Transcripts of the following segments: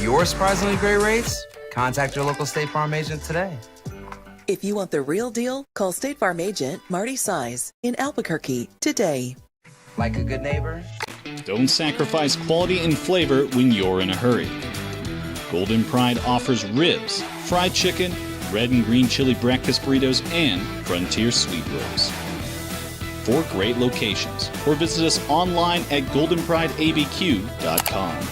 your surprisingly great rates, contact your local State Farm agent today. If you want the real deal, call State Farm agent Marty Size in Albuquerque today. Like a good neighbor, don't sacrifice quality and flavor when you're in a hurry. Golden Pride offers ribs, fried chicken, red and green chili breakfast burritos, and frontier sweet rolls. 4 great locations, or visit us online at goldenprideabq.com.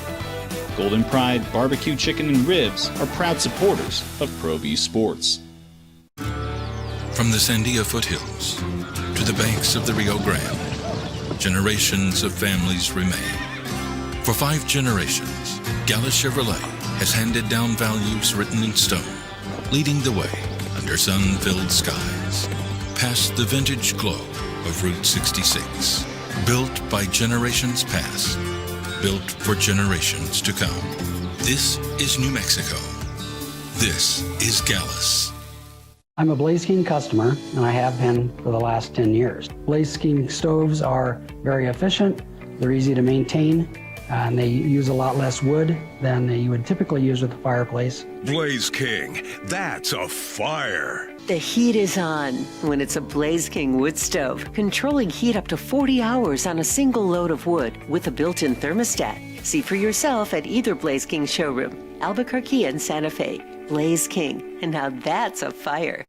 Golden Pride Barbecue Chicken and Ribs are proud supporters of ProView Sports. From the Sandia foothills to the banks of the Rio Grande, generations of families remain. For 5 generations, Gallus Chevrolet has handed down values written in stone, leading the way under sun-filled skies, past the vintage glow of Route 66. Built by generations past, built for generations to come. This is New Mexico. This is Gallus. I'm a Blaze King customer, and I have been for the last 10 years. Blaze King stoves are very efficient, they're easy to maintain, and they use a lot less wood than you would typically use with a fireplace. Blaze King, that's a fire. The heat is on when it's a Blaze King wood stove, controlling heat up to 40 hours on a single load of wood with a built-in thermostat. See for yourself at either Blaze King showroom, Albuquerque and Santa Fe. Blaze King, and now that's a fire.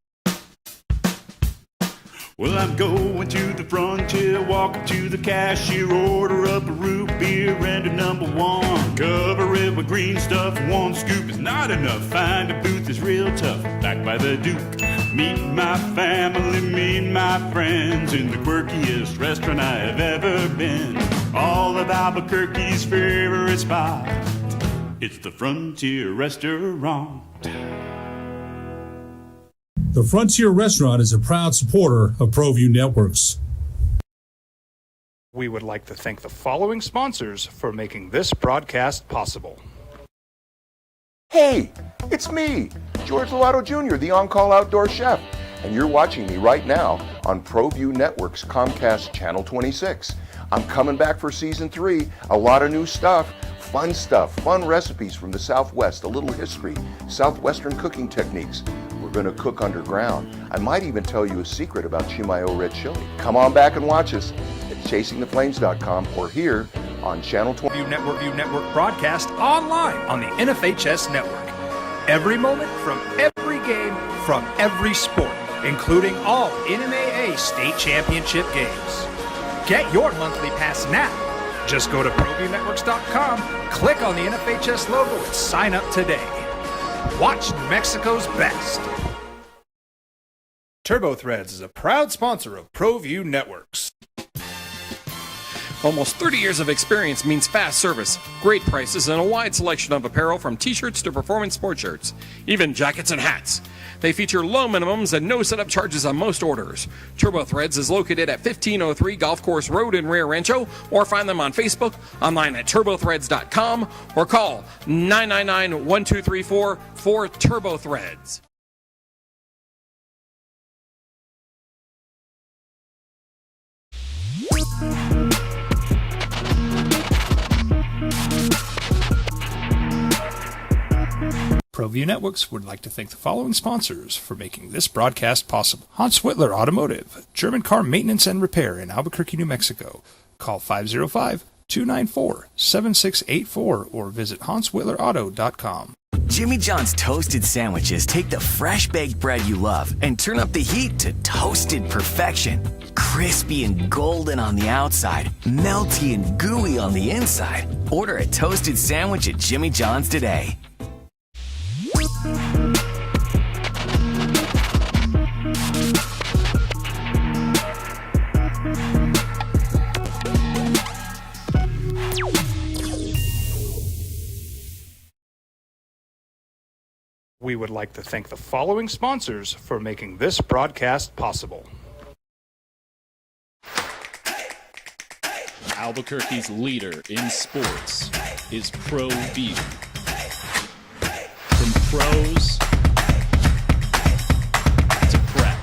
Well, I'm going to the frontier, walking to the cashier, order up a root beer and a number 1. Cover it with green stuff, 1 scoop is not enough. Find a booth is real tough, back by the Duke. Meet my family, meet my friends in the quirkiest restaurant I have ever been. All of Albuquerque's favorite spot, it's the Frontier Restaurant. The Frontier Restaurant is a proud supporter of ProView Networks. We would like to thank the following sponsors for making this broadcast possible. Hey, it's me, George Lovato Jr., the on-call outdoor chef, and you're watching me right now on ProView Networks Comcast Channel 26. I'm coming back for Season 3, a lot of new stuff, fun recipes from the Southwest, a little history, Southwestern cooking techniques. We're going to cook underground. I might even tell you a secret about Chimayo red chili. Come on back and watch us at chasingtheflames.com or here on Channel 20. View Network broadcast online on the NFHS network. Every moment from every game from every sport, including all NMAA state championship games. Get your monthly pass now. Just go to ProViewNetworks.com, click on the NFHS logo, and sign up today. Watch New Mexico's best. TurboThreads is a proud sponsor of ProView Networks. Almost 30 years of experience means fast service, great prices, and a wide selection of apparel from t-shirts to performance sports shirts, even jackets and hats. They feature low minimums and no setup charges on most orders. TurboThreads is located at 1503 Golf Course Road in Rio Rancho, or find them on Facebook, online at turbothreads.com, or call 999-1234 for TurboThreads. ProView Networks would like to thank the following sponsors for making this broadcast possible. Hans Whitler Automotive, German car maintenance and repair in Albuquerque, New Mexico. Call 505-294-7684 or visit HansWhitlerAuto.com. Jimmy John's toasted sandwiches take the fresh baked bread you love and turn up the heat to toasted perfection. Crispy and golden on the outside, melty and gooey on the inside. Order a toasted sandwich at Jimmy John's today. We would like to thank the following sponsors for making this broadcast possible. Albuquerque's leader in sports is ProView. From pros to prep,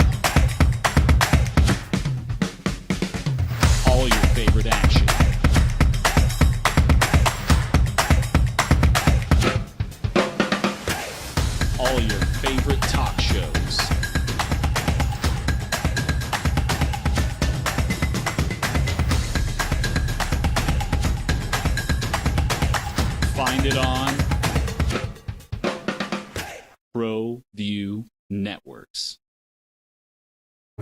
all your favorite action. Find it on ProView Networks.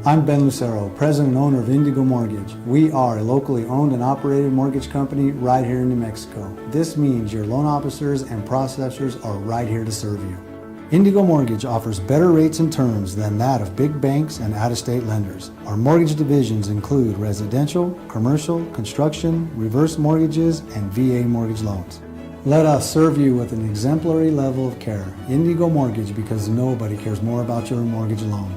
I'm Ben Lucero, president and owner of Indigo Mortgage. We are a locally owned and operated mortgage company right here in New Mexico. This means your loan officers and processors are right here to serve you. Indigo Mortgage offers better rates and terms than that of big banks and out-of-state lenders. Our mortgage divisions include residential, commercial, construction, reverse mortgages, and VA mortgage loans. Let us serve you with an exemplary level of care. Indigo Mortgage, because nobody cares more about your mortgage loan.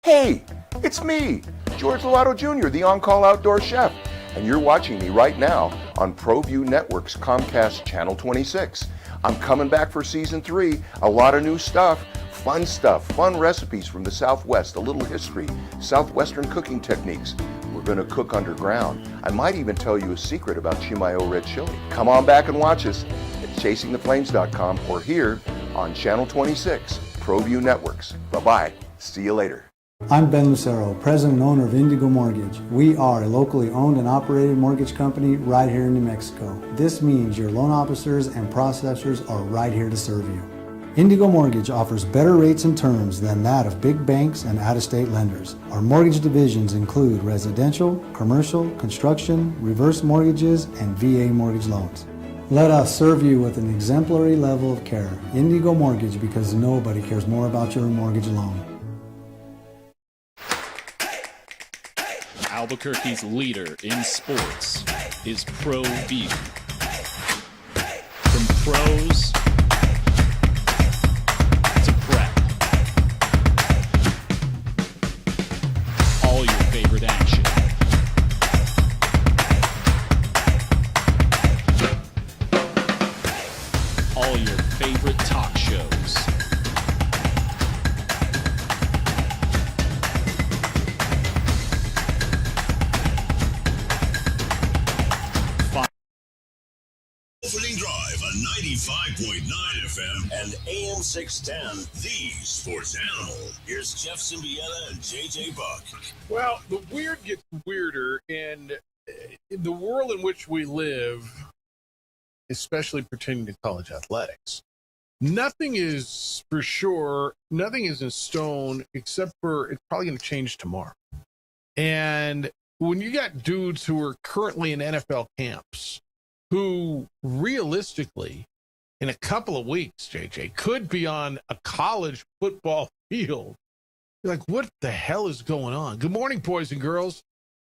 Hey, it's me, George Lovato Jr., the on-call outdoor chef, and you're watching me right now on ProView Networks Comcast Channel 26. I'm coming back for Season 3, a lot of new stuff, fun recipes from the Southwest, a little history, Southwestern cooking techniques. We're going to cook underground. I might even tell you a secret about Chimayo red chili. Come on back and watch us at chasingtheflames.com or here on Channel 26, ProView Networks. Bye-bye. See you later. I'm Ben Lucero, president and owner of Indigo Mortgage. We are a locally owned and operated mortgage company right here in New Mexico. This means your loan officers and processors are right here to serve you. Indigo Mortgage offers better rates and terms than that of big banks and out-of-state lenders. Our mortgage divisions include residential, commercial, construction, reverse mortgages, and VA mortgage loans. Let us serve you with an exemplary level of care. Indigo Mortgage, because nobody cares more about your mortgage loan. Albuquerque's leader in sports is ProView. From pros to prep, all your favorite action. All your favorite talk shows. Opening Drive on 95.9 FM and AM 610, the sports animal. Here's Jeff Symbieta and JJ Buck. Well, the weird gets weirder, and in the world in which we live, especially pertaining to college athletics, nothing is for sure, nothing is in stone, except for it's probably going to change tomorrow. And when you got dudes who are currently in NFL camps, who realistically, in a couple of weeks, JJ, could be on a college football field. You're like, what the hell is going on? Good morning, boys and girls.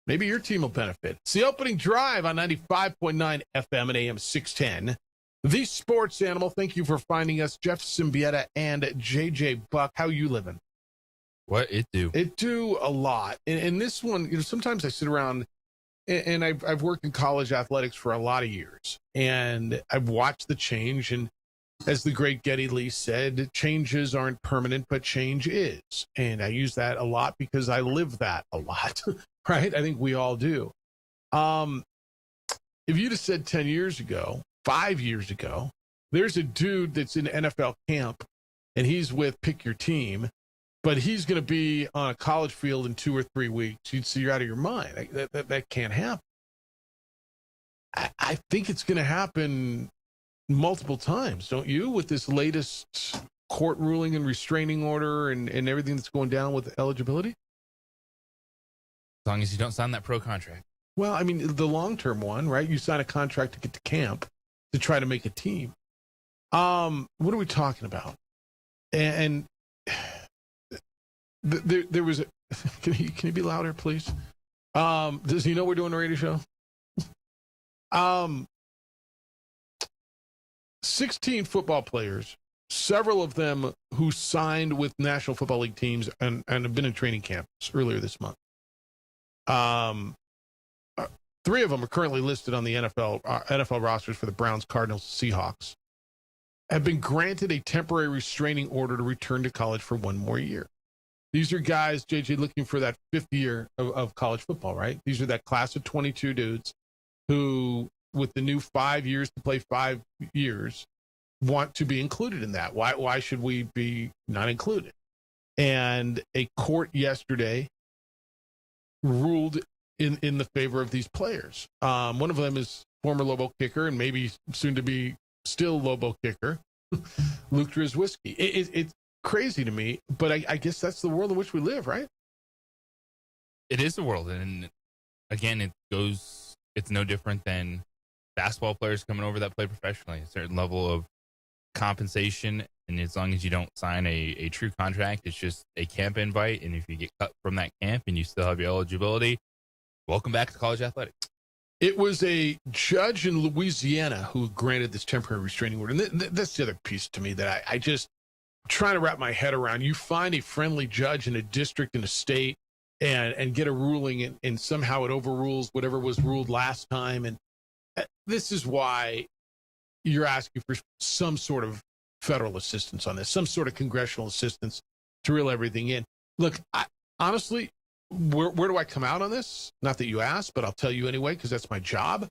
Maybe your team will benefit. It's the Opening Drive on 95.9 FM and AM 610. The sports animal. Thank you for finding us, Jeff Symbieta and JJ Buck. How you living? What it do? It do a lot. And this one, sometimes I sit around and I've worked in college athletics for a lot of years, and I've watched the change. And as the great Geddy Lee said, changes aren't permanent, but change is. And I use that a lot because I live that a lot, right? I think we all do. If you'd have said 10 years ago, 5 years ago, there's a dude that's in NFL camp and he's with pick your team, but he's going to be on a college field in 2 or 3 weeks, you'd say you're out of your mind. That can't happen. I think it's going to happen multiple times, don't you, with this latest court ruling and restraining order and everything that's going down with eligibility? As long as you don't sign that pro contract. Well, I mean, the long-term one, right? You sign a contract to get to camp to try to make a team. What are we talking about? And there was a, can you be louder, please? Does he know we're doing a radio show? 16 football players, several of them who signed with National Football League teams and have been in training camps earlier this month. 3 of them are currently listed on the NFL rosters for the Browns, Cardinals, Seahawks, have been granted a temporary restraining order to return to college for 1 more year. These are guys, JJ, looking for that 5th year of college football, right? These are that class of 22 dudes who, with the new 5 years to play 5 years, want to be included in that. Why should we be not included? And a court yesterday ruled in the favor of these players. One of them is former Lobo kicker and maybe soon to be still Lobo kicker, Luke Drizwisky. It's crazy to me, but I guess that's the world in which we live, right? It is the world. And again, it's no different than basketball players coming over that play professionally. A certain level of compensation, and as long as you don't sign a true contract, it's just a camp invite. And if you get cut from that camp and you still have your eligibility, welcome back to college athletics. It was a judge in Louisiana who granted this temporary restraining order. And that's the other piece to me that I just trying to wrap my head around. You find a friendly judge in a district in a state and get a ruling, and somehow it overrules whatever was ruled last time. And this is why you're asking for some sort of federal assistance on this, some sort of congressional assistance to reel everything in. Look, honestly, where do I come out on this? Not that you asked, but I'll tell you anyway, because that's my job.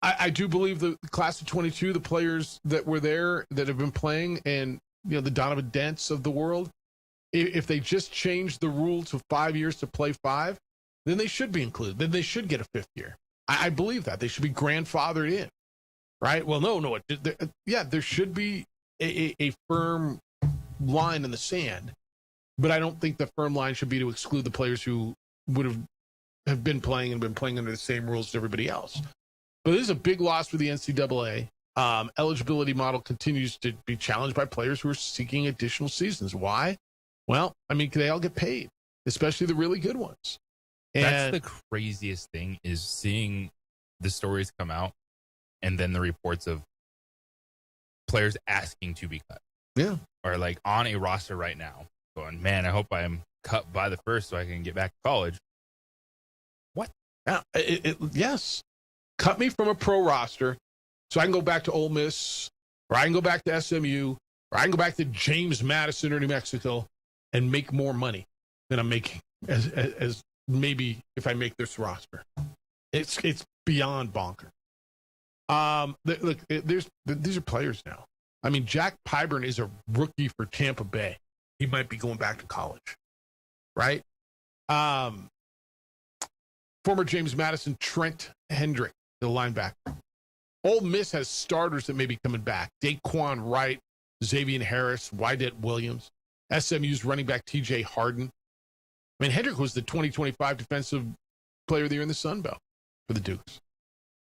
I do believe the class of 22, the players that were there that have been playing, and the Donovan Dents of the world, if they just change the rule to 5 years to play 5, then they should be included. Then they should get a 5th year. I believe that. They should be grandfathered in, right? Well, no. There should be a firm line in the sand, but I don't think the firm line should be to exclude the players who would have been playing and been playing under the same rules as everybody else. But this is a big loss for the NCAA. Eligibility model continues to be challenged by players who are seeking additional seasons. Why? Well, they all get paid, especially the really good ones. And that's the craziest thing, is seeing the stories come out and then the reports of players asking to be cut. Yeah. Or like on a roster right now going, man, I hope I'm cut by the 1st so I can get back to college. What? Yes. Cut me from a pro roster so I can go back to Ole Miss, or I can go back to SMU, or I can go back to James Madison or New Mexico and make more money than I'm making as maybe if I make this roster. It's beyond bonkers. Look, these are players now. Jack Pyburn is a rookie for Tampa Bay. He might be going back to college, right? Former James Madison, Trent Hendrick, the linebacker. Ole Miss has starters that may be coming back. Daquan Wright, Xavier Harris, Wydett Williams. SMU's running back TJ Harden. Hendrick was the 2025 Defensive Player of the Year in the Sun Belt for the Dukes.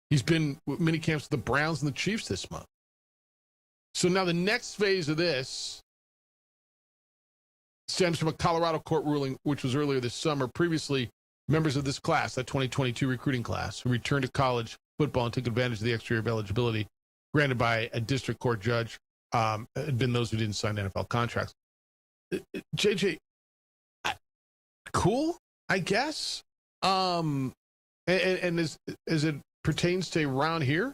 He's been with mini camps with the Browns and the Chiefs this month. So now the next phase of this stems from a Colorado court ruling, which was earlier this summer. Previously, members of this class, that 2022 recruiting class, who returned to college football and took advantage of the extra year of eligibility granted by a district court judge, had been those who didn't sign NFL contracts. JJ, cool, I guess. And as it pertains to around here,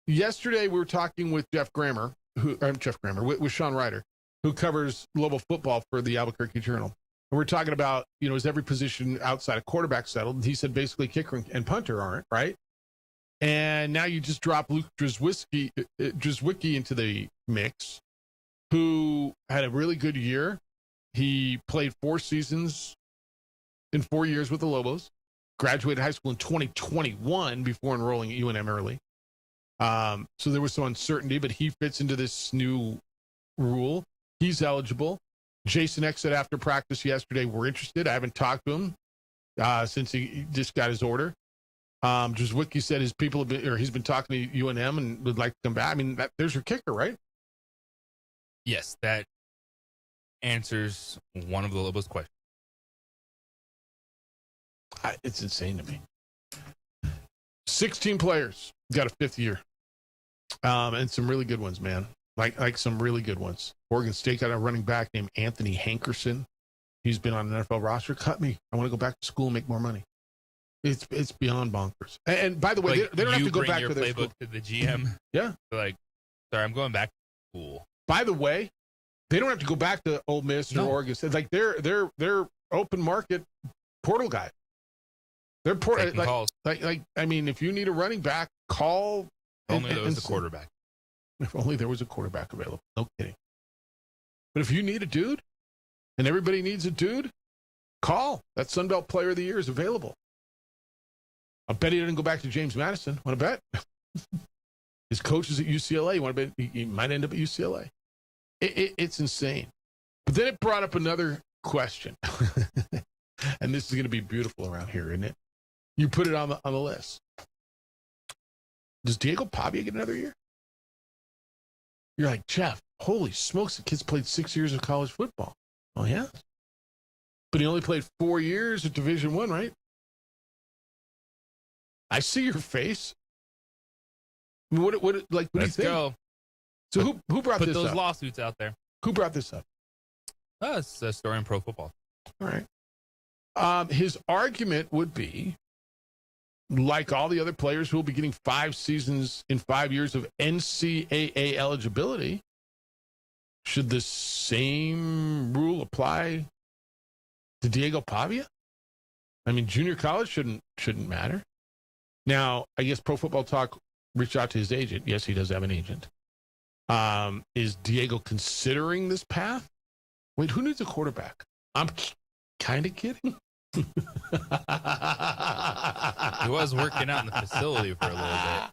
yesterday we were talking with with Sean Ryder, who covers global football for the Albuquerque Journal. And we're talking about, is every position outside of quarterback settled? And he said basically kicker and punter aren't, right? And now you just drop Luke Drizwisky into the mix, who had a really good year. He played 4 seasons in 4 years with the Lobos, graduated high school in 2021 before enrolling at UNM early. So there was some uncertainty, but he fits into this new rule. He's eligible. Jason X said after practice yesterday, we're interested. I haven't talked to him since he just got his order. Drizwisky said he's been talking to UNM and would like to come back. There's your kicker, right? Yes, that answers one of the Lobos questions. It's insane to me. 16 players got a 5th year, and some really good ones, man. Like some really good ones. Oregon State got a running back named Anthony Hankerson. He's been on an NFL roster. Cut me. I want to go back to school and make more money. It's beyond bonkers. And by the way, they don't have to go back to their playbook to the GM. Yeah. Sorry, I'm going back to school. By the way, they don't have to go back to Ole Miss or Oregon State. Like they're open market portal guys. They're calls. If you need a running back, call. Only there was a quarterback. If only there was a quarterback available. No kidding. But if you need a dude, and everybody needs a dude, call. That Sunbelt Player of the Year is available. I'll bet he didn't go back to James Madison. Want to bet? His coach is at UCLA. You want to bet he might end up at UCLA? It's insane. But then it brought up another question. And this is going to be beautiful around here, isn't it? You put it on the list. Does Diego Pavia get another year? You're like, Jeff, holy smokes, the kid's played 6 years of college football. Oh, yeah? But he only played 4 years at Division I, right? I see your face. What do you think? Let's go. So who brought this up? Put those lawsuits out there. Who brought this up? It's a story in Pro Football. All right. His argument would be, like all the other players who will be getting 5 seasons in 5 years of NCAA eligibility, should the same rule apply to Diego Pavia? I mean, junior college shouldn't matter. Now, I guess Pro Football Talk reached out to his agent. Yes, he does have an agent. Is Diego considering this path? Wait, who needs a quarterback? I'm kind of kidding. He was working out in the facility for a little bit.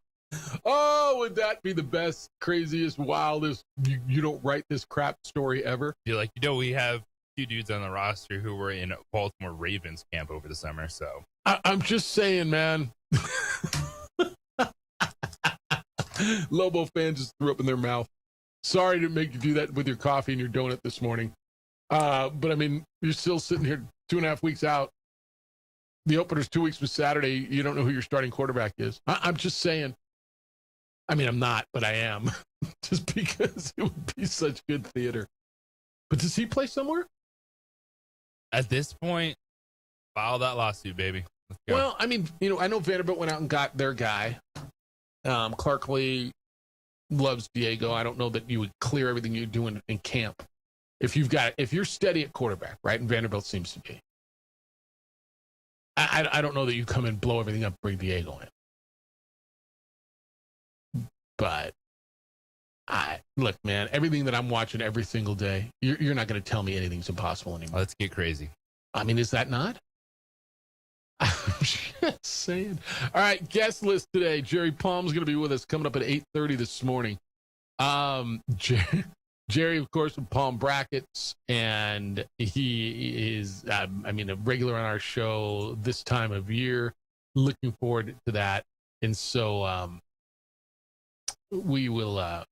Oh, would that be the best, craziest, wildest, you don't write this crap story ever? You're like, we have a few dudes on the roster who were in Baltimore Ravens camp over the summer, so. I'm just saying, man. Lobo fans just threw up in their mouth. Sorry to make you do that with your coffee and your donut this morning. But, I mean, you're still sitting here 2.5 weeks out. The opener's 2 weeks from Saturday. You don't know who your starting quarterback is. I'm just saying. I mean, I'm not, but I am. Just because it would be such good theater. But does he play somewhere? At this point, file that lawsuit, baby. Let's go. Well, I mean, I know Vanderbilt went out and got their guy. Clark Lee loves Diego. I don't know that you would clear everything you're doing in camp. If you're steady at quarterback, right? And Vanderbilt seems to be. I don't know that you come and blow everything up, bring Diego in. But look, man, everything that I'm watching every single day, you're not going to tell me anything's impossible anymore. Let's get crazy. I mean, is that not? I'm just saying. All right, guest list today. Jerry Palm's going to be with us coming up at 8:30 this morning. Jerry, of course, with Palm Brackets, and he is, a regular on our show this time of year. Looking forward to that, and so we will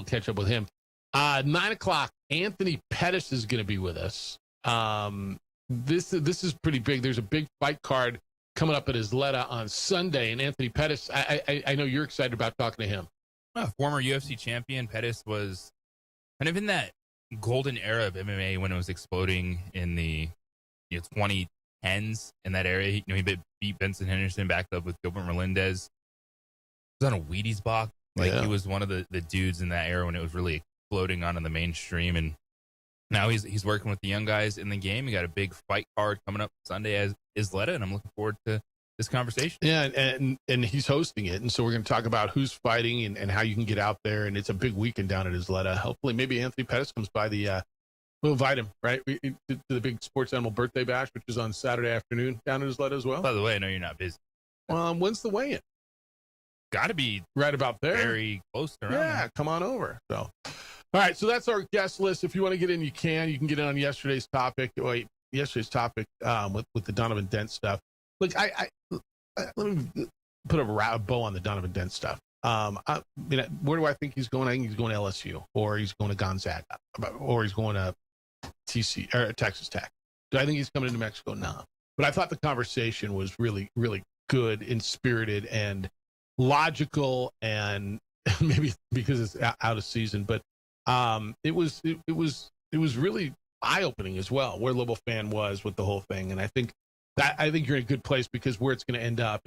catch up with him. 9:00, Anthony Pettis is going to be with us. This is pretty big. There's a big fight card coming up at Isleta on Sunday, and Anthony Pettis, I know you're excited about talking to him. Former UFC champion Pettis was kind of in that golden era of MMA when it was exploding in the 2010s in that area. He beat Benson Henderson, backed up with Gilbert Melendez. He was on a Wheaties box. He was one of the dudes in that era when it was really exploding onto the mainstream. And now he's working with the young guys in the game. He got a big fight card coming up Sunday as Isleta, and I'm looking forward to this conversation. Yeah, and he's hosting it, and so we're going to talk about who's fighting and how you can get out there, and it's a big weekend down at Isleta. Hopefully, maybe Anthony Pettis comes by we'll invite him, right, to the big Sports Animal Birthday Bash, which is on Saturday afternoon down at Isleta as well. By the way, I know you're not busy. When's the weigh-in? Got to be right about there. Very close to around. Yeah, come on over. So, all right, so that's our guest list. If you want to get in, you can. You can get in on yesterday's topic. With the Donovan Dent stuff. Look, I let me put a bow on the Donovan Dent stuff. Where do I think he's going? I think he's going to LSU, or he's going to Gonzaga, or he's going to TC or Texas Tech. Do I think he's coming to New Mexico? No. But I thought the conversation was really, really good and spirited and logical, and maybe because it's out of season, but it was really eye-opening as well where Lobo fan was with the whole thing. And I think you're in a good place, because where it's going to end up,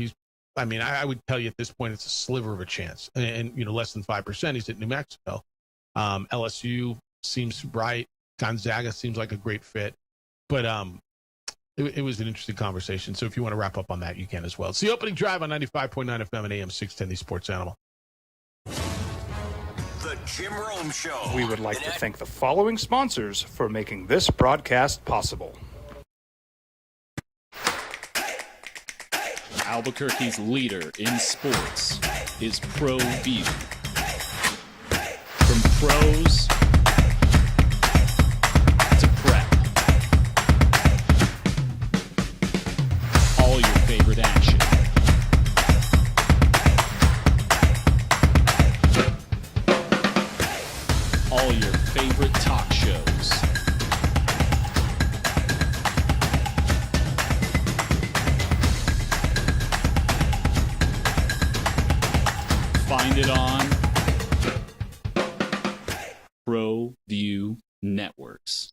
I would tell you at this point it's a sliver of a chance, and less than 5%. He's at New Mexico. LSU seems right. Gonzaga seems like a great fit, but it was an interesting conversation. So if you want to wrap up on that, you can as well. It's the opening drive on 95.9 FM and AM 610, the Sports Animal. The Jim Rome Show. We would like to thank the following sponsors for making this broadcast possible. Albuquerque's leader in sports is ProView. From pros to prep, all your favorite action. All your favorite talk shows. Find it on ProView Networks.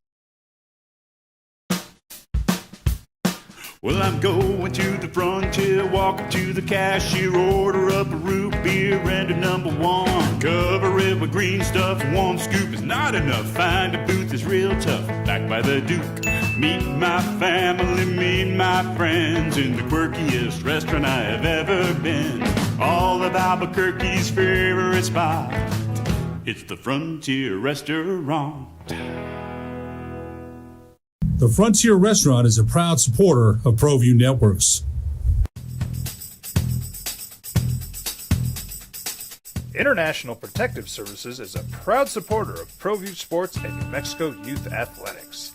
Well, I'm going to the frontier, walk up to the cashier, order up a root beer and a number one. Cover it with green stuff, one scoop is not enough. Find a booth is real tough, back by the Duke. Meet my family, meet my friends in the quirkiest restaurant I have ever been. All of Albuquerque's favorite spot, it's the Frontier Restaurant. The Frontier Restaurant is a proud supporter of ProView Networks. International Protective Services is a proud supporter of ProView Sports and New Mexico Youth Athletics.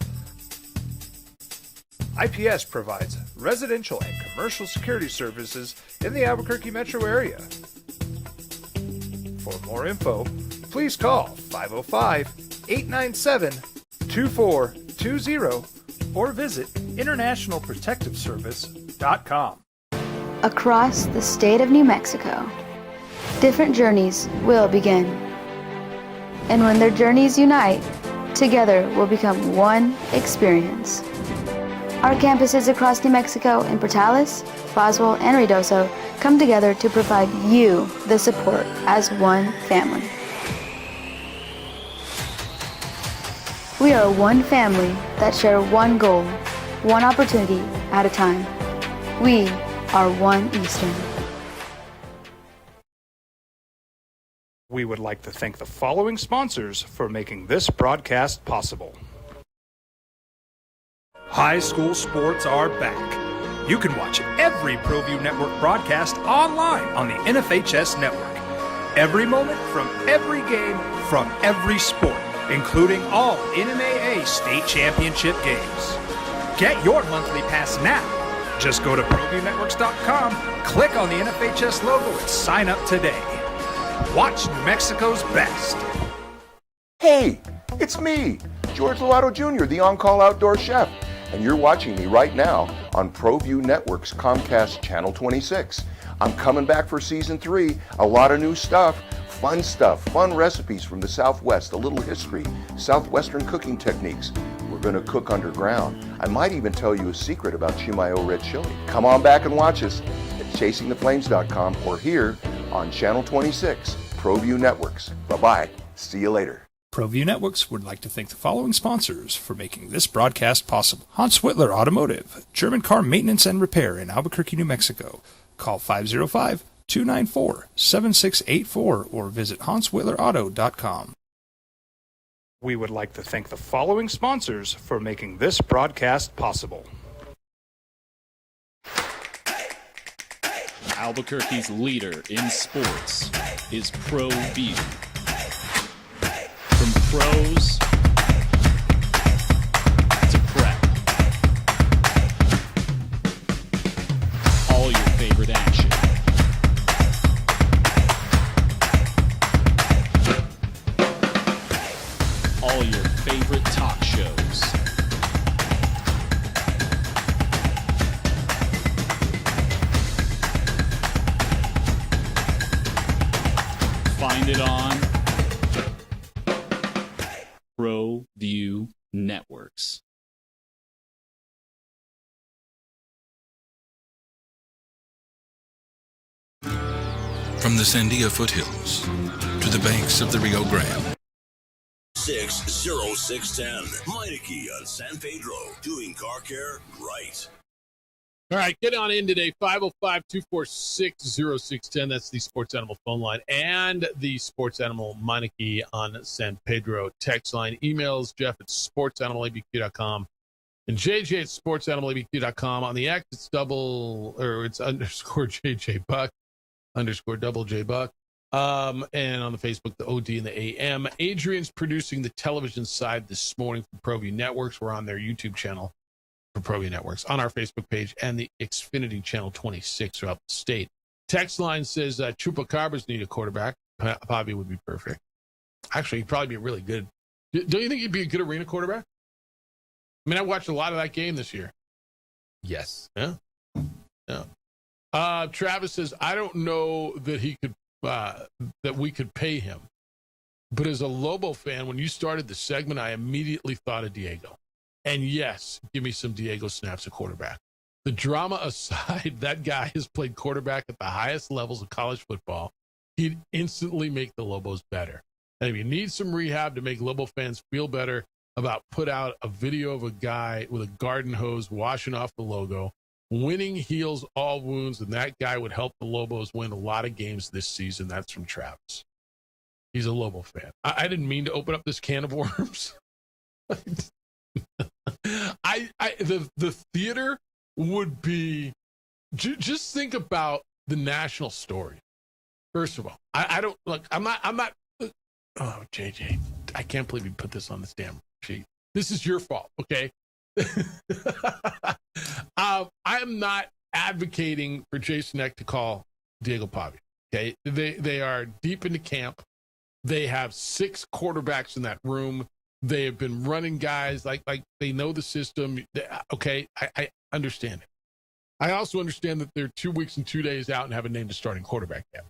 IPS provides residential and commercial security services in the Albuquerque metro area. For more info, please call 505-897-2420 or visit internationalprotectiveservice.com. Across the state of New Mexico, different journeys will begin. And when their journeys unite, together will become one experience. Our campuses across New Mexico in Portales, Boswell, and Ruidoso come together to provide you the support as one family. We are one family that share one goal, one opportunity at a time. We are One Eastern. We would like to thank the following sponsors for making this broadcast possible. High school sports are back. You can watch every ProView Network broadcast online on the NFHS network. Every moment from every game from every sport, including all NMAA state championship games. Get your monthly pass now. Just go to ProViewNetworks.com, click on the NFHS logo, and sign up today. Watch New Mexico's best. Hey, it's me, George Lovato Jr., the on-call outdoor chef. And you're watching me right now on ProView Networks Comcast Channel 26. I'm coming back for Season 3, a lot of new stuff, fun recipes from the Southwest, a little history, Southwestern cooking techniques. We're going to cook underground. I might even tell you a secret about Chimayo red chili. Come on back and watch us at chasingtheflames.com or here on Channel 26, ProView Networks. Bye-bye. See you later. ProView Networks would like to thank the following sponsors for making this broadcast possible. Hans Whitler Automotive, German car maintenance and repair in Albuquerque, New Mexico. Call 505-294-7684 or visit hanswhitlerauto.com. We would like to thank the following sponsors for making this broadcast possible. Albuquerque's leader in sports is ProView. From pros to prep, all your favorite action. All your favorite talk shows. Find it on ProView Networks. From the Sandia foothills to the banks of the Rio Grande. 60610. Meineke on San Pedro. Doing car care right. All right, get on in today, 505-246-0610. That's the Sports Animal phone line and the Sports Animal Meineke on San Pedro text line. Emails, Jeff at sportsanimalabq.com And JJ at sportsanimalaBQ.com. On the X, it's _ JJ Buck, _ J Buck. And on the Facebook, the OD and the AM. Adrian's producing the television side this morning for ProView Networks. We're on their YouTube channel for ProView Networks, on our Facebook page, and the Xfinity channel 26 throughout the state. Text line says Chupacabras need a quarterback. Bobby would be perfect. Actually, he'd probably be really good. Don't you think he'd be a good arena quarterback? I mean, I watched a lot of that game this year. Yes. Yeah. Travis says, I don't know that he could, that we could pay him. But as a Lobo fan, when you started the segment, I immediately thought of Diego. And yes, give me some Diego snaps at quarterback. The drama aside, that guy has played quarterback at the highest levels of college football. He'd instantly make the Lobos better. And if you need some rehab to make Lobo fans feel better about, put out a video of a guy with a garden hose washing off the logo. Winning heals all wounds, and that guy would help the Lobos win a lot of games this season. That's from Travis. He's a Lobo fan. I didn't mean to open up this can of worms. The theater would be, just think about the national story. First of all, I don't look. I'm not. Oh, JJ, I can't believe you put this on this damn sheet. This is your fault, okay? I'm not advocating for Jason Eck to call Diego Pavia. Okay, they are deep into camp. They have 6 quarterbacks in that room. They have been running guys like they know the system. Okay, I understand it. I also understand that they're 2 weeks and 2 days out and haven't named a starting quarterback yet.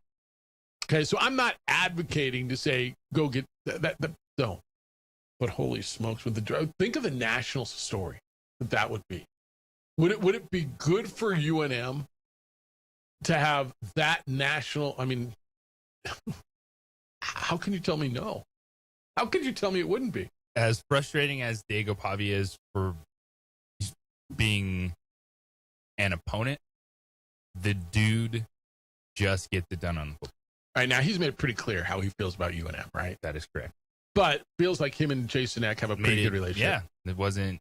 Okay, so I'm not advocating to say go get that. No, but holy smokes, with the think of the national story that would be. Would it be good for UNM to have that national? I mean, how can you tell me no? How could you tell me it wouldn't be? As frustrating as Diego Pavia is for being an opponent, the dude just gets it done on the football. All right, now he's made it pretty clear how he feels about UNM, right? That is correct. But feels like him and Jason Eck have a pretty good relationship. Yeah, it wasn't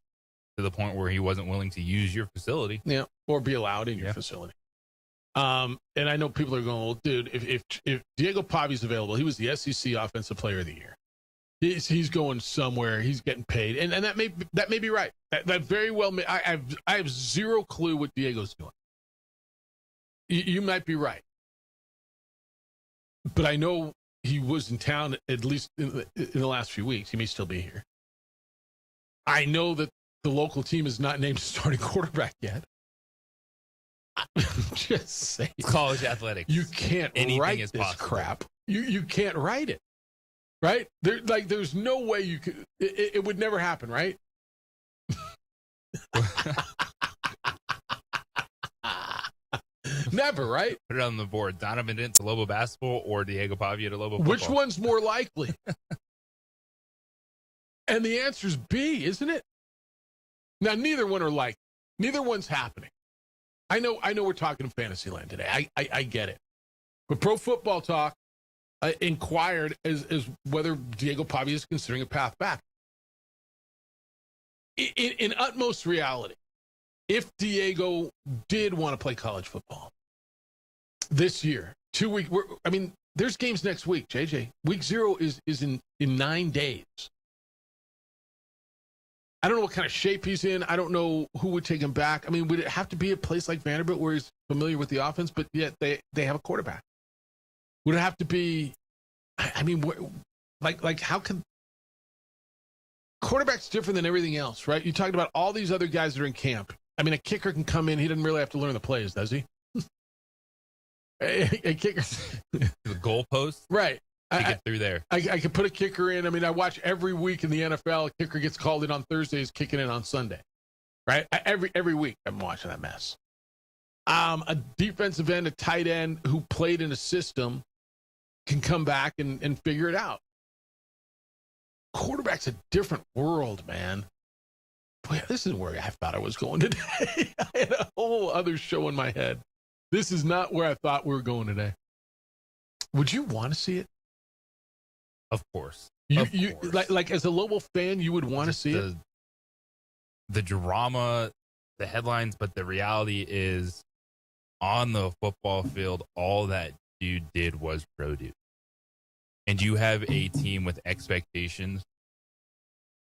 to the point where he wasn't willing to use your facility. Yeah, or be allowed in your facility. And I know people are going, well, dude, if Diego Pavia's available, he was the SEC Offensive Player of the Year. He's going somewhere. He's getting paid, and that may be right. That very well may. I have zero clue what Diego's doing. You might be right, but I know he was in town at least in the last few weeks. He may still be here. I know that the local team is not named starting quarterback yet. I'm just saying, college athletics. You can't write this possible. Crap. You can't write it. Right? There's no way you could. It would never happen, right? Never, right? Put it on the board. Donovan Dent to Lobo basketball or Diego Pavia to Lobo football. Which one's more likely? And the answer's B, isn't it? Now, neither one are likely. Neither one's happening. I know we're talking fantasy land today. I get it. But Pro Football Talk inquired as whether Diego Pavia is considering a path back. In utmost reality, if Diego did want to play college football this year, 2 week, there's games next week, JJ. Week 0 is in 9 days. I don't know what kind of shape he's in. I don't know who would take him back. I mean, would it have to be a place like Vanderbilt where he's familiar with the offense, but yet they have a quarterback? Would it have to be, I mean, like how can, quarterback's different than everything else, right? You talked about all these other guys that are in camp. I mean, a kicker can come in. He doesn't really have to learn the plays, does he? a kicker. The goalpost? Right. To get through there. I could put a kicker in. I mean, I watch every week in the NFL. A kicker gets called in on Thursdays, kicking in on Sunday. Right? Every week I'm watching that mess. A defensive end, a tight end who played in a system can come back and figure it out. Quarterback's a different world, man. Boy, this is where I thought I was going today. I had a whole other show in my head. This is not where I thought we were going today. Would you want to see it? Of course. You like as a Lobo fan, you would want to see it. the drama, the headlines, but the reality is on the football field, all that dude did was produce. And you have a team with expectations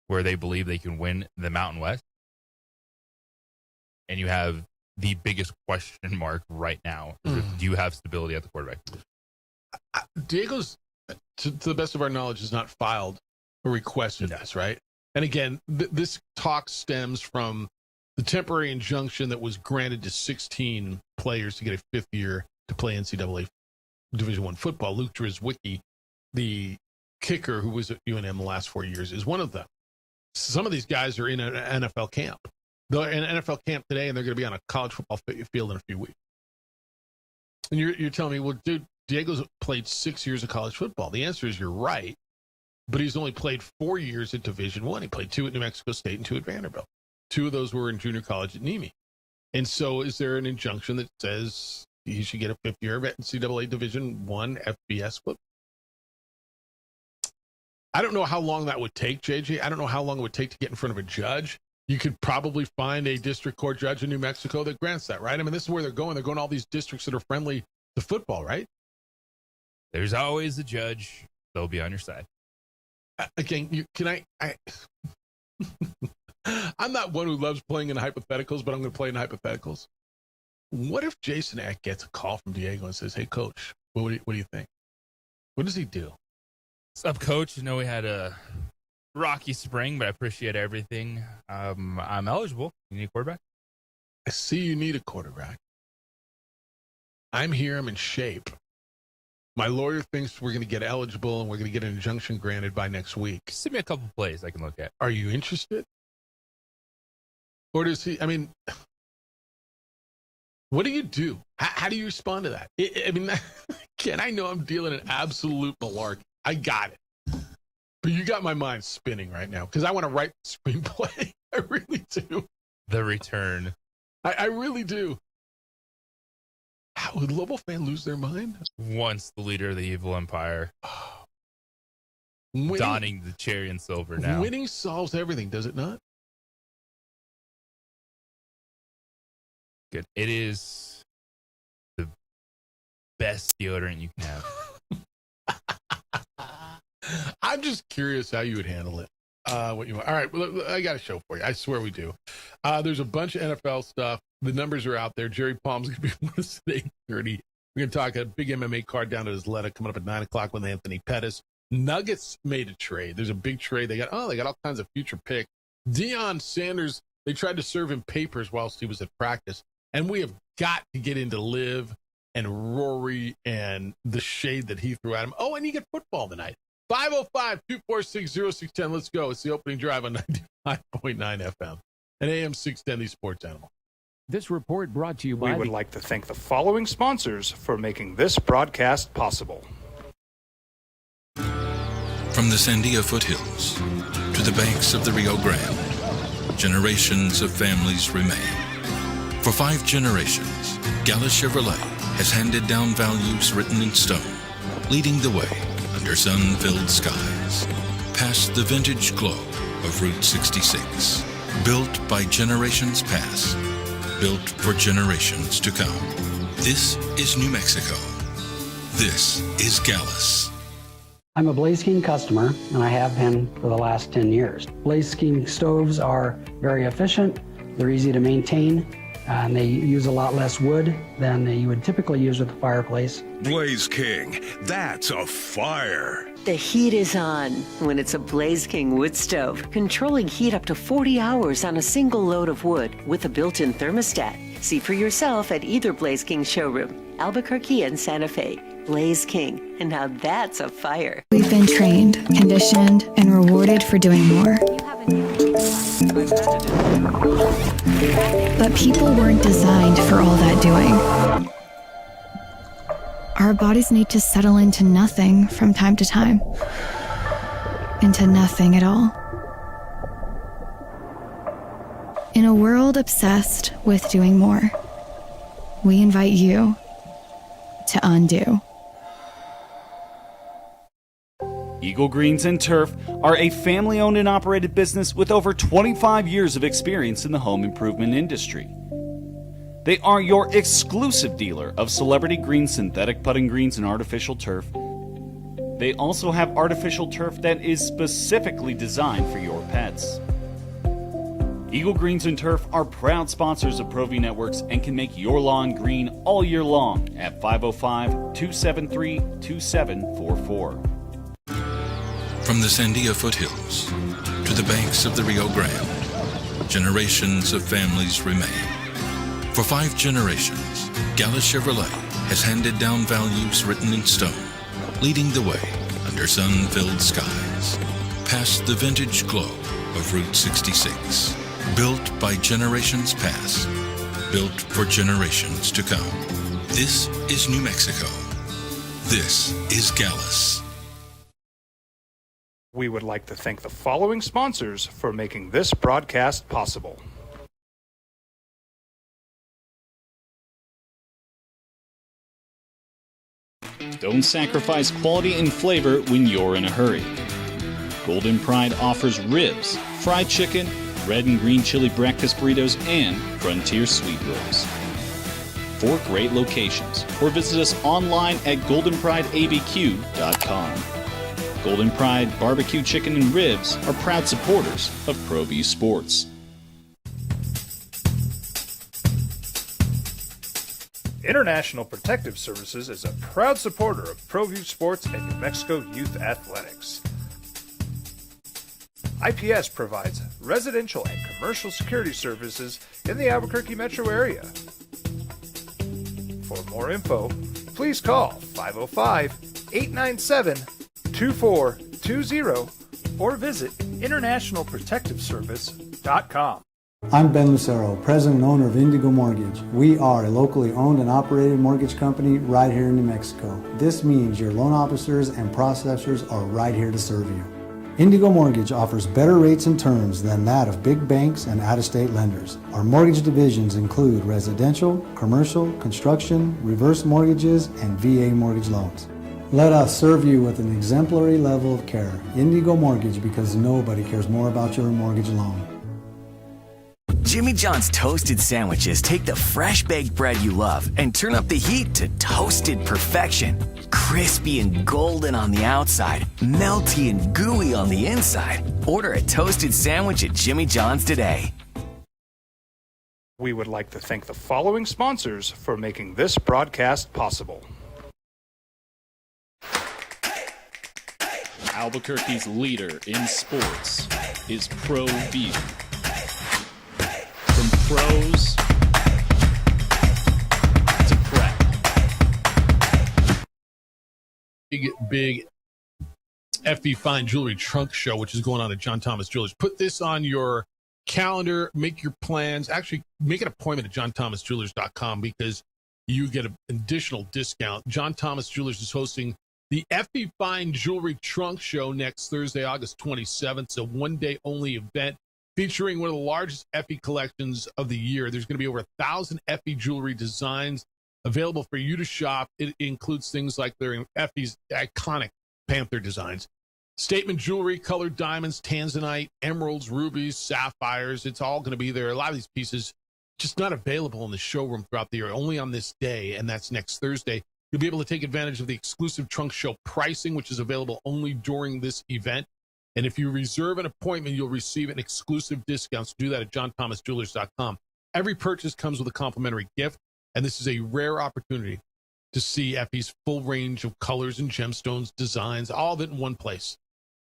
where they believe they can win the Mountain West. And you have the biggest question mark right now. Do you have stability at the quarterback? Diego's, to the best of our knowledge, has not filed a request for this, right? And again, this talk stems from the temporary injunction that was granted to 16 players to get a fifth year to play NCAA Division I football. Luke Drizwicki, the kicker who was at UNM the last 4 years, is one of them. Some of these guys are in an NFL camp. They're in an NFL camp today, and they're going to be on a college football field in a few weeks. And you're telling me, well, dude, Diego's played 6 years of college football. The answer is you're right, but he's only played 4 years at Division I. He played 2 at New Mexico State and 2 at Vanderbilt. 2 of those were in junior college at NEMI. And so is there an injunction that says he should get a fifth year of NCAA Division I FBS football? I don't know how long that would take, JJ. I don't know how long it would take to get in front of a judge. You could probably find a district court judge in New Mexico that grants that, right? I mean, this is where they're going. They're going to all these districts that are friendly to football, right? There's always a judge. They'll be on your side. Again, I'm not one who loves playing in hypotheticals, but I'm going to play in hypotheticals. What if Jason Eck gets a call from Diego and says, hey, coach, what do you think? What does he do? What's up, coach? I know we had a rocky spring, but I appreciate everything. I'm eligible. You need a quarterback? I see you need a quarterback. I'm here. I'm in shape. My lawyer thinks we're going to get eligible and we're going to get an injunction granted by next week. Send me a couple plays I can look at. Are you interested? Or does he, I mean, what do you do? How do you respond to that? I mean, Ken, I know I'm dealing in absolute malarkey. I got it. But you got my mind spinning right now because I want to write the screenplay. I really do. The Return. I really do. How would Lobo fan lose their mind? Once the leader of the evil empire. Donning the cherry and silver now. Winning solves everything, does it not? Good. It is the best deodorant you can have. I'm just curious how you would handle it. What you want. All right, well, I got a show for you. I swear we do. There's a bunch of NFL stuff. The numbers are out there. Jerry Palm's going to be with us at 8:30. We're going to talk a big MMA card down at Isleta coming up at 9 o'clock with Anthony Pettis. Nuggets made a trade. There's a big trade. They got all kinds of future picks. Deion Sanders, they tried to serve him papers whilst he was at practice. And we have got to get into Liv and Rory and the shade that he threw at him. Oh, and you get football tonight. 505-246-0610. Let's go. It's the opening drive on 95.9 FM and AM 610, the Sports Animal. This report brought to you by... We would like to thank the following sponsors for making this broadcast possible. From the Sandia foothills to the banks of the Rio Grande, generations of families remain. For 5 generations, Gallus Chevrolet has handed down values written in stone, leading the way under sun-filled skies, past the vintage glow of Route 66, built by generations past, built for generations to come. This is New Mexico. This is Gallus. I'm a Blaze King customer, and I have been for the last 10 years. Blaze King stoves are very efficient, they're easy to maintain, and they use a lot less wood than you would typically use with a fireplace. Blaze King, that's a fire. The heat is on when it's a Blaze King wood stove, controlling heat up to 40 hours on a single load of wood with a built-in thermostat. See for yourself at either Blaze King showroom, Albuquerque and Santa Fe. Blaze King, and now that's a fire. We've been trained, conditioned, and rewarded for doing more. But people weren't designed for all that doing. Our bodies need to settle into nothing from time to time. Into nothing at all. In a world obsessed with doing more, we invite you to undo. Eagle Greens and Turf are a family-owned and operated business with over 25 years of experience in the home improvement industry. They are your exclusive dealer of celebrity green synthetic putting greens and artificial turf. They also have artificial turf that is specifically designed for your pets. Eagle Greens and Turf are proud sponsors of ProView Networks and can make your lawn green all year long at 505-273-2744. From the Sandia foothills to the banks of the Rio Grande, generations of families remain. For 5 generations, Gala Chevrolet has handed down values written in stone, leading the way under sun-filled skies, past the vintage glow of Route 66. Built by generations past, built for generations to come. This is New Mexico. This is Gallus. We would like to thank the following sponsors for making this broadcast possible. Don't sacrifice quality and flavor when you're in a hurry. Golden Pride offers ribs, fried chicken, red and green chili breakfast burritos, and Frontier sweet rolls. 4 great locations, or visit us online at goldenprideabq.com. Golden Pride Barbecue Chicken and Ribs are proud supporters of ProView Sports. International Protective Services is a proud supporter of ProView Sports and New Mexico Youth Athletics. IPS provides residential and commercial security services in the Albuquerque metro area. For more info, please call 505-897-2420 or visit internationalprotectiveservice.com. I'm Ben Lucero, president and owner of Indigo Mortgage. We are a locally owned and operated mortgage company right here in New Mexico. This means your loan officers and processors are right here to serve you. Indigo Mortgage offers better rates and terms than that of big banks and out-of-state lenders. Our mortgage divisions include residential, commercial, construction, reverse mortgages, and VA mortgage loans. Let us serve you with an exemplary level of care. Indigo Mortgage, because nobody cares more about your mortgage loan. Jimmy John's toasted sandwiches take the fresh baked bread you love and turn up the heat to toasted perfection. Crispy and golden on the outside, melty and gooey on the inside. Order a toasted sandwich at Jimmy John's today. We would like to thank the following sponsors for making this broadcast possible. Albuquerque's leader in sports is ProView. From pros to prep. Big FB Fine Jewelry Trunk Show, which is going on at John Thomas Jewelers. Put this on your calendar, make your plans. Actually, make an appointment at johnthomasjewelers.com because you get an additional discount. John Thomas Jewelers is hosting the FB Fine Jewelry Trunk Show next Thursday, August 27th. It's a one-day-only event featuring one of the largest FE collections of the year. There's going to be over 1,000 FE jewelry designs available for you to shop. It includes things like their FE's iconic Panther designs. Statement jewelry, colored diamonds, tanzanite, emeralds, rubies, sapphires. It's all going to be there. A lot of these pieces just not available in the showroom throughout the year, only on this day, and that's next Thursday. You'll be able to take advantage of the exclusive trunk show pricing, which is available only during this event. And if you reserve an appointment, you'll receive an exclusive discount. So do that at johnthomasjewelers.com. Every purchase comes with a complimentary gift, and this is a rare opportunity to see FE's full range of colors and gemstones, designs, all of it in one place.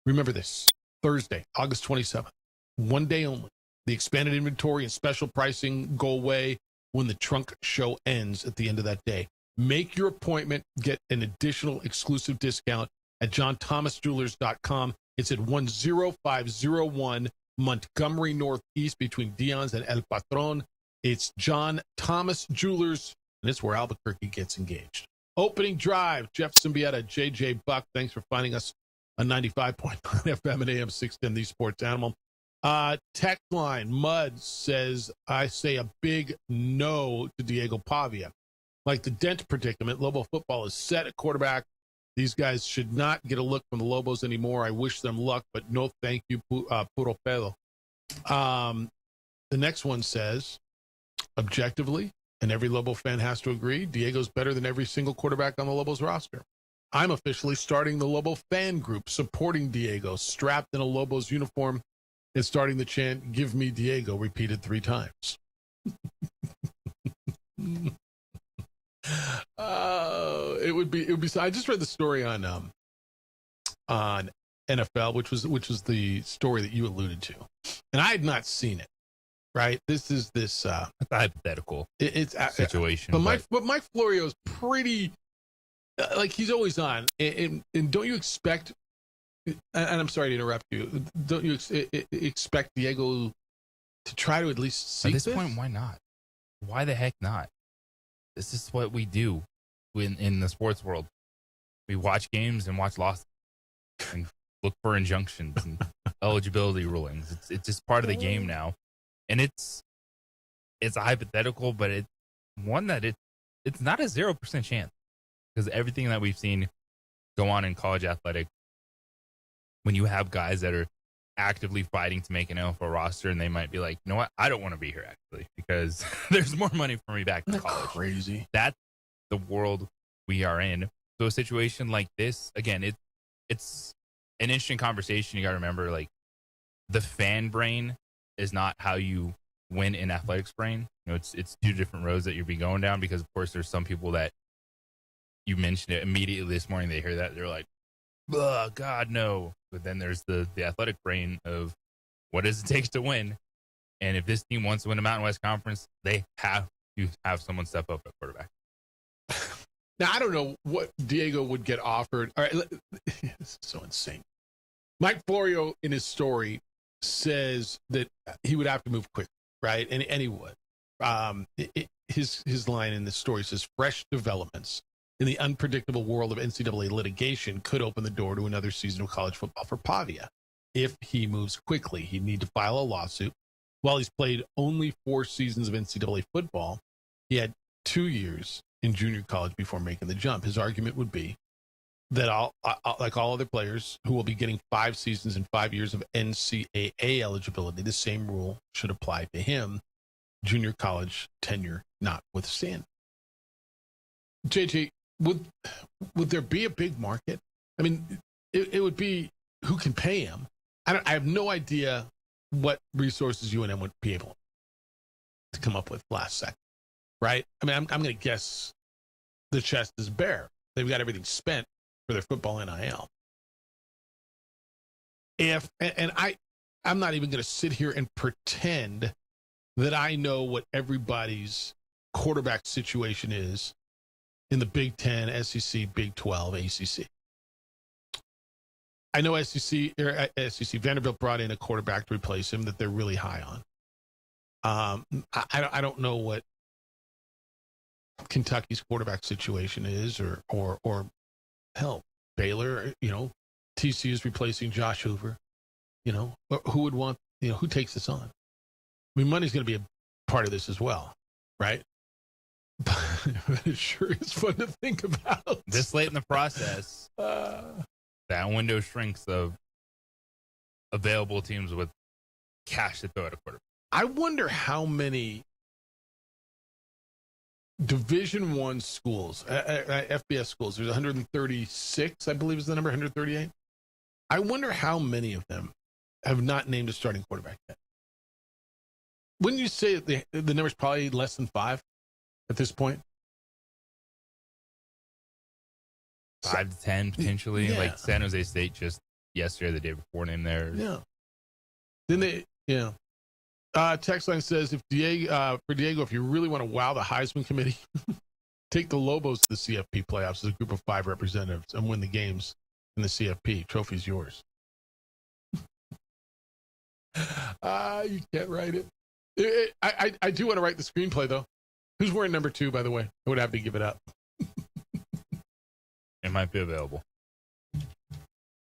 Remember this, Thursday, August 27th, one day only. The expanded inventory and special pricing go away when the trunk show ends at the end of that day. Make your appointment, get an additional exclusive discount at johnthomasjewelers.com. It's at 10501 Montgomery Northeast between Dion's and El Patron. It's John Thomas Jewelers, and it's where Albuquerque gets engaged. Opening drive, Jeff Symbieta, JJ Buck. Thanks for finding us on 95.9 FM and AM 610, the Sports Animal. Text line, Mud says, I say a big no to Diego Pavia. Like the Dent predicament, Lobo football is set at quarterback. These guys should not get a look from the Lobos anymore. I wish them luck, but no thank you, puro pedo. The next one says, objectively, and every Lobo fan has to agree, Diego's better than every single quarterback on the Lobos roster. I'm officially starting the Lobo fan group supporting Diego, strapped in a Lobos uniform and starting the chant, "Give me Diego," repeated 3 times. It would be. I just read the story on NFL, which was the story that you alluded to, and I had not seen it. Right, this is it's a hypothetical situation. But Mike Florio is pretty, like, he's always on, and don't you expect? And I'm sorry to interrupt you. Don't you expect Diego to try to at least see at this point? Why not? Why the heck not? This is what we do in the sports world. We watch games and watch losses and look for injunctions and eligibility rulings. It's just part of the game now. And it's a hypothetical, but it's one that it's not a 0% chance, because everything that we've seen go on in college athletics, when you have guys that are actively fighting to make an NFL roster, and they might be like, you know what, I don't want to be here actually because there's more money for me back in college. Crazy. That's the world we are in. So a situation like this, again, it's an interesting conversation. You got to remember, like, the fan brain is not how you win in athletics brain. You know, it's 2 different roads that you'll be going down, because of course there's some people that, you mentioned it immediately this morning, they hear that, they're like, oh God, no. But then there's the athletic brain of, what does it take to win? And if this team wants to win the Mountain West Conference, they have to have someone step up at quarterback. Now, I don't know what Diego would get offered. All right, this is so insane. Mike Florio, in his story, says that he would have to move quick, right? And he would. His line in the story says, fresh developments in the unpredictable world of NCAA litigation could open the door to another season of college football for Pavia. If he moves quickly, he'd need to file a lawsuit. While he's played only 4 seasons of NCAA football, he had 2 years in junior college before making the jump. His argument would be that like all other players who will be getting 5 seasons and 5 years of NCAA eligibility, the same rule should apply to him, junior college tenure notwithstanding. JJ, would there be a big market? I mean, it would be who can pay him. I have no idea what resources UNM would be able to come up with last second, right? I mean, I'm going to guess the chest is bare. They've got everything spent for their football NIL. I'm not even going to sit here and pretend that I know what everybody's quarterback situation is in the Big Ten, SEC, Big 12, ACC. I know SEC Vanderbilt brought in a quarterback to replace him that they're really high on. I don't know what Kentucky's quarterback situation is, or hell, Baylor, TCU is replacing Josh Hoover, who would want, who takes this on? I mean, money's going to be a part of this as well, right? But it sure is fun to think about. This late in the process, that window shrinks of available teams with cash to throw at a quarterback. I wonder how many Division I schools, FBS schools, there's 136, I believe is the number, 138. I wonder how many of them have not named a starting quarterback yet. Wouldn't you say the number's probably less than 5 at this point? 5 to 10 potentially. Yeah. Like San Jose State just yesterday, the day before, named theirs. Yeah. Then they, text line says, for Diego, if you really want to wow the Heisman Committee, take the Lobos to the CFP playoffs as a group of 5 representatives and win the games in the CFP. Trophy's yours. You can't write it. I do want to write the screenplay, though. Who's wearing number 2, by the way? I would have to give it up. It might be available.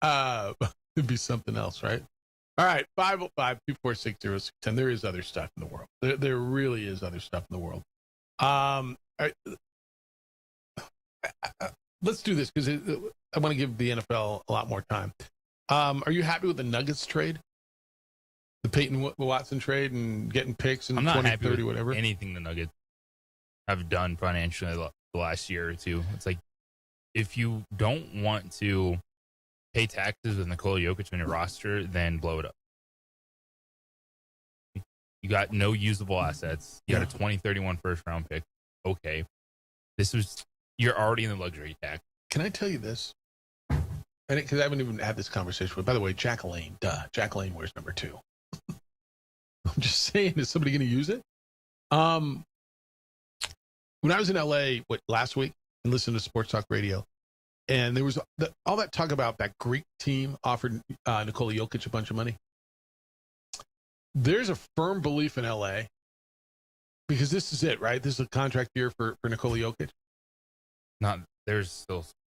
It'd be something else, right? All right, 505-246-0610. There is other stuff in the world. There really is other stuff in the world. let's do this because I want to give the NFL a lot more time. Are you happy with the Nuggets trade? The Peyton Watson trade and getting picks in I'm not 20, happy 30, with whatever? anything the Nuggets have done financially the last year or two. It's like, if you don't want to pay taxes with Nikola Jokic on your roster, then blow it up. You got no usable assets. You got a 2031 first round pick. Okay. You're already in the luxury tax. Can I tell you this? Because I haven't even had this conversation with, by the way, Jack Lane. Jack Lane wears number 2. I'm just saying, is somebody going to use it? When I was in LA last week and listened to Sports Talk Radio, and there was all that talk about that Greek team offered Nikola Jokic a bunch of money. There's a firm belief in LA, because this is it, right? This is a contract year for Nikola Jokic. There's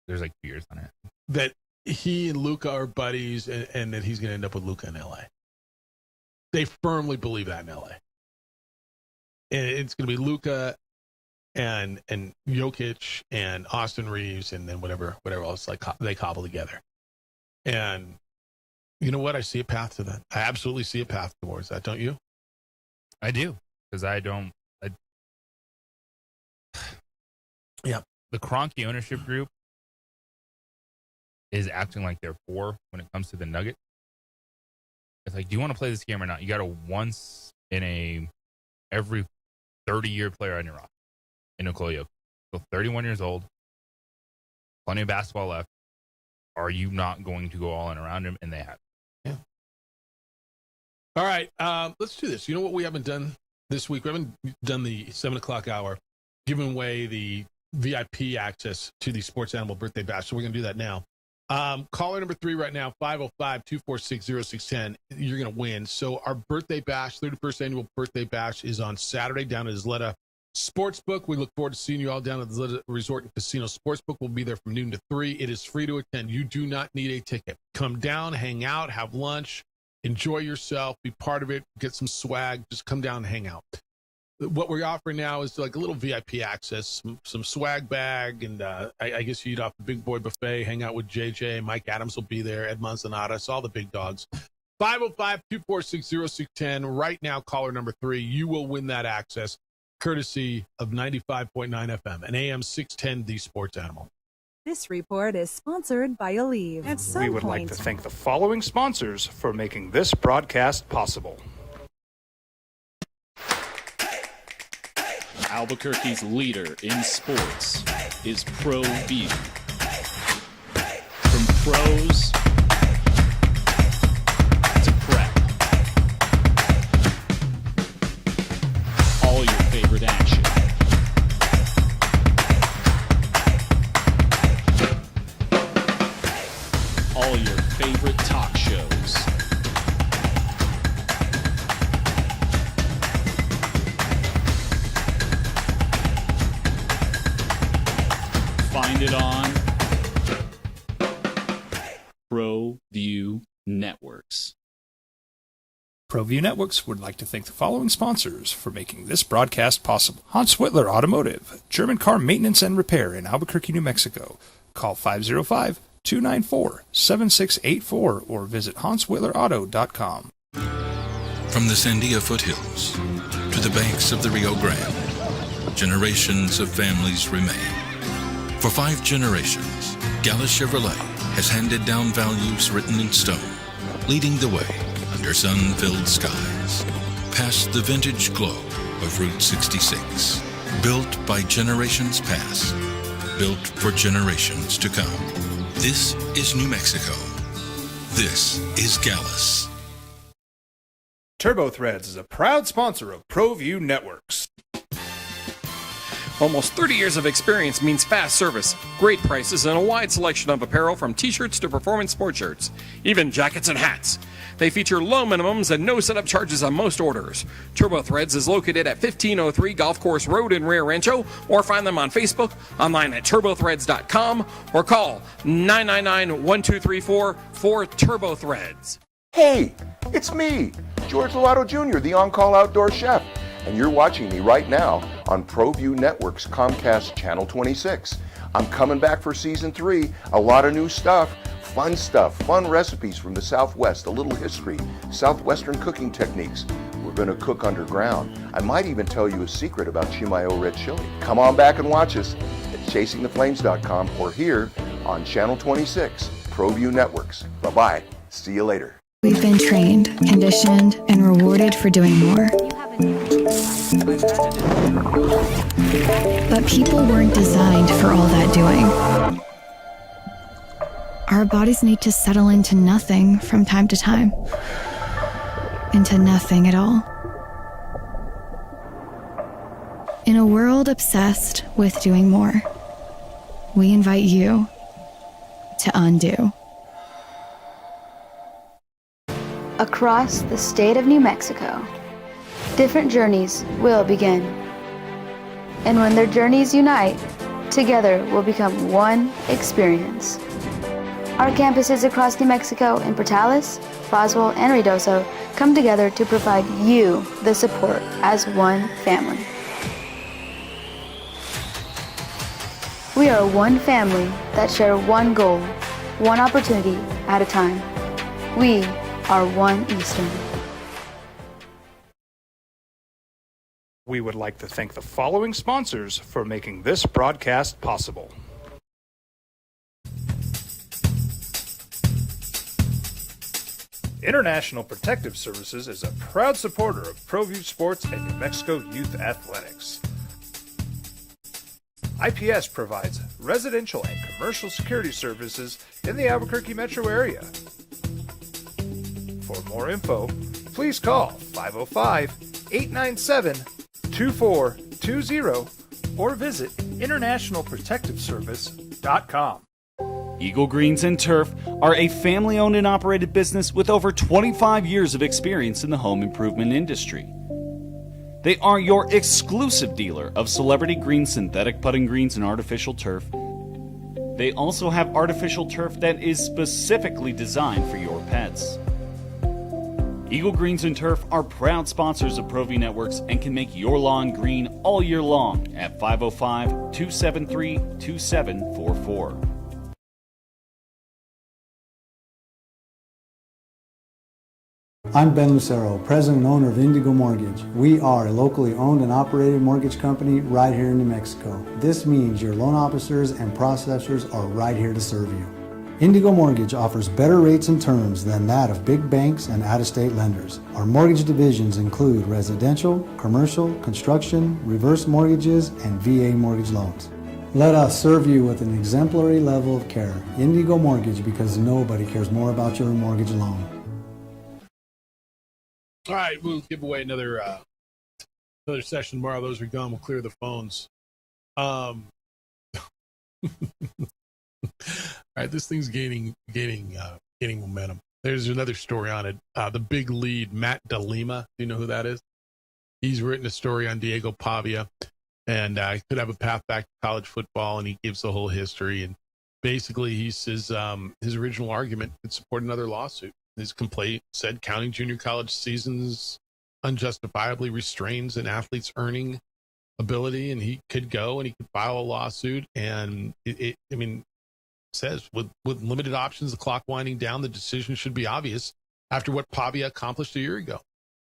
like 2 years on it. That he and Luka are buddies, and that he's going to end up with Luka in LA. They firmly believe that in LA. And it's going to be Luka and Jokic and Austin Reeves and then whatever else they cobble together. And you know what? I see a path to that. I absolutely see a path towards that. Don't you? I do, because yeah. The Kroenke ownership group is acting like they're poor when it comes to the Nuggets. It's like, do you want to play this game or not? You got a once in every 30-year player on your roster in Nikola Jokic. So 31 years old, plenty of basketball left. Are you not going to go all in around him? And they have. Yeah. All right, let's do this. You know what we haven't done this week? We haven't done the 7 o'clock hour, giving away the VIP access to the Sports Animal Birthday Bash. So we're going to do that now. Caller number 3 right now, 505-246-0610. You're going to win. So our birthday bash, 31st annual birthday bash, is on Saturday down at Isleta Sportsbook. We look forward to seeing you all down at the Isleta Resort and Casino Sportsbook. We'll be there from noon to 3. It is free to attend. You do not need a ticket. Come down, hang out, have lunch, enjoy yourself, be part of it, get some swag. Just come down and hang out. What we're offering now is like a little VIP access, some swag bag, and I guess you eat off the big boy buffet, hang out with JJ. Mike Adams will be there, Ed Manzanares, all the big dogs. 505-246-0610. Right now, caller number 3, you will win that access, courtesy of 95.9 FM and AM 610, the Sports Animal. This report is sponsored by Aleve. At some We would like to thank the following sponsors for making this broadcast possible. Albuquerque's leader in sports is ProView. From pros to prep, all your favorite action. All your favorite talk shows. Find it on ProView Networks. ProView Networks would like to thank the following sponsors for making this broadcast possible. Hans Whitler Automotive, German car maintenance and repair in Albuquerque, New Mexico. Call 505-294-7684 or visit HansWhitlerAuto.com. From the Sandia foothills to the banks of the Rio Grande, generations of families remain. For 5 generations, Gallus Chevrolet has handed down values written in stone, leading the way under sun-filled skies, past the vintage glow of Route 66. Built by generations past, built for generations to come. This is New Mexico. This is Gallus. Turbo Threads is a proud sponsor of ProView Networks. Almost 30 years of experience means fast service, great prices, and a wide selection of apparel from t-shirts to performance sport shirts, even jackets and hats. They feature low minimums and no setup charges on most orders. Turbo Threads is located at 1503 Golf Course Road in Rio Rancho, or find them on Facebook, online at turbothreads.com, or call 999-1234 for Turbo Threads. Hey, it's me, George Lotto Jr., the on-call outdoor chef. And you're watching me right now on ProView Network's Comcast Channel 26. I'm coming back for season 3. A lot of new stuff, fun recipes from the Southwest, a little history, Southwestern cooking techniques. We're going to cook underground. I might even tell you a secret about Chimayo red chili. Come on back and watch us at chasingtheflames.com or here on Channel 26, ProView Networks. Bye-bye. See you later. We've been trained, conditioned, and rewarded for doing more. But people weren't designed for all that doing. Our bodies need to settle into nothing from time to time. Into nothing at all. In a world obsessed with doing more, we invite you to undo. Across the state of New Mexico, different journeys will begin. And when their journeys unite, together will become one experience. Our campuses across New Mexico in Portales, Roswell, and Ruidoso come together to provide you the support as one family. We are one family that share one goal, one opportunity at a time. We are one Eastern. We would like to thank the following sponsors for making this broadcast possible. International Protective Services is a proud supporter of ProView Sports and New Mexico Youth Athletics. IPS provides residential and commercial security services in the Albuquerque metro area. For more info, please call 505-897-2420 or visit internationalprotectiveservice.com. Eagle Greens and Turf are a family-owned and operated business with over 25 years of experience in the home improvement industry. They are your exclusive dealer of celebrity green synthetic putting greens and artificial turf. They also have artificial turf that is specifically designed for your pets. Eagle Greens and Turf are proud sponsors of ProView Networks and can make your lawn green all year long at 505-273-2744. I'm Ben Lucero, president and owner of Indigo Mortgage. We are a locally owned and operated mortgage company right here in New Mexico. This means your loan officers and processors are right here to serve you. Indigo Mortgage offers better rates and terms than that of big banks and out-of-state lenders. Our mortgage divisions include residential, commercial, construction, reverse mortgages, and VA mortgage loans. Let us serve you with an exemplary level of care. Indigo Mortgage, because nobody cares more about your mortgage loan. All right, we'll give away another session tomorrow. Those are gone. We'll clear the phones. All right, this thing's gaining momentum. There's another story on it. The big lead, Matt DeLima. Do you know who that is? He's written a story on Diego Pavia, and could have a path back to college football, and he gives the whole history. And basically, he says his original argument could support another lawsuit. His complaint said counting junior college seasons unjustifiably restrains an athlete's earning ability, and he could go and he could file a lawsuit. And it says with limited options, the clock winding down, the decision should be obvious after what Pavia accomplished a year ago.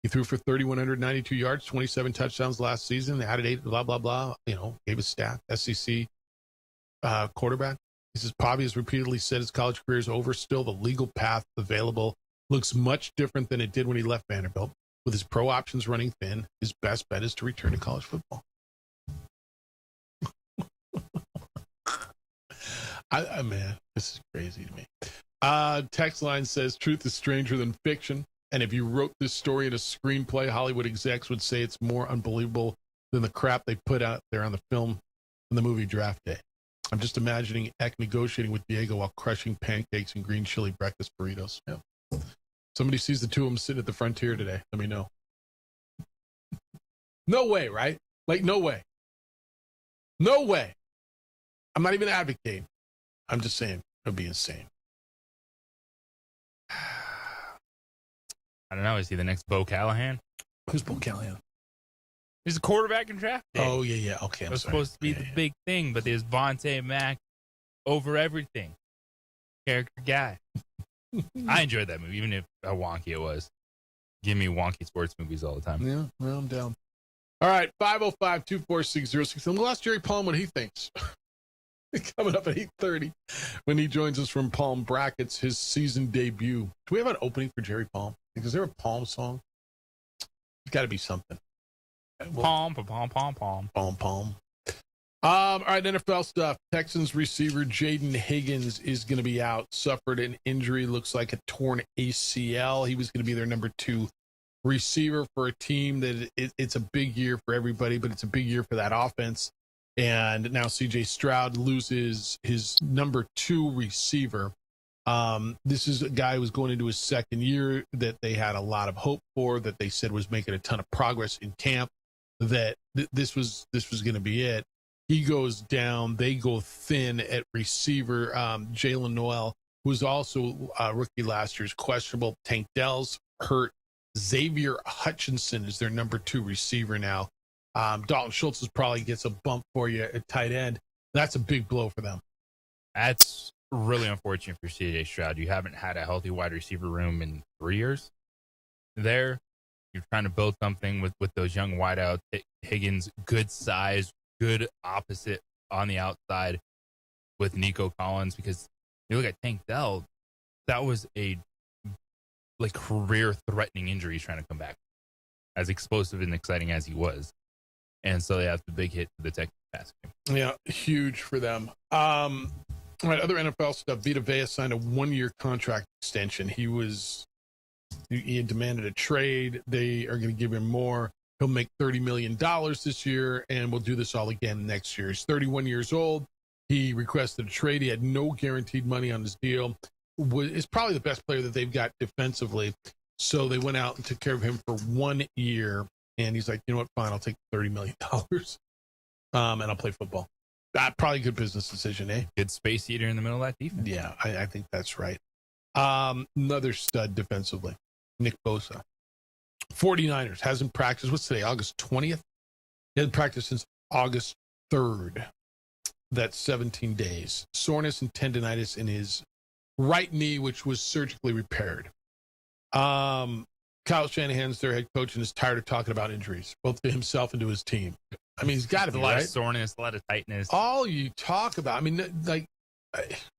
He threw for 3,192 yards, 27 touchdowns last season, added 8, blah, blah, blah, gave a stat, SEC quarterback. He says Pavia has repeatedly said his college career is over. Still, the legal path available looks much different than it did when he left Vanderbilt. With his pro options running thin, his best bet is to return to college football. Man, this is crazy to me. Text line says, truth is stranger than fiction. And if you wrote this story in a screenplay, Hollywood execs would say it's more unbelievable than the crap they put out there on the film in the movie Draft Day. I'm just imagining Eck negotiating with Diego while crushing pancakes and green chili breakfast burritos. Yeah. Somebody sees the two of them sitting at the frontier today. Let me know. No way, right? Like, no way. No way. I'm not even advocating. I'm just saying it would be insane. I don't know. Is he the next Bo Callahan? Who's Bo Callahan? He's a quarterback in draft day. Oh, yeah. Okay, It was supposed to be the big thing, but there's Vontae Mack over everything. Character guy. I enjoyed that movie, even if how wonky it was. Give me wonky sports movies all the time. Yeah, well, I'm down. All right, 505-246-06. And we'll ask Jerry Palm what he thinks. Coming up at 8:30 when he joins us from Palm Brackets, his season debut. Do we have an opening for Jerry Palm? Is there a Palm song? It's got to be something. Palm, palm, palm, palm. Palm, palm. All right, NFL stuff. Texans receiver Jaden Higgins is going to be out. Suffered an injury, looks like a torn ACL. He was going to be their number 2 receiver for a team that it's a big year for everybody, but it's a big year for that offense. And now CJ Stroud loses his number 2 receiver. This is a guy who was going into his second year that they had a lot of hope for, that they said was making a ton of progress in camp, that this was going to be it. He goes down. They go thin at receiver. Jalen Noel, who was also a rookie last year, is questionable. Tank Dell's hurt. Xavier Hutchinson is their number 2 receiver now. Dalton Schultz probably gets a bump for you at tight end. That's a big blow for them. That's really unfortunate for CJ Stroud. You haven't had a healthy wide receiver room in 3 years. There, you're trying to build something with those young wideouts. Higgins, good size, good opposite on the outside with Nico Collins, because you look at Tank Dell, that was a career-threatening injury he's trying to come back, as explosive and exciting as he was. And so they have the big hit to the Texas pass game. Yeah, huge for them. All right, other NFL stuff. Vita Vea signed a 1-year contract extension. He had demanded a trade. They are going to give him more. He'll make $30 million this year, and we'll do this all again next year. He's 31 years old. He requested a trade. He had no guaranteed money on his deal. Is probably the best player that they've got defensively. So they went out and took care of him for 1 year. And he's like, you know what? Fine, I'll take $30 million. And I'll play football. Probably a good business decision, eh? Good space eater in the middle of that defense. Yeah, I think that's right. Another stud defensively, Nick Bosa. 49ers hasn't practiced. What's today? August 20th? He hasn't practiced since August 3rd. That's 17 days. Soreness and tendonitis in his right knee, which was surgically repaired. Kyle Shanahan's their head coach and is tired of talking about injuries, both to himself and to his team. I mean, he's got to be, a lot right? of soreness, a lot of tightness. All you talk about. I mean, like,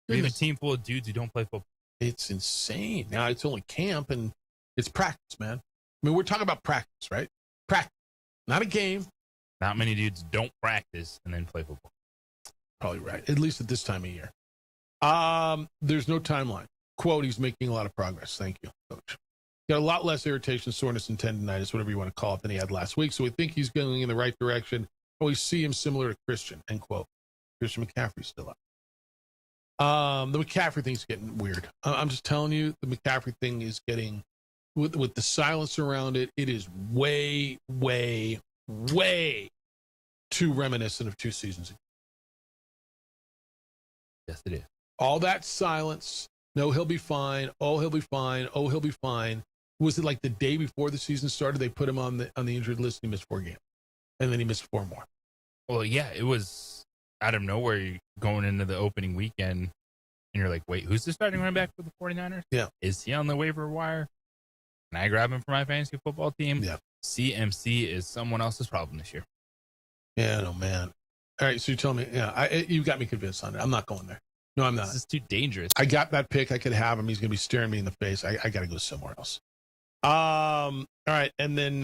we have a team full of dudes who don't play football. It's insane. Now it's only camp and it's practice, man. I mean, we're talking about practice, right? Practice, not a game. Not many dudes don't practice and then play football. Probably right, at least at this time of year. There's no timeline. Quote, he's making a lot of progress. Thank you, coach. Got a lot less irritation, soreness, and tendonitis, whatever you want to call it, than he had last week. So we think he's going in the right direction. But we see him similar to Christian, end quote. Christian McCaffrey's still up. The McCaffrey thing's getting weird. I'm just telling you, the McCaffrey thing is getting, with the silence around it, it is way, way, way too reminiscent of 2 seasons ago. Yes, it is. All that silence. No, he'll be fine. Oh, he'll be fine. Oh, he'll be fine. Was it like the day before the season started, they put him on the injured list and he missed 4 games? And then he missed 4 more. Well, yeah, it was out of nowhere going into the opening weekend. And you're like, wait, who's the starting running back for the 49ers? Yeah. Is he on the waiver wire? Can I grab him for my fantasy football team? Yeah. CMC is someone else's problem this year. Yeah, no, man. All right, so you tell me, you got me convinced on it. I'm not going there. No, I'm not. This is too dangerous. I got that pick. I could have him. He's going to be staring me in the face. I got to go somewhere else. All right, and then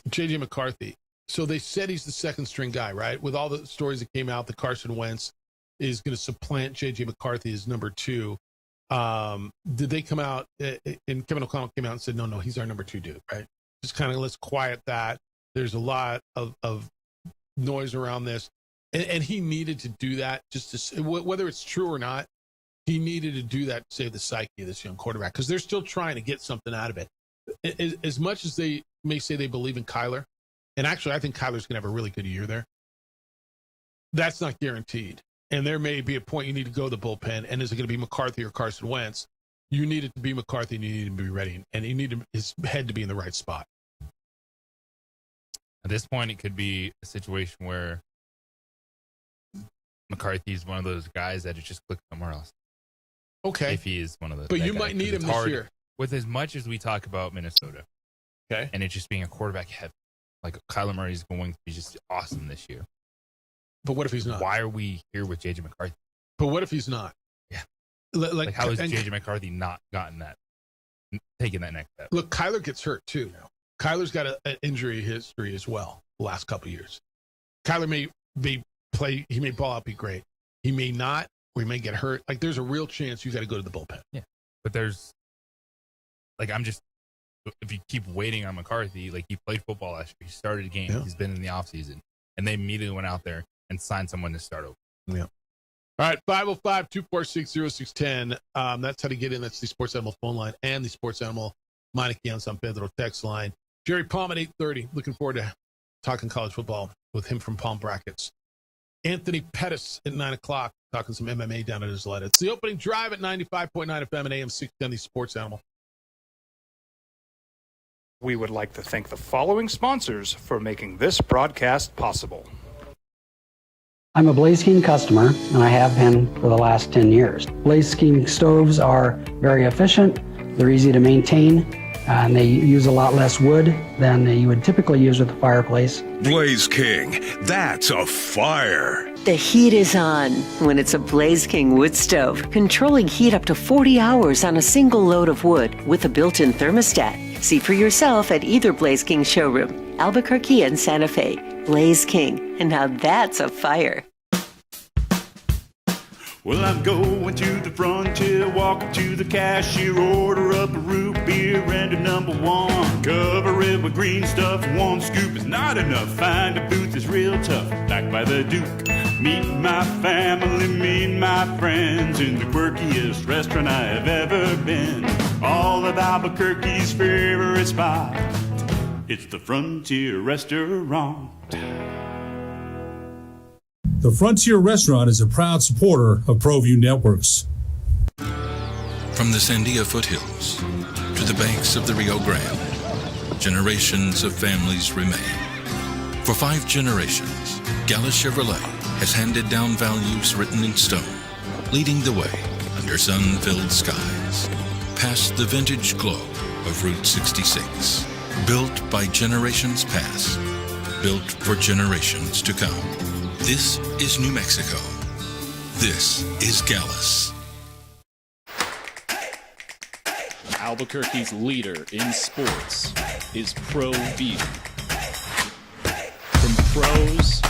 J.J. McCarthy. So they said he's the second string guy, right? With all the stories that came out, that Carson Wentz is going to supplant J.J. McCarthy as number 2. Did they come out, and Kevin O'Connell came out and said, no, he's our number 2 dude, right? Just kind of let's quiet that. There's a lot of noise around this. And he needed to do that just to, whether it's true or not, he needed to do that to save the psyche of this young quarterback, because they're still trying to get something out of it. As much as they may say they believe in Kyler, and actually I think Kyler's going to have a really good year there, that's not guaranteed. And there may be a point you need to go to the bullpen, and is it going to be McCarthy or Carson Wentz? You need it to be McCarthy, and you need him to be ready, and you need his head to be in the right spot. At this point, it could be a situation where McCarthy is one of those guys that just click somewhere else. Okay. If he is one of those. But you might need him this year. With as much as we talk about Minnesota. Okay. And it just being a quarterback heavy. Like Kyler Murray is going to be just awesome this year. But what if he's not? Why are we here with J.J. McCarthy? But what if he's not? Yeah. Like how has J.J. McCarthy not taken that next step? Look, Kyler gets hurt too now. Kyler's got an injury history as well the last couple of years. Kyler may play, he may ball out, be great. He may not, or he may get hurt. Like, there's a real chance you got to go to the bullpen. Yeah. But there's, if you keep waiting on McCarthy, like he played football last year, he started a game, he's been in the offseason, and they immediately went out there and signed someone to start over. Yeah. All right, 505-246-0610. That's how to get in. That's the Sports Animal phone line and the Sports Animal Meineke on San Pedro text line. Jerry Palm at 8:30. Looking forward to talking college football with him from Palm Brackets. Anthony Pettis at 9 o'clock, talking some MMA down at Isleta. It's the opening drive at 95.9 FM and AM 610, the Sports Animal. We would like to thank the following sponsors for making this broadcast possible. I'm a Blaze King customer, and I have been for the last 10 years. Blaze King stoves are very efficient, they're easy to maintain, and they use a lot less wood than you would typically use with a fireplace. Blaze King, that's a fire. The heat is on when it's a Blaze King wood stove, controlling heat up to 40 hours on a single load of wood with a built-in thermostat. See for yourself at either Blaze King showroom, Albuquerque and Santa Fe. Blaze King, and now that's a fire. Well, I'm going to the frontier, walking to the cashier, order up a root beer and a number one. Cover it with green stuff, one scoop is not enough. Find a booth is real tough, back by the Duke. Meet my family, meet my friends in the quirkiest restaurant I have ever been. All of Albuquerque's favorite spot, it's the Frontier Restaurant. The Frontier Restaurant is a proud supporter of ProView Networks. From the Sandia foothills to the banks of the Rio Grande, generations of families remain. For 5 generations, Gallus Chevrolet has handed down values written in stone, leading the way under sun-filled skies, past the vintage glow of Route 66. Built by generations past, built for generations to come. This is New Mexico. This is Gallus. Albuquerque's leader in sports is ProView. From pros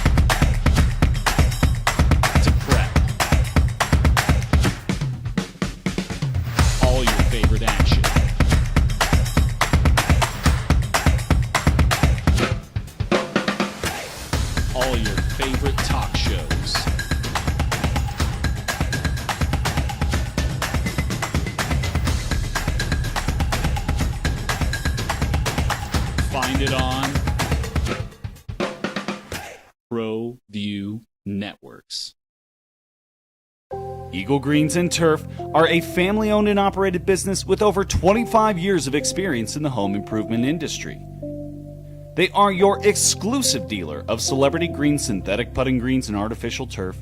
to prep, all your favorite action. All your favorite talk shows. Find it on ProView Networks. Eagle Greens and Turf are a family-owned and operated business with over 25 years of experience in the home improvement industry. They are your exclusive dealer of celebrity green, synthetic putting greens, and artificial turf.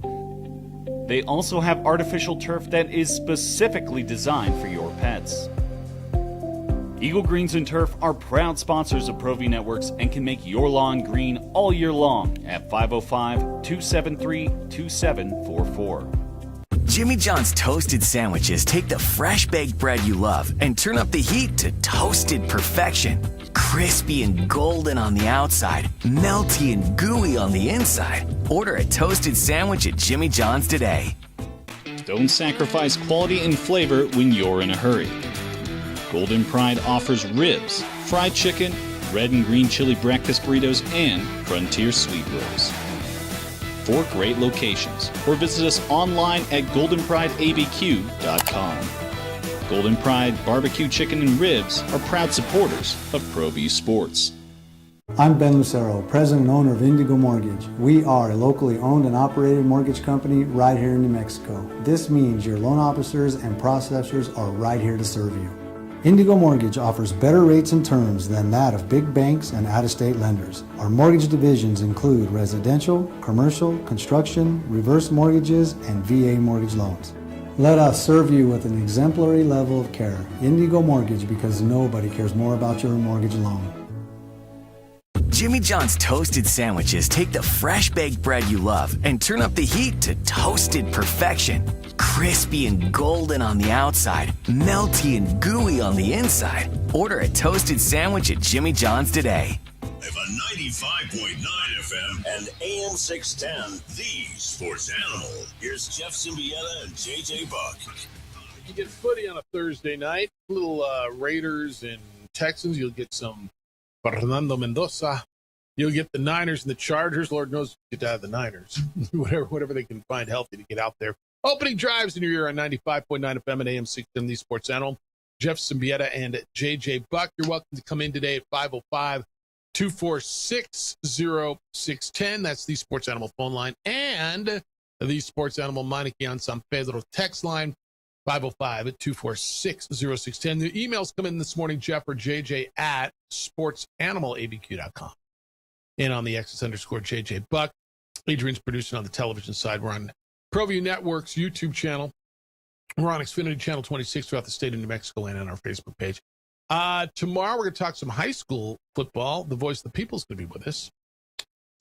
They also have artificial turf that is specifically designed for your pets. Eagle Greens and Turf are proud sponsors of ProView Networks and can make your lawn green all year long at 505-273-2744. Jimmy John's toasted sandwiches take the fresh baked bread you love and turn up the heat to toasted perfection. Crispy and golden on the outside, melty and gooey on the inside. Order a toasted sandwich at Jimmy John's today. Don't sacrifice quality and flavor when you're in a hurry. Golden Pride offers ribs, fried chicken, red and green chili breakfast burritos, and Frontier sweet rolls. 4 great locations, or visit us online at goldenprideabq.com. Golden Pride Barbecue Chicken and Ribs are proud supporters of ProView Sports. I'm Ben Lucero, president and owner of Indigo Mortgage. We are a locally owned and operated mortgage company right here in New Mexico. This means your loan officers and processors are right here to serve you. Indigo Mortgage offers better rates and terms than that of big banks and out-of-state lenders. Our mortgage divisions include residential, commercial, construction, reverse mortgages, and VA mortgage loans. Let us serve you with an exemplary level of care. Indigo Mortgage, because nobody cares more about your mortgage loan. Jimmy John's toasted sandwiches take the fresh baked bread you love and turn up the heat to toasted perfection. Crispy and golden on the outside, melty and gooey on the inside. Order a toasted sandwich at Jimmy John's today. Live on 95.9 FM and AM 610, the sports animal. Here's Jeff Symbieta and JJ Buck. You get footy on a Thursday night, little Raiders and Texans. You'll get some Fernando Mendoza. You'll get the Niners and the Chargers. Lord knows you get out of the Niners. whatever they can find healthy to get out there. Opening drives in your ear on 95.9 FM and AM 610, the sports animal. Jeff Symbieta and JJ Buck. You're welcome to come in today at 505-246-0610. That's the sports animal phone line. And the sports animal Maniki on San Pedro text line, 505-246-0610. The emails come in this morning, Jeff or JJ at sportsanimалabq.com. And on the X_JJ Buck. Adrian's producing on the television side. We're on ProView Network's YouTube channel. We're on Xfinity Channel 26 throughout the state of New Mexico and on our Facebook page. Tomorrow we're going to talk some high school football. The voice of the people is going to be with us.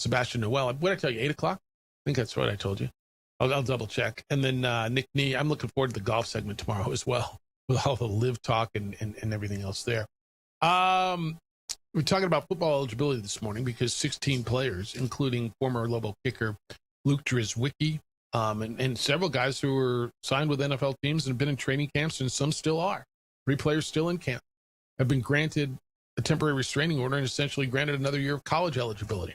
Sebastian Noel. What did I tell you, 8 o'clock? I think that's what I told you. I'll double check. And then Nick Nee. I'm looking forward to the golf segment tomorrow as well, with all the live talk and everything else there. We're talking about football eligibility this morning because 16 players, including former Lobo kicker Luke Drizwicki, and several guys who were signed with NFL teams and have been in training camps, and some still are. 3 players still in camp have been granted a temporary restraining order and essentially granted another year of college eligibility.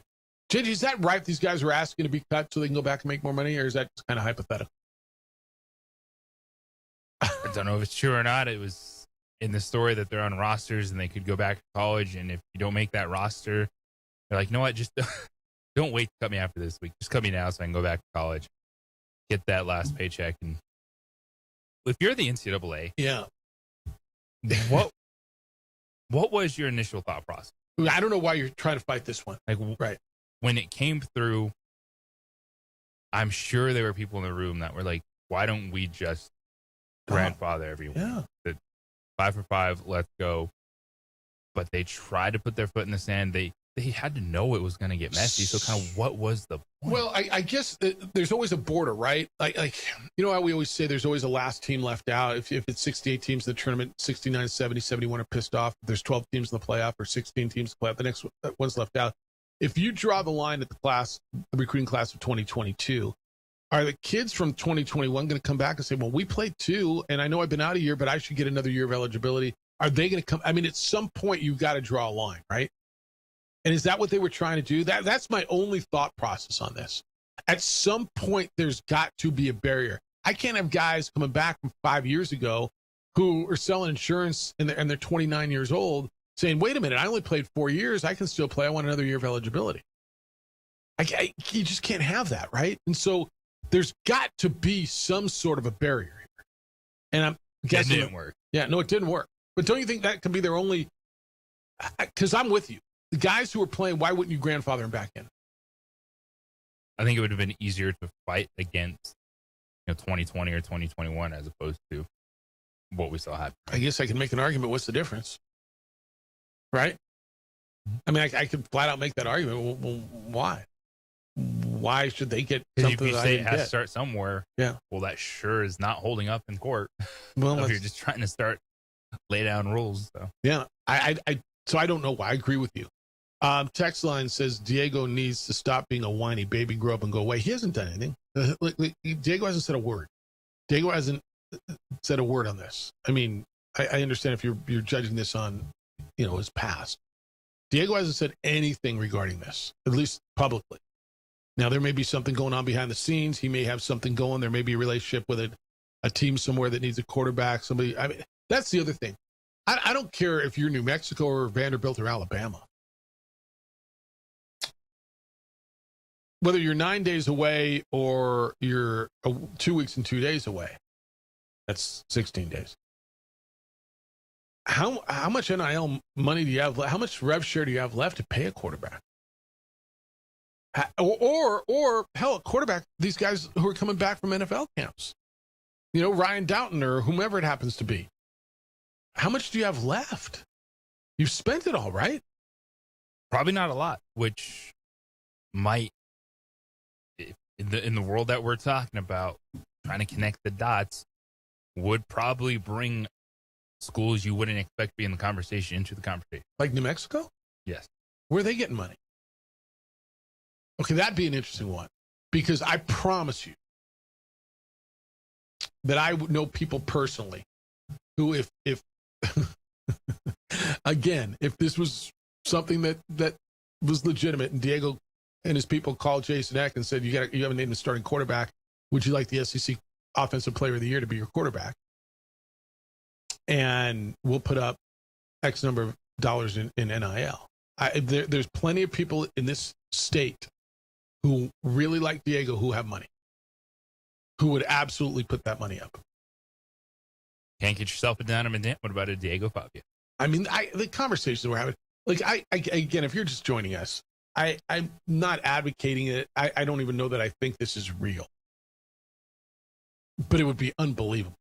JJ, is that right? These guys were asking to be cut so they can go back and make more money, or is that kind of hypothetical? I don't know if it's true or not. It was in the story that they're on rosters and they could go back to college, and if you don't make that roster, they're like, you know what, just don't wait to cut me after this week. Just cut me now so I can go back to college, get that last paycheck. And if you're the NCAA, yeah, what was your initial thought process? I don't know why you're trying to fight this one. Like, right when it came through, I'm sure there were people in the room that were like, why don't we just grandfather everyone? Yeah. 5 for 5, let's go. But they tried to put their foot in the sand. They had to know it was going to get messy. So kind of what was the point? Well, I guess there's always a border, right? Like you know how we always say there's always a last team left out. If it's 68 teams in the tournament, 69, 70, 71 are pissed off. If there's 12 teams in the playoff or 16 teams in the playoff, the next one's left out. If you draw the line at the recruiting class of 2022, are the kids from 2021 going to come back and say, well, we played 2, and I know I've been out a year, but I should get another year of eligibility? Are they going to come? I mean, at some point, you've got to draw a line, right? And is that what they were trying to do? That's my only thought process on this. At some point, there's got to be a barrier. I can't have guys coming back from 5 years ago who are selling insurance and they're 29 years old saying, wait a minute, I only played 4 years. I can still play. I want another year of eligibility. You just can't have that, right? And so there's got to be some sort of a barrier here. And I'm guessing it didn't work. Yeah, no, it didn't work. But don't you think that could be their only? Because I'm with you. The guys who are playing, why wouldn't you grandfather them back in? I think it would have been easier to fight against 2020 or 2021 as opposed to what we saw happen. I guess I can make an argument. What's the difference? Right? I mean, I could flat out make that argument. Well, why? Why should they get something? If you that say I it didn't has get? to start somewhere, yeah. Well, that sure is not holding up in court. Well, if you're just trying to lay down rules. So. Yeah, so I don't know why. I agree with you. Text line says Diego needs to stop being a whiny baby, grow up and go away. He hasn't done anything. Diego hasn't said a word. Diego hasn't said a word on this. I mean, I understand if you're judging this on, his past. Diego hasn't said anything regarding this, at least publicly. Now, there may be something going on behind the scenes. He may have something going. There may be a relationship with a team somewhere that needs a quarterback. Somebody. I mean, that's the other thing. I don't care if you're New Mexico or Vanderbilt or Alabama. Whether you're 9 days away or you're 2 weeks and 2 days away, that's 16 days. how much NIL money do you have? How much rev share do you have left to pay a quarterback? Or hell, a quarterback, these guys who are coming back from NFL camps, Ryan Doughton or whomever it happens to be. How much do you have left? You've spent it all, right? Probably not a lot, which might, in the world that we're talking about, trying to connect the dots, would probably bring schools you wouldn't expect to be in the conversation into the conversation. Like New Mexico? Yes. Where are they getting money? Okay, that'd be an interesting one. Because I promise you that I would know people personally who, if again, if this was something that was legitimate and Diego and his people called Jason Eck and said, you haven't named a starting quarterback. Would you like the SEC Offensive Player of the Year to be your quarterback? And we'll put up X number of dollars in NIL. There's plenty of people in this state who really like Diego who have money, who would absolutely put that money up. Can't get yourself a Donovan. What about a Diego Fabio? I mean, the conversations we're having, like, again, if you're just joining us, I'm not advocating it. I don't even know that I think this is real. But it would be unbelievable.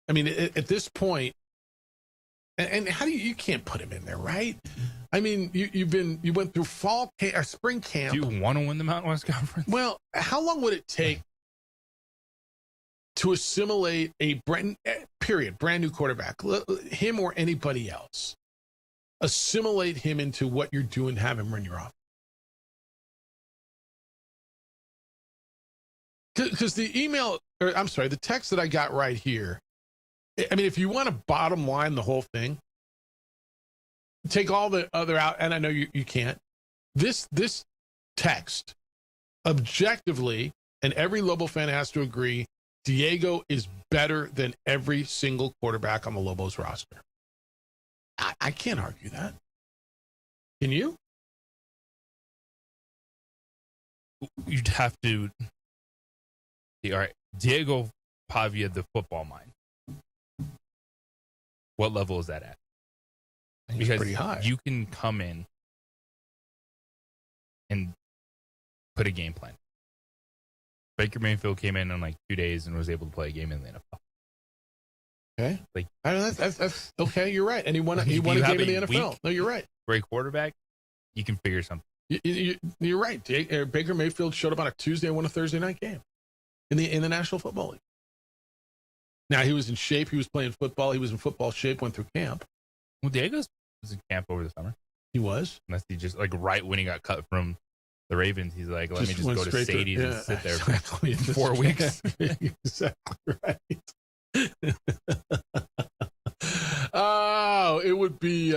I mean, at this point, and how do you can't put him in there, right? I mean, you went through spring camp. Do you want to win the Mountain West Conference? Well, how long would it take to assimilate a brand new quarterback, him or anybody else? Assimilate him into what you're doing, have him run your offense. Because the text that I got right here, I mean, if you want to bottom line the whole thing, take all the other out, and I know you can't. This text, objectively, and every Lobo fan has to agree, Diego is better than every single quarterback on the Lobos roster. I can't argue that. Can you? You'd have to. All right, Diego Pavia, the football mind. What level is that at? Because pretty high. You can come in and put a game plan. Baker Mayfield came in like 2 days and was able to play a game in the NFL. Okay, like that's okay. You're right, and he won a game in the NFL. No, you're right. Great quarterback, you can figure something. You're right. Baker Mayfield showed up on a Tuesday and won a Thursday night game in the National Football League. Now, he was in shape. He was playing football. He was in football shape, went through camp. Well, Diego was in camp over the summer. He was? Unless he just, like, right when he got cut from the Ravens, he's like, let me just go to Sadie's and sit there for 4 weeks. Exactly right. Oh, it would be,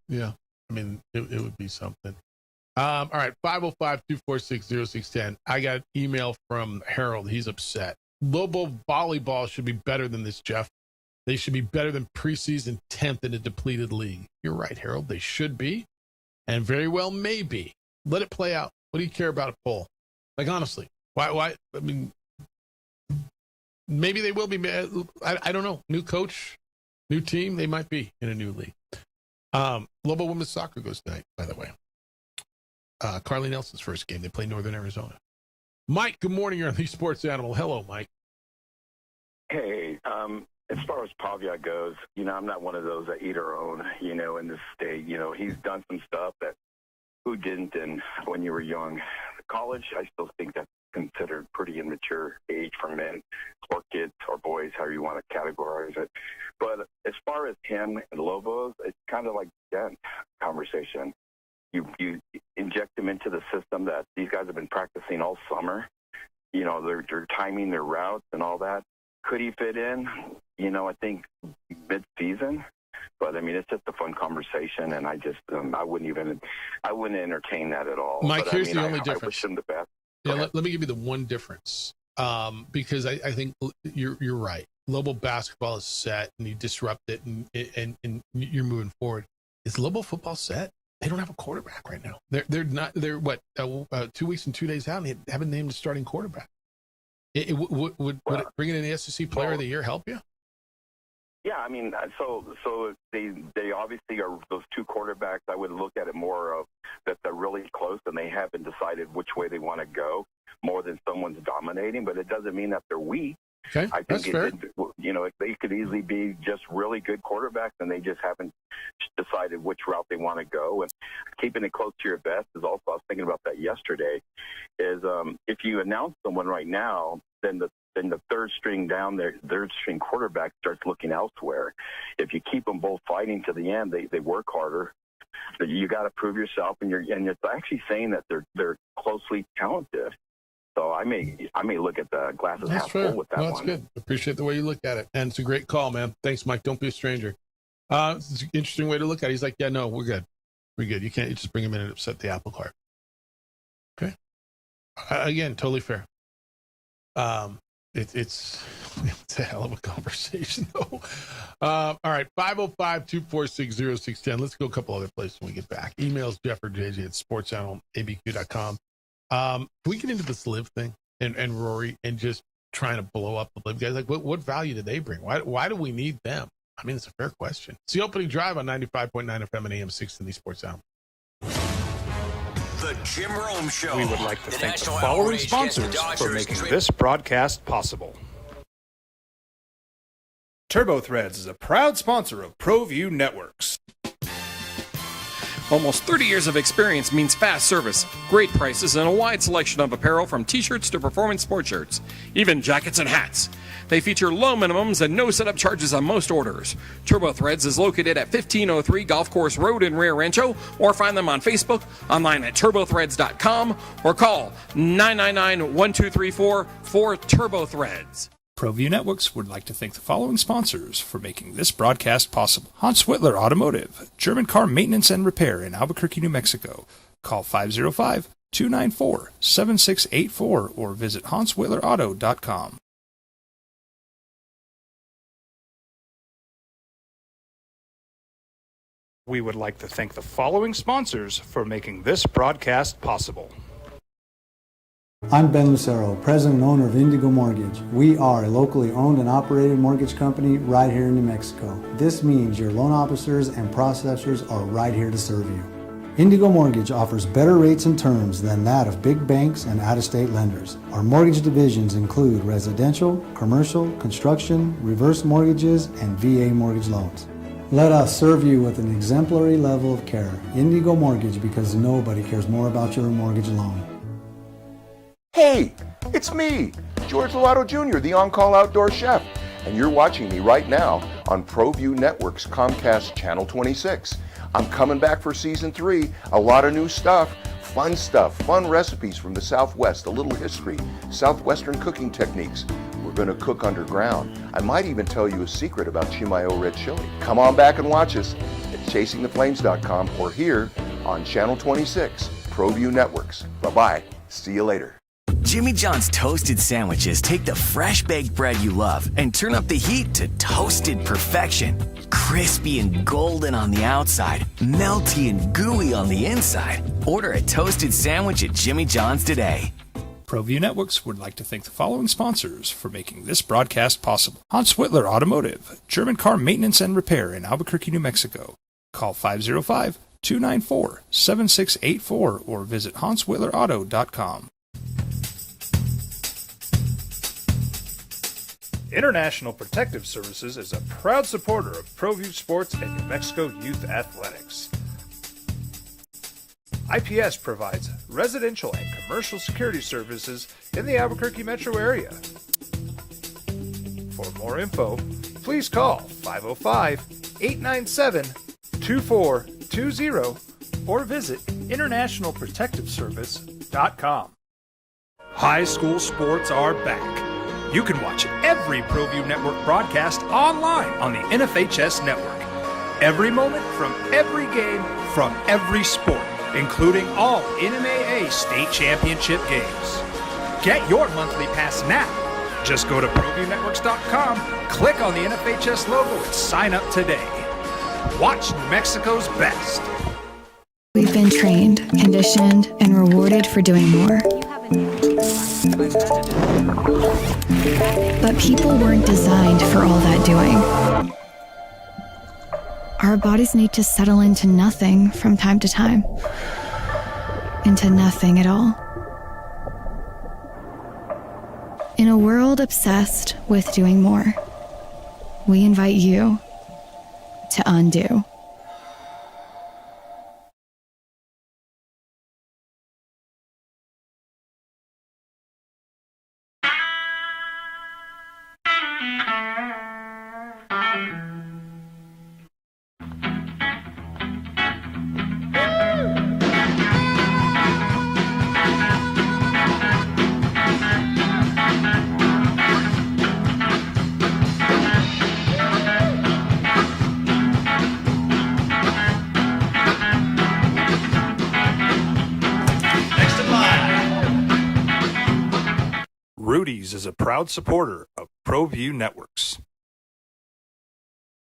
yeah. I mean, it would be something. All right, 505-246-0610. I got an email from Harold. He's upset. Lobo volleyball should be better than this, Jeff. They should be better than preseason 10th in a depleted league. You're right, Harold. They should be, and very well may be. Let it play out. What do you care about a poll? Like, honestly, why? I mean, maybe they will be. I don't know. New coach, new team. They might be in a new league. Lobo women's soccer goes tonight, by the way. Carly Nelson's first game. They play Northern Arizona. Mike, good morning. You're on the Sports Animal. Hello, Mike. Hey, as far as Pavia goes, I'm not one of those that eat our own, in this state. He's done some stuff that who didn't and when you were young. College, I still think that's considered pretty immature age for men or kids or boys, however you want to categorize it. But as far as him and Lobos, it's kind of like that conversation. You inject them into the system that these guys have been practicing all summer. They're timing their routes and all that. Could he fit in? I think mid-season. But I mean, it's just a fun conversation, and I just I wouldn't entertain that at all. Mike, but, here's the only I difference. wish him the best. Yeah, let me give you the one difference, because I think you're right. Lobo basketball is set, and you disrupt it, and you're moving forward. Is Lobo football set? They don't have a quarterback right now. They're not. They're what 2 weeks and 2 days out, and they haven't named a starting quarterback. Would bringing in the SEC Player of the Year help you? Yeah, I mean, so they obviously are those two quarterbacks. I would look at it more of that they're really close and they haven't decided which way they want to go more than someone's dominating, but it doesn't mean that they're weak. Okay, I think they could easily be just really good quarterbacks, and they just haven't decided which route they want to go. And keeping it close to your vest is also, I was thinking about that yesterday, is if you announce someone right now, then the third string down there, third string quarterback starts looking elsewhere. If you keep them both fighting to the end, they work harder. You got to prove yourself, and it's actually saying that they're closely talented. So I may look at the glasses half full with that one. That's good. Appreciate the way you look at it. And it's a great call, man. Thanks, Mike. Don't be a stranger. It's an interesting way to look at it. He's like, yeah, no, we're good. We're good. You can't just bring him in and upset the apple cart. Okay. Again, totally fair. It's a hell of a conversation, though. All right, 505-246-0610. Let's go a couple other places when we get back. Emails Jeff or JJ at sportschannelabq.com. Can we get into this Liv thing and Rory and just trying to blow up the Liv guys? Like, what value do they bring? Why do we need them? I mean, it's a fair question. It's the opening drive on 95.9 FM and AM 610 Sports Sound. The Jim Rome Show. We would like to thank the following sponsors for making this broadcast possible. Turbo Threads is a proud sponsor of ProView Networks. Almost 30 years of experience means fast service, great prices, and a wide selection of apparel from t-shirts to performance sport shirts, even jackets and hats. They feature low minimums and no setup charges on most orders. Turbo Threads is located at 1503 Golf Course Road in Rio Rancho, or find them on Facebook, online at turbothreads.com, or call 999-1234 for Turbo Threads. ProView Networks would like to thank the following sponsors for making this broadcast possible. Hans Whitler Automotive, German car maintenance and repair in Albuquerque, New Mexico. Call 505-294-7684 or visit hanswhitlerauto.com. We would like to thank the following sponsors for making this broadcast possible. I'm Ben Lucero, president and owner of Indigo Mortgage. We are a locally owned and operated mortgage company right here in New Mexico. This means your loan officers and processors are right here to serve you. Indigo Mortgage offers better rates and terms than that of big banks and out-of-state lenders. Our mortgage divisions include residential, commercial, construction, reverse mortgages, and VA mortgage loans. Let us serve you with an exemplary level of care. Indigo Mortgage, because nobody cares more about your mortgage loan. Hey, it's me, George Lovato Jr., the on-call outdoor chef, and you're watching me right now on ProView Network's Comcast Channel 26. I'm coming back for Season 3, a lot of new stuff, fun recipes from the Southwest, a little history, Southwestern cooking techniques. We're going to cook underground. I might even tell you a secret about Chimayo red chili. Come on back and watch us at chasingtheflames.com or here on Channel 26, ProView Networks. Bye-bye. See you later. Jimmy John's toasted sandwiches take the fresh baked bread you love and turn up the heat to toasted perfection. Crispy and golden on the outside, melty and gooey on the inside. Order a toasted sandwich at Jimmy John's today. ProView Networks would like to thank the following sponsors for making this broadcast possible. Hans Whitler Automotive, German car maintenance and repair in Albuquerque, New Mexico. Call 505-294-7684 or visit hanswhitlerauto.com. International Protective Services is a proud supporter of ProView Sports and New Mexico Youth Athletics. IPS provides residential and commercial security services in the Albuquerque metro area. For more info, please call 505-897-2420 or visit internationalprotectiveservice.com. High school sports are back. You can watch every ProView Network broadcast online on the NFHS network. Every moment from every game from every sport, including all NMAA state championship games. Get your monthly pass now. Just go to ProViewNetworks.com, click on the NFHS logo, and sign up today. Watch New Mexico's best. We've been trained, conditioned, and rewarded for doing more. But people weren't designed for all that doing. our bodies need to settle into nothing from time to time. Into nothing at all. In a world obsessed with doing more, we invite you to undo. Rudy's is a proud supporter of ProView Networks.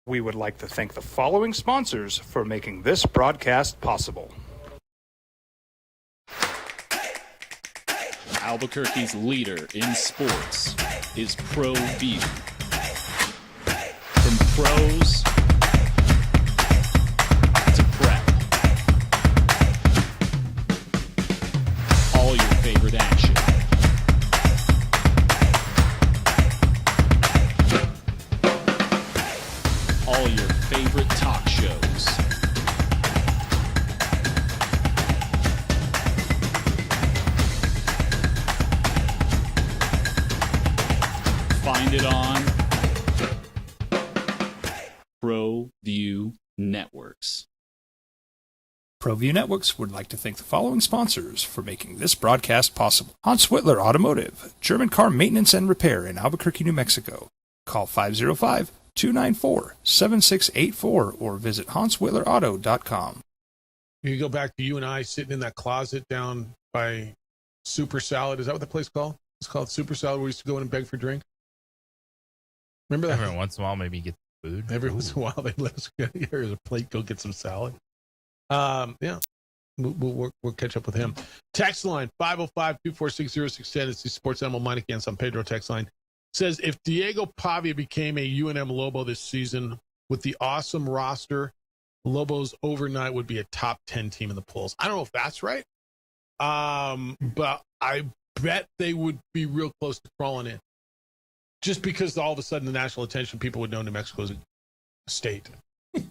We would like to thank the following sponsors for making this broadcast possible. Albuquerque's leader in sports is ProView. From pros to prep. All your favorite action. All your favorite talk shows. Find it on ProView Networks. ProView Networks would like to thank the following sponsors for making this broadcast possible. Hans Whitler Automotive, German car maintenance and repair in Albuquerque, New Mexico. Call 505-294-7684 or visit HansWhitlerAuto.com. You go back to you and I sitting in that closet down by Super Salad. Is that what the place called? It's called Super Salad, where we used to go in and beg for drink. Remember that? Every once in a while, maybe get food. Every once in a while, they let us get here's a plate, go get some salad. Yeah. We'll catch up with him. Text line 505-246-0610. It's the Sports Animal Mike and San Pedro text line. Says if Diego Pavia became a UNM Lobo this season with the awesome roster, Lobos overnight would be a top 10 team in the polls. I don't know if that's right, but I bet they would be real close to crawling in. Just because all of a sudden the national attention, people would know New Mexico is a state. I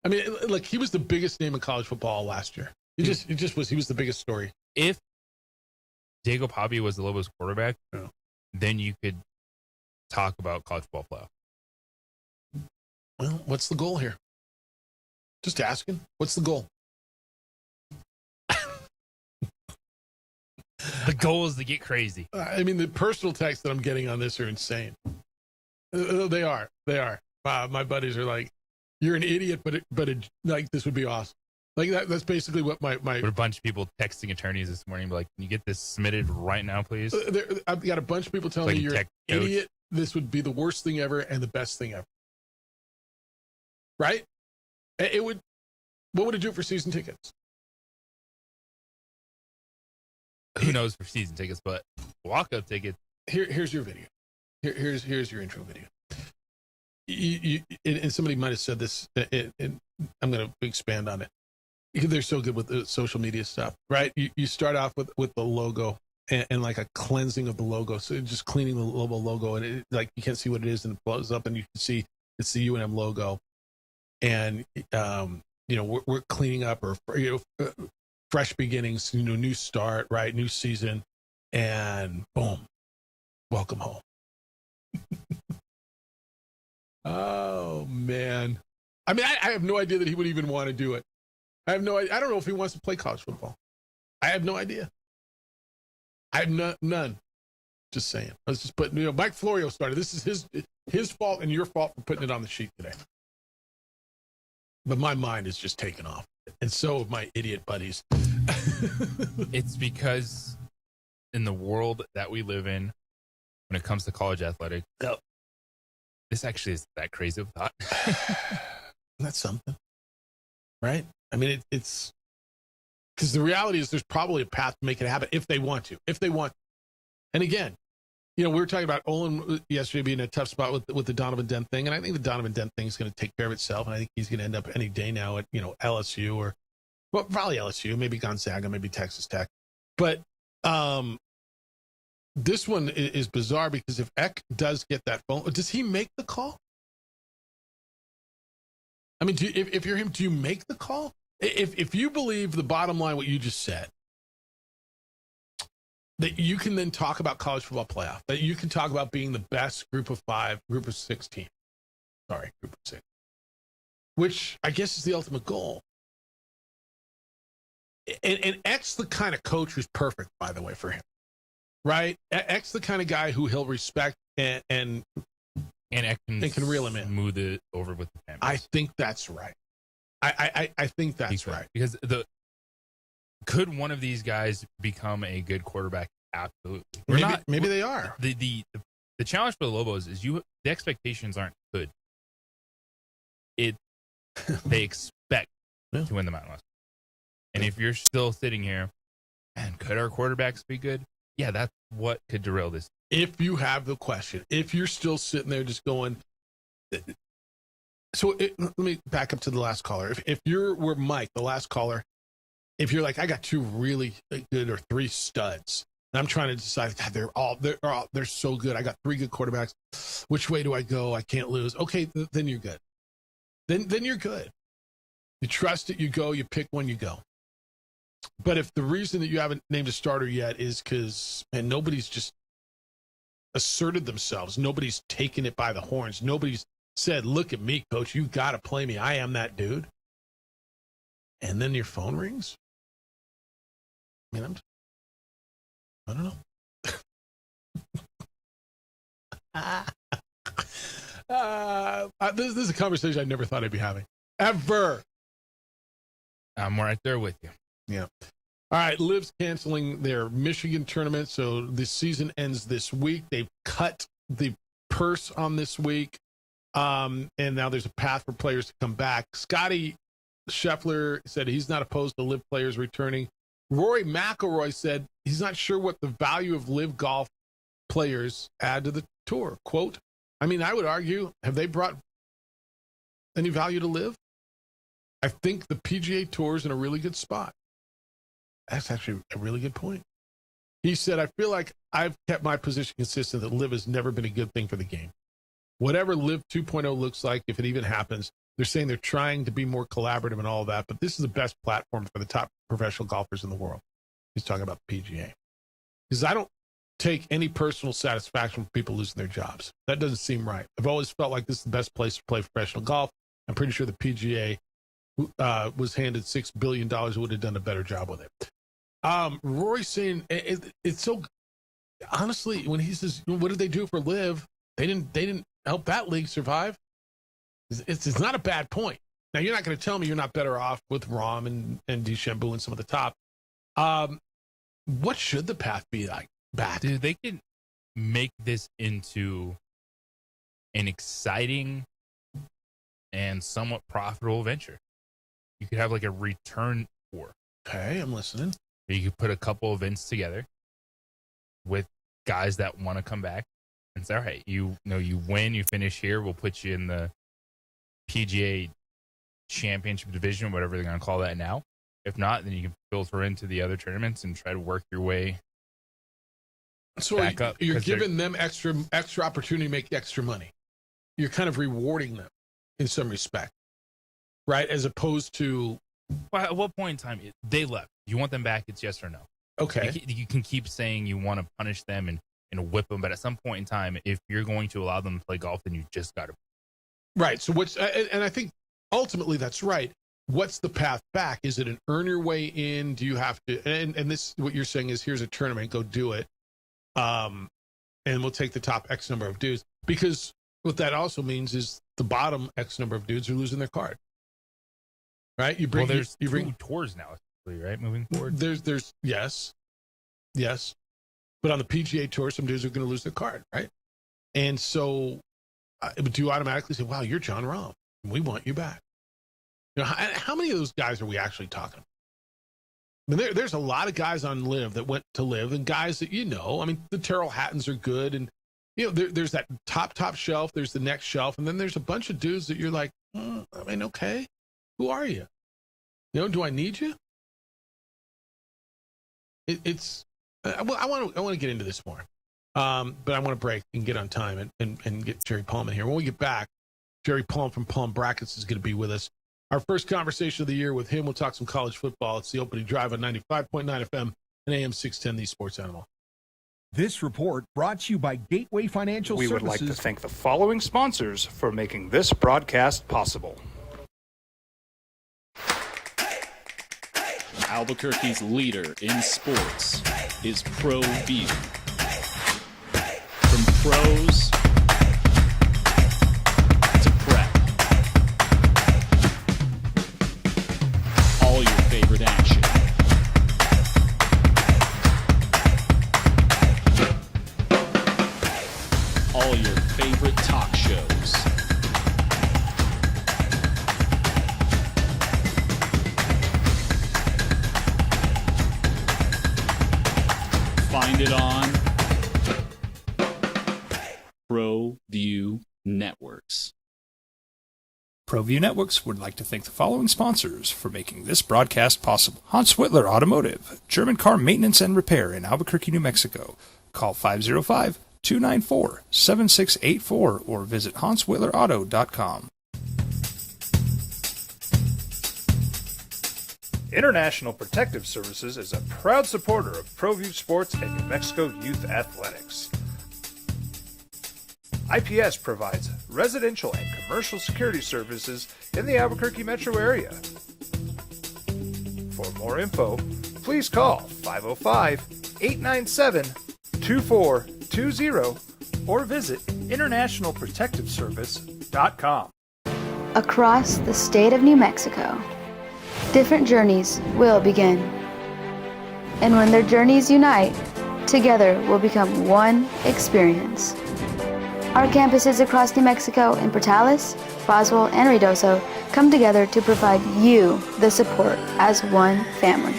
mean, look, he was the biggest name in college football last year. He was the biggest story. If Diego Pavia was the Lobos quarterback, then you could talk about college football playoff. Well, what's the goal here? Just asking. What's the goal? The goal is to get crazy. I mean, the personal texts that I'm getting on this are insane. They are. My buddies are like, "You're an idiot, but like this would be awesome." Like that's basically what my a bunch of people texting attorneys this morning, like, "Can you get this submitted right now, please?" I've got a bunch of people telling me you're an idiot. This would be the worst thing ever and the best thing ever. Right? It would. What would it do for season tickets? Who knows for season tickets, but walk-up tickets. Here's your video. Here's your intro video. And somebody might have said this, and I'm going to expand on it. They're so good with the social media stuff, right? You start off with the logo and like a cleansing of the logo. So just cleaning the logo, and like you can't see what it is, and it blows up, and you can see it's the UNM logo. And we're cleaning up, or fresh beginnings, new start, right? New season, and boom, welcome home. Oh man, I mean, I have no idea that he would even want to do it. I have no idea. I don't know if he wants to play college football. I have no idea. I have none. Just saying. Let's just put. Mike Florio started. This is his fault and your fault for putting it on the sheet today. But my mind is just taken off, and so have my idiot buddies. It's because in the world that we live in, when it comes to college athletics, this actually is that crazy of a thought. That's something, right? I mean, it's because the reality is there's probably a path to make it happen if they want to. And again, we were talking about Olin yesterday being in a tough spot with the Donovan Dent thing, and I think the Donovan Dent thing is going to take care of itself, and I think he's going to end up any day now at, LSU or, well, probably LSU, maybe Gonzaga, maybe Texas Tech. But this one is bizarre because if Eck does get that phone, does he make the call? I mean, if you're him, do you make the call? If you believe the bottom line, what you just said, that you can then talk about college football playoff, that you can talk about being the best group of 6 team. Sorry, group of 6. Which I guess is the ultimate goal. And Eck's the kind of coach who's perfect, by the way, for him. Right? Eck's the kind of guy who he'll respect and Eck can reel him in. Smooth it over with the family. I think that's right. I think that's right. Because could one of these guys become a good quarterback? Absolutely. Maybe they are. The challenge for the Lobos is the expectations aren't good. They expect to win the Mountain West. And if you're still sitting here, and could our quarterbacks be good? Yeah, that's what could derail this. If you have the question, if you're still sitting there just going, let me back up to the last caller. If we're Mike, the last caller, if you're like, I got 2 really good or 3 studs, and I'm trying to decide, God, they're so good. I got 3 good quarterbacks. Which way do I go? I can't lose. Okay, then you're good. Then you're good. You trust it. You go. You pick one. You go. But if the reason that you haven't named a starter yet is because, man, nobody's just asserted themselves. Nobody's taken it by the horns. Nobody's said, look at me, coach. You got to play me. I am that dude. And then your phone rings. I mean, I don't know. This is a conversation I never thought I'd be having. Ever. I'm right there with you. Yeah. All right. Liv's canceling their Michigan tournament. So the season ends this week. They've cut the purse on this week. And now there's a path for players to come back. Scotty Scheffler said he's not opposed to Liv players returning. Rory McIlroy said he's not sure what the value of Liv golf players add to the tour. Quote, I mean, I would argue, have they brought any value to Liv? I think the PGA Tour is in a really good spot. That's actually a really good point. He said, I feel like I've kept my position consistent that Liv has never been a good thing for the game. Whatever Liv 2.0 looks like, if it even happens, they're saying they're trying to be more collaborative and all of that, but this is the best platform for the top professional golfers in the world. He's talking about the PGA. Because I don't take any personal satisfaction from people losing their jobs. That doesn't seem right. I've always felt like this is the best place to play professional golf. I'm pretty sure the PGA was handed $6 billion, would have done a better job with it. Rory's saying it's so honestly, when he says, what did they do for Liv? They didn't help that league survive. It's not a bad point. Now, you're not going to tell me you're not better off with Rahm and DeChambeau and some of the top. What should the path be like back? Dude, they can make this into an exciting and somewhat profitable venture. You could have like a return tour. Okay, I'm listening. You could put a couple events together with guys that want to come back and say, all right, you win, you finish here, we'll put you in the PGA Championship division, whatever they're going to call that now. If not, then you can filter into the other tournaments and try to work your way back up. You're giving them extra opportunity to make extra money. You're kind of rewarding them in some respect, right? As opposed to... Well, at what point in time they left? You want them back? It's yes or no. Okay. You can keep saying you want to punish them and whip them, but at some point in time, if you're going to allow them to play golf, then you just got to. Right. So and I think ultimately that's right. What's the path back? Is it an earn your way in? Do you have to? And this, what you're saying is, here's a tournament, go do it, and we'll take the top X number of dudes. Because what that also means is the bottom X number of dudes are losing their card. Right? You bring. Well, there's you bring 2 tours now, right? Moving forward. There's yes, but on the PGA Tour, some dudes are going to lose their card, right? And so, do you automatically say, "Wow, you're John Rahm. We want you back"? You know, how many of those guys are we actually talking about? I mean, there's a lot of guys on Live that went to Live, and guys that I mean, the Terrell Hattons are good, and there's that top shelf, there's the next shelf, and then there's a bunch of dudes that you're like, I mean, okay, who are you? Do I need you? I want to get into this more, but I want to break and get on time and get Jerry Palm in here. When we get back, Jerry Palm from Palm Brackets is going to be with us. Our first conversation of the year with him. We'll talk some college football. It's the opening drive on 95.9 FM and AM 610, the Sports Animal. This report brought to you by Gateway Financial We Services. would like to thank the following sponsors for making this broadcast possible. Albuquerque's leader in sports is ProView. From pros to prep, all your favorite action. All your favorite talk shows. Find it on ProView Networks. ProView Networks would like to thank the following sponsors for making this broadcast possible. Hans Whitler Automotive, German car maintenance and repair in Albuquerque, New Mexico. Call 505-294-7684 or visit hanswhitlerauto.com. International Protective Services is a proud supporter of ProView Sports and New Mexico Youth Athletics. IPS provides residential and commercial security services in the Albuquerque metro area. For more info, please call 505-897-2420 or visit internationalprotectiveservice.com. Across the state of New Mexico, different journeys will begin. And when their journeys unite, together will become one experience. Our campuses across New Mexico in Portales, Roswell, and Ruidoso come together to provide you the support as one family.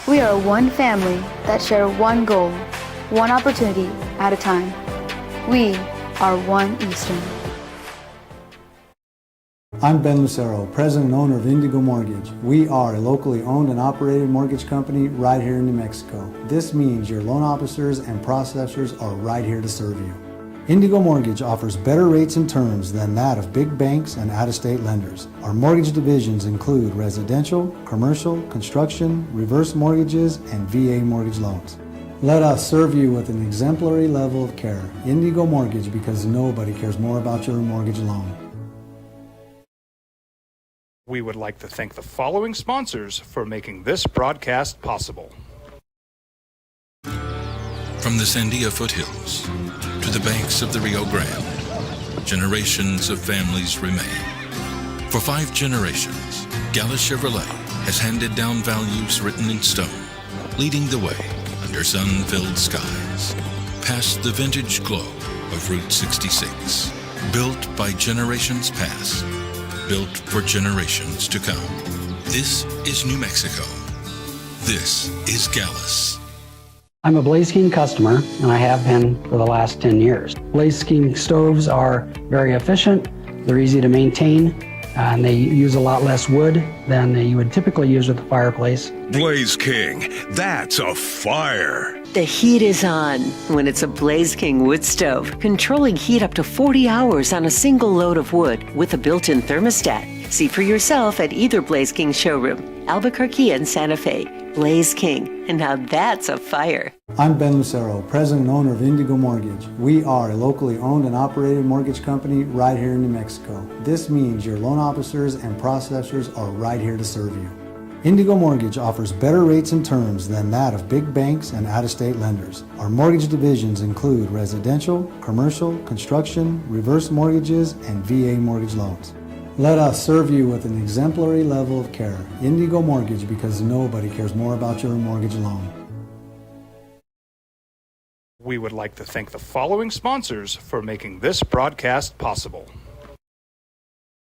We are one family that share one goal, one opportunity at a time. We are One Eastern. I'm Ben Lucero, president and owner of Indigo Mortgage. We are a locally owned and operated mortgage company right here in New Mexico. This means your loan officers and processors are right here to serve you. Indigo Mortgage offers better rates and terms than that of big banks and out-of-state lenders. Our mortgage divisions include residential, commercial, construction, reverse mortgages, and VA mortgage loans. Let us serve you with an exemplary level of care. Indigo Mortgage, because nobody cares more about your mortgage loan. We would like to thank the following sponsors for making this broadcast possible. From the Sandia foothills to the banks of the Rio Grande, generations of families remain. For 5 generations, Gala Chevrolet has handed down values written in stone, leading the way under sun-filled skies, past the vintage glow of Route 66. Built by generations past, built for generations to come. This is New Mexico. This is Gallus. I'm a Blaze King customer, and I have been for the last 10 years. Blaze King stoves are very efficient, they're easy to maintain, and they use a lot less wood than you would typically use with a fireplace. Blaze King, that's a fire. The heat is on when it's a Blaze King wood stove, controlling heat up to 40 hours on a single load of wood with a built-in thermostat. See for yourself at either Blaze King showroom, Albuquerque and Santa Fe. Blaze King, and now that's a fire. I'm Ben Lucero, president and owner of Indigo Mortgage. We are a locally owned and operated mortgage company right here in New Mexico. This means your loan officers and processors are right here to serve you. Indigo Mortgage offers better rates and terms than that of big banks and out-of-state lenders. Our mortgage divisions include residential, commercial, construction, reverse mortgages, and VA mortgage loans. Let us serve you with an exemplary level of care. Indigo Mortgage, because nobody cares more about your mortgage loan. We would like to thank the following sponsors for making this broadcast possible.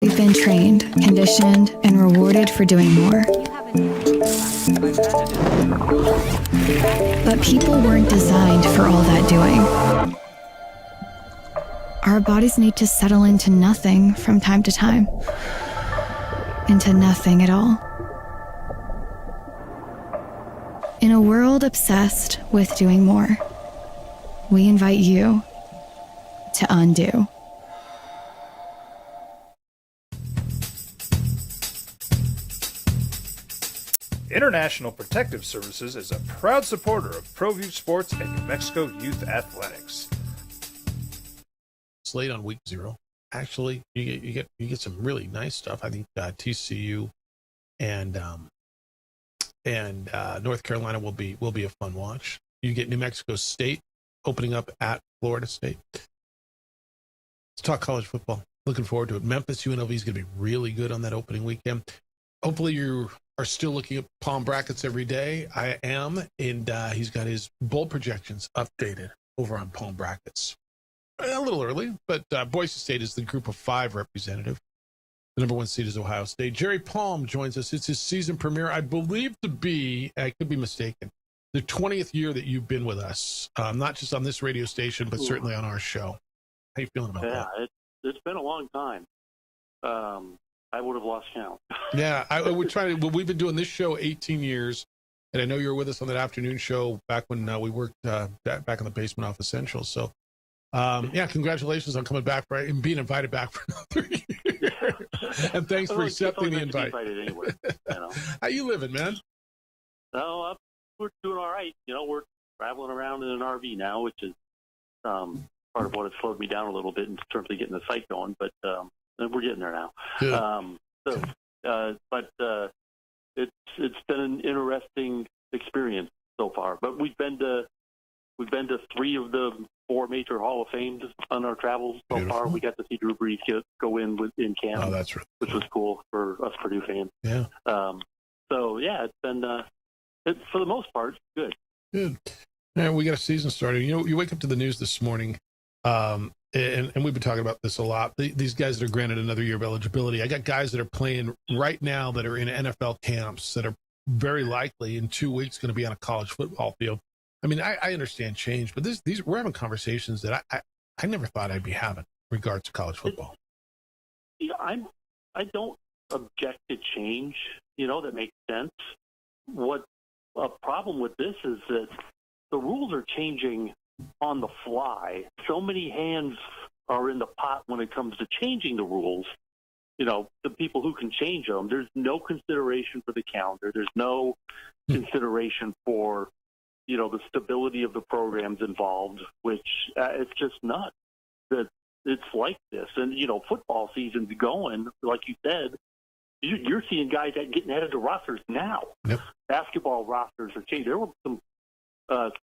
We've been trained, conditioned, and rewarded for doing more. But people weren't designed for all that doing. Our bodies need to settle into nothing from time to time. Into nothing at all. In a world obsessed with doing more, we invite you to undo. International Protective Services is a proud supporter of ProView Sports and New Mexico Youth Athletics. Slate on week 0. Actually, you get some really nice stuff. I think TCU and North Carolina will be a fun watch. You get New Mexico State opening up at Florida State. Let's talk college football. Looking forward to it. Memphis UNLV is going to be really good on that opening weekend. Hopefully you are still looking at Palm brackets every day. I am, and he's got his bowl projections updated over on Palm brackets. A little early, but Boise State is the group of 5 representative. The number 1 seed is Ohio State. Jerry Palm joins us. It's his season premiere, I believe to be, I could be mistaken, the 20th year that you've been with us, not just on this radio station, but certainly on our show. How you feeling about that? Yeah, it's been a long time. I would have lost count. Yeah, I would try to. Well, we've been doing this show 18 years, and I know you were with us on that afternoon show back when we worked back in the basement off Essentials. So, yeah, congratulations on coming back and being invited back for another year. And thanks for accepting the invite. Anyway, How you living, man? No, we're doing all right. We're traveling around in an RV now, which is part of what has slowed me down a little bit in terms of getting the site going, but we're getting there now. But it's been an interesting experience so far. But we've been to 3 of the 4 major Hall of Fames on our travels so far. We got to see Drew Brees go in camp. Oh, that's right. Which was cool for us Purdue fans. Yeah. So yeah, it's been for the most part good. Good. And we got a season started. You wake up to the news this morning. And we've been talking about this a lot. These guys that are granted another year of eligibility. I got guys that are playing right now that are in NFL camps that are very likely in 2 weeks going to be on a college football field. I mean, I understand change, but we're having conversations that I never thought I'd be having in regards to college football. I don't object to change. That makes sense. What a problem with this is that the rules are changing on the fly. So many hands are in the pot when it comes to changing the rules. The people who can change them, there's no consideration for the calendar. There's no consideration for, the stability of the programs involved, which it's just nuts that it's like this. And, football season's going, like you said, you're seeing guys getting added to rosters now. Yep. Basketball rosters are changing. There were some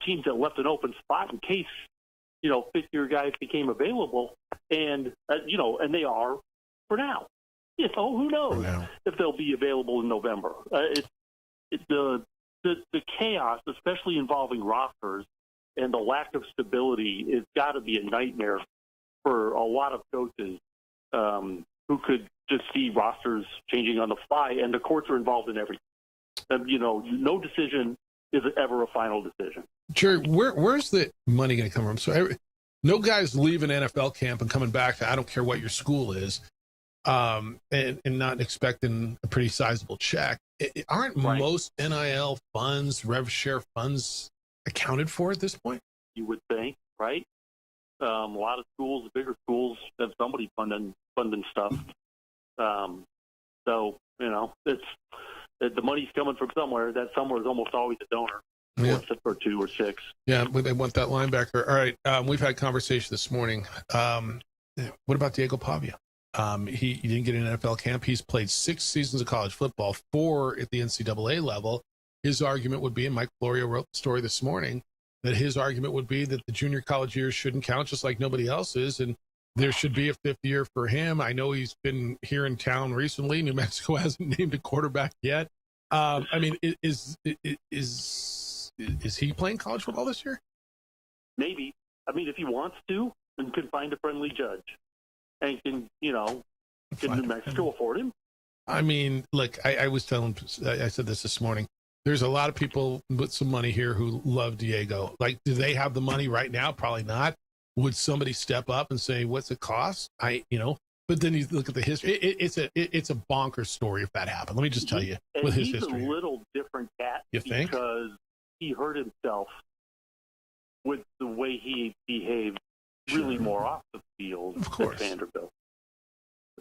teams that left an open spot in case, fifth-year guys became available, and and they are for now. Who knows if they'll be available in November? It's the chaos, especially involving rosters, and the lack of stability has got to be a nightmare for a lot of coaches who could just see rosters changing on the fly, and the courts are involved in everything. No decision is ever a final decision. Jerry, where's the money going to come from? So no guys leaving NFL camp and coming back to, I don't care what your school is, and not expecting a pretty sizable check. Aren't most NIL funds, rev share funds accounted for at this point? You would think, right? A lot of schools, the bigger schools, have somebody funding stuff. So, it's the money's coming from somewhere. That somewhere is almost always a donor. Yeah. Or 2 or 6. Yeah, they want that linebacker. All right, we've had conversation this morning. What about Diego Pavia? He didn't get an NFL camp. He's played 6 seasons of college football, 4 at the NCAA level. His argument would be, and Mike Florio wrote the story this morning, that his argument would be that the junior college years shouldn't count just like nobody else's, and there should be a 5th year for him. I know he's been here in town recently. New Mexico hasn't named a quarterback yet. I mean, is he playing college football this year? Maybe. I mean, if he wants to, and can find a friendly judge, and can Can New Mexico afford him? I mean, look, I was telling, I said this morning. There's a lot of people with some money here who love Diego. Like, do they have the money right now? Probably not. Would somebody step up and say, what's it cost? But then you look at the history. It's a bonkers story if that happened. Let me just tell you, and with his he's history. a little different cat You think? Because he hurt himself with the way he behaved really more off the field than Vanderbilt,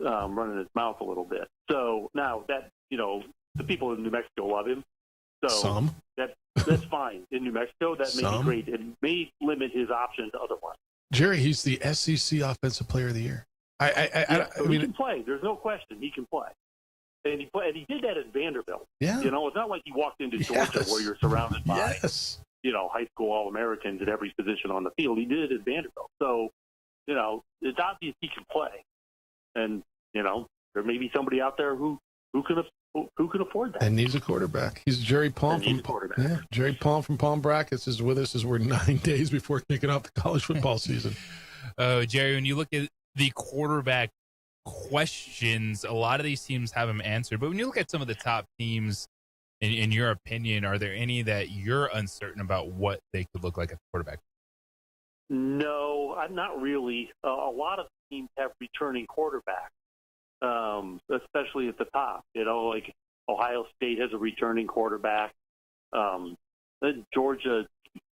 running his mouth a little bit. So now that, the people in New Mexico love him. So that's fine. In New Mexico, that may be great. It may limit his options otherwise. Jerry, he's the SEC Offensive Player of the Year. I mean, he can play. There's no question he can play. And he did that at Vanderbilt. Yeah. It's not like he walked into Georgia where you're surrounded by, high school All-Americans at every position on the field. He did it at Vanderbilt. So, it's obvious he can play. And, there may be somebody out there who can afford that. And needs a quarterback. He's Jerry Palm Jerry Palm from Palm Brackets is with us as we're 9 days before kicking off the college football season. Jerry, when you look at the quarterback questions, a lot of these teams have them answered. But when you look at some of the top teams, in your opinion, are there any that you're uncertain about what they could look like at quarterback? No, I'm not really. A lot of teams have returning quarterbacks, especially at the top. Like Ohio State has a returning quarterback. Georgia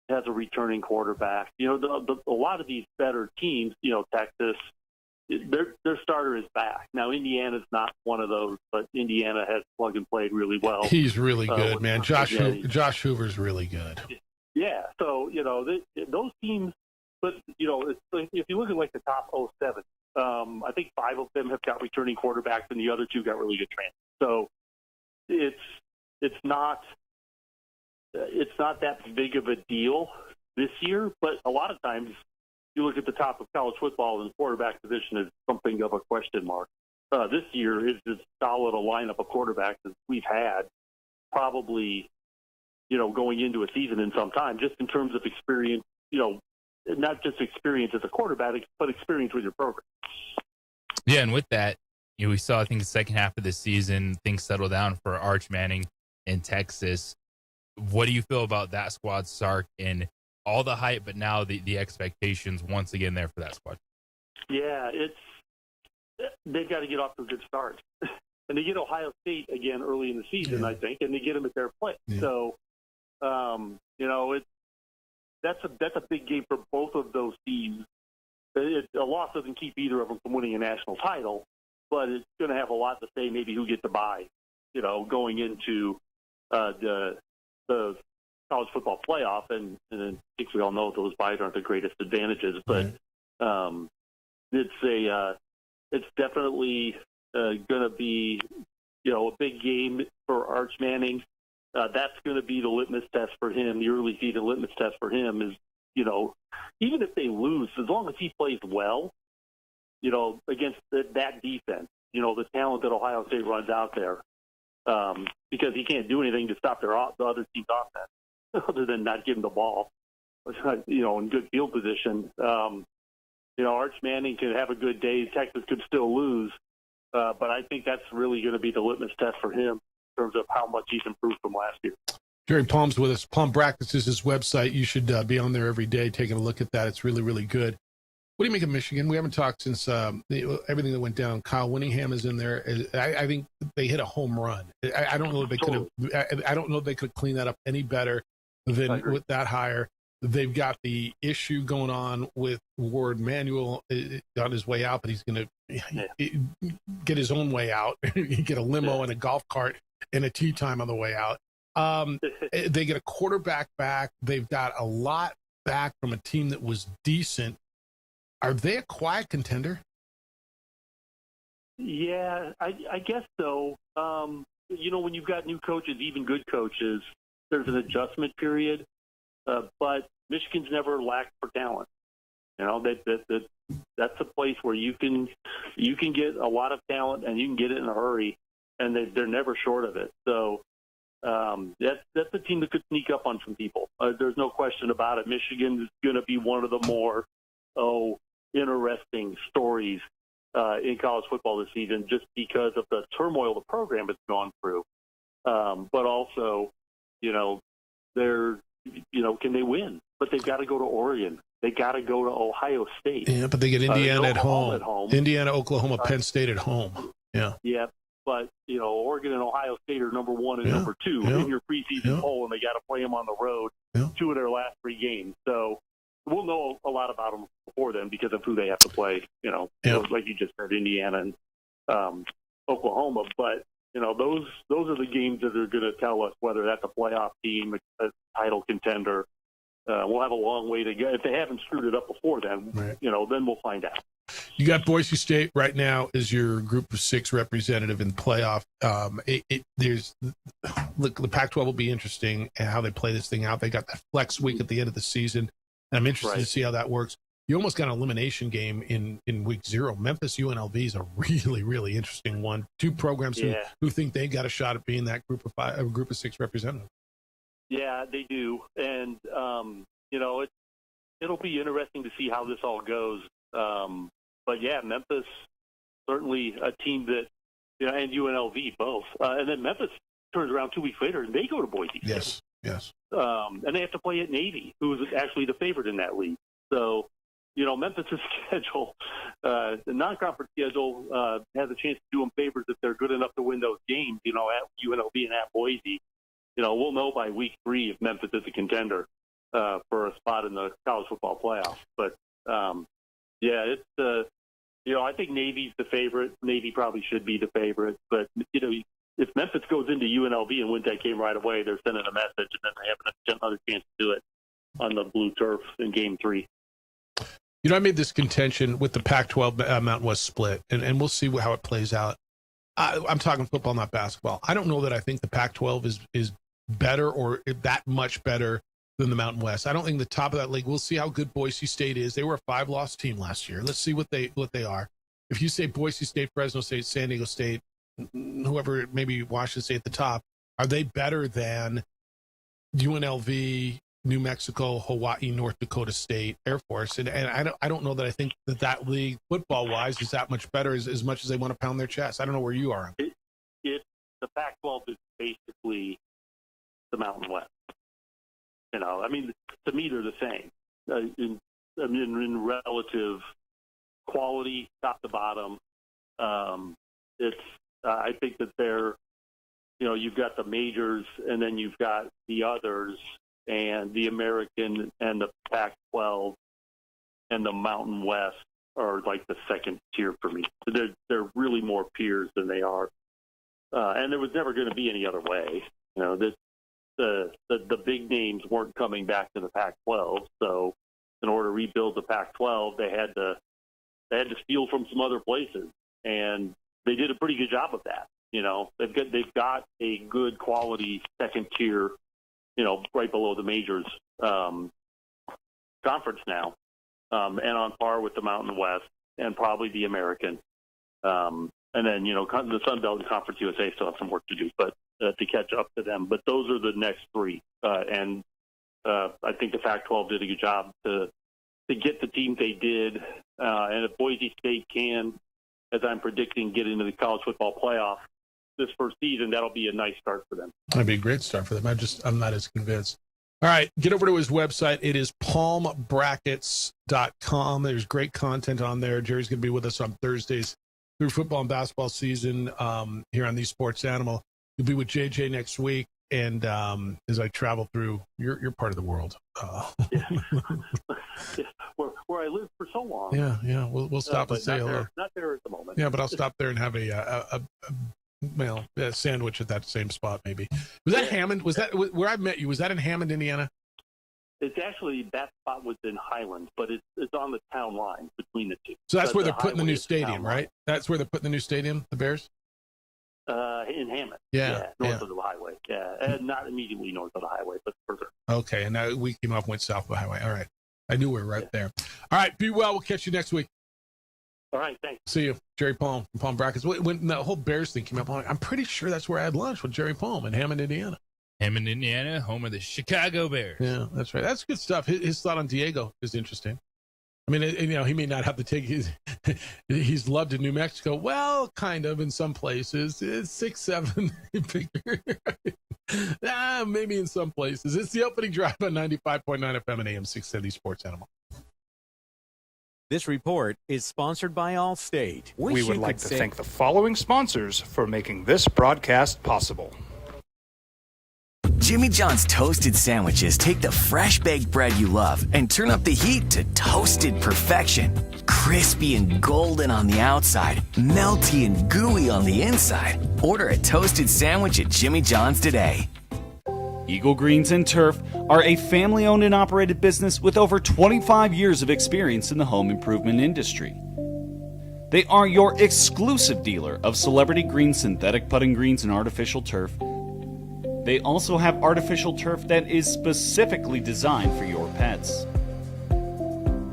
has a returning quarterback. A lot of these better teams, Texas, their starter is back. Now, Indiana's not one of those, but Indiana has plug and played really well. He's really good, man. Josh Hoover's really good. Yeah, so, those teams, but, if you look at, like, the top 07, I think 5 of them have got returning quarterbacks, and the other 2 got really good transfers. So it's not that big of a deal this year, but a lot of times you look at the top of college football and the quarterback position is something of a question mark. This year is as solid a lineup of quarterbacks as we've had probably, going into a season in some time, just in terms of experience, not just experience as a quarterback, but experience with your program. Yeah, and with that, we saw, I think, the second half of the season, things settle down for Arch Manning in Texas. What do you feel about that squad, Sark, and all the hype, but now the expectations once again there for that squad? Yeah, they've got to get off to a good start. And they get Ohio State again early in the season, I think, and they get them at their place. Yeah. So, that's a big game for both of those teams. A loss doesn't keep either of them from winning a national title, but it's going to have a lot to say maybe who gets the bye, going into the college football playoff. And I think we all know those byes aren't the greatest advantages, but it's definitely going to be, a big game for Arch Manning. That's going to be the litmus test for him. The early season litmus test for him is, even if they lose, as long as he plays well, against that defense, the talent that Ohio State runs out there, because he can't do anything to stop the other team's offense other than not give him the ball, in good field position. Arch Manning could have a good day. Texas could still lose, but I think that's really going to be the litmus test for him in terms of how much he's improved from last year. Jerry Palm's with us. Palm Brackets is his website. You should be on there every day taking a look at that. It's really, really good. What do you make of Michigan? We haven't talked since everything that went down. Kyle Winningham is in there. I think they hit a home run. I don't know if they could have. I don't know if they could clean that up any better than with that hire. They've got the issue going on with Ward Manuel on his way out, but he's going to get his own way out. Get a limo and a golf cart and a tea time on the way out. They get a quarterback back. They've got a lot back from a team that was decent. Are they a quiet contender? Yeah, I guess so. When you've got new coaches, even good coaches, there's an adjustment period. But Michigan's never lacked for talent. That's a place where you can get a lot of talent and you can get it in a hurry, and they're never short of it. So that's a team that could sneak up on some people. There's no question about it. Michigan is going to be one of the more interesting stories in college football this season, just because of the turmoil the program has gone through. But also, can they win? But they've got to go to Oregon. They got to go to Ohio State. Yeah, but they get Indiana at home. home. Indiana, Oklahoma, Penn State at home. Yeah. Yeah, but Oregon and Ohio State are number 1 and number 2 in your preseason poll, and they got to play them on the road 2 of their last 3 games. So we'll know a lot about them before then because of who they have to play. Like you just said, Indiana and Oklahoma. But those are the games that are going to tell us whether that's a playoff team, a title contender. We'll have a long way to go. If they haven't screwed it up before then, then we'll find out. You got Boise State right now as your Group of 6 representative in playoff. The Pac-12 will be interesting and how they play this thing out. They got that flex week at the end of the season, and I'm interested to see how that works. You almost got an elimination game in week 0. Memphis UNLV is a really, really interesting one. 2 programs who think they got a shot at being that Group of 6 representative. Yeah, they do, and it'll be interesting to see how this all goes. But yeah, Memphis certainly a team that and UNLV both, and then Memphis turns around 2 weeks later and they go to Boise. Yes. And they have to play at Navy, who is actually the favorite in that league. So, Memphis' schedule, the non-conference schedule, has a chance to do them favors if they're good enough to win those games. At UNLV and at Boise. We'll know by week 3 if Memphis is a contender for a spot in the college football playoff. But, it's, I think Navy's the favorite. Navy probably should be the favorite. But, if Memphis goes into UNLV and wins that game right away, they're sending a message, and then they have another chance to do it on the blue turf in game 3. I made this contention with the Pac-12 Mountain West split, and we'll see how it plays out. I'm talking football, not basketball. I don't know that I think the Pac-12 is better or that much better than the Mountain West. I don't think the top of that league. We'll see how good Boise State is. They were a 5-loss team last year. Let's see what they are. If you say Boise State, Fresno State, San Diego State, whoever, maybe Washington State at the top, are they better than UNLV, New Mexico, Hawaii, North Dakota State, Air Force? And I don't know that I think that league, football-wise, is that much better as much as they want to pound their chest. I don't know where you are. The Pac-12 is basically the Mountain West. To me, they're the same in relative quality, top to bottom. I think that they're, you've got the majors, and then you've got the others, and the American and the Pac-12 and the Mountain West are like the second tier for me. So they're really more peers than they are, and there was never going to be any other way. The big names weren't coming back to the Pac-12, so in order to rebuild the Pac-12, they had to steal from some other places, and they did a pretty good job of that. They've got a good quality second tier, right below the majors conference now, and on par with the Mountain West and probably the American. And then the Sun Belt and Conference USA still have some work to do, but to catch up to them. But those are the next 3, and I think the Pac-12 did a good job to get the teams they did. And if Boise State can, as I'm predicting, get into the college football playoff this first season, that'll be a nice start for them. That'd be a great start for them. I'm not as convinced. All right, get over to his website. It is palmbrackets.com. There's great content on there. Jerry's going to be with us on Thursdays through football and basketball season here on The Sports Animal. You'll be with JJ next week, and as I travel through, you're part of the world. Where I lived for so long. Yeah. We'll stop and say hello. Not there at the moment. Yeah, but I'll stop there and have a sandwich at that same spot, maybe. Was that Hammond? Was that where I met you? Was that in Hammond, Indiana? It's actually, that spot was in Highland, but it's on the town line between the two. So that's where they're putting the new stadium, right? That's where they're putting the new stadium, the Bears? In Hammond. North of the highway. Yeah, and not immediately north of the highway, but further. Okay, and now we came off, went south of the highway. All right. I knew we were right there. All right, be well. We'll catch you next week. All right, thanks. See you. Jerry Palm from Palm Brackets. When the whole Bears thing came up, I'm pretty sure that's where I had lunch with Jerry Palm in Hammond, Indiana. Hammond, Indiana, home of the Chicago Bears. Yeah, that's right. That's good stuff. His thought on Diego is interesting. I mean, he may not have to take he's loved in New Mexico. Well, kind of in some places. It's 6-7. Maybe in some places. It's the opening drive on 95.9 FM and AM 670 Sports Animal. This report is sponsored by Allstate. We would like to thank the following sponsors for making this broadcast possible. Jimmy John's toasted sandwiches take the fresh baked bread you love and turn up the heat to toasted perfection. Crispy and golden on the outside, melty and gooey on the inside. Order a toasted sandwich at Jimmy John's today. Eagle Greens and Turf are a family-owned and operated business with over 25 years of experience in the home improvement industry. They are your exclusive dealer of celebrity green synthetic putting greens and artificial turf. They also have artificial turf that is specifically designed for your pets.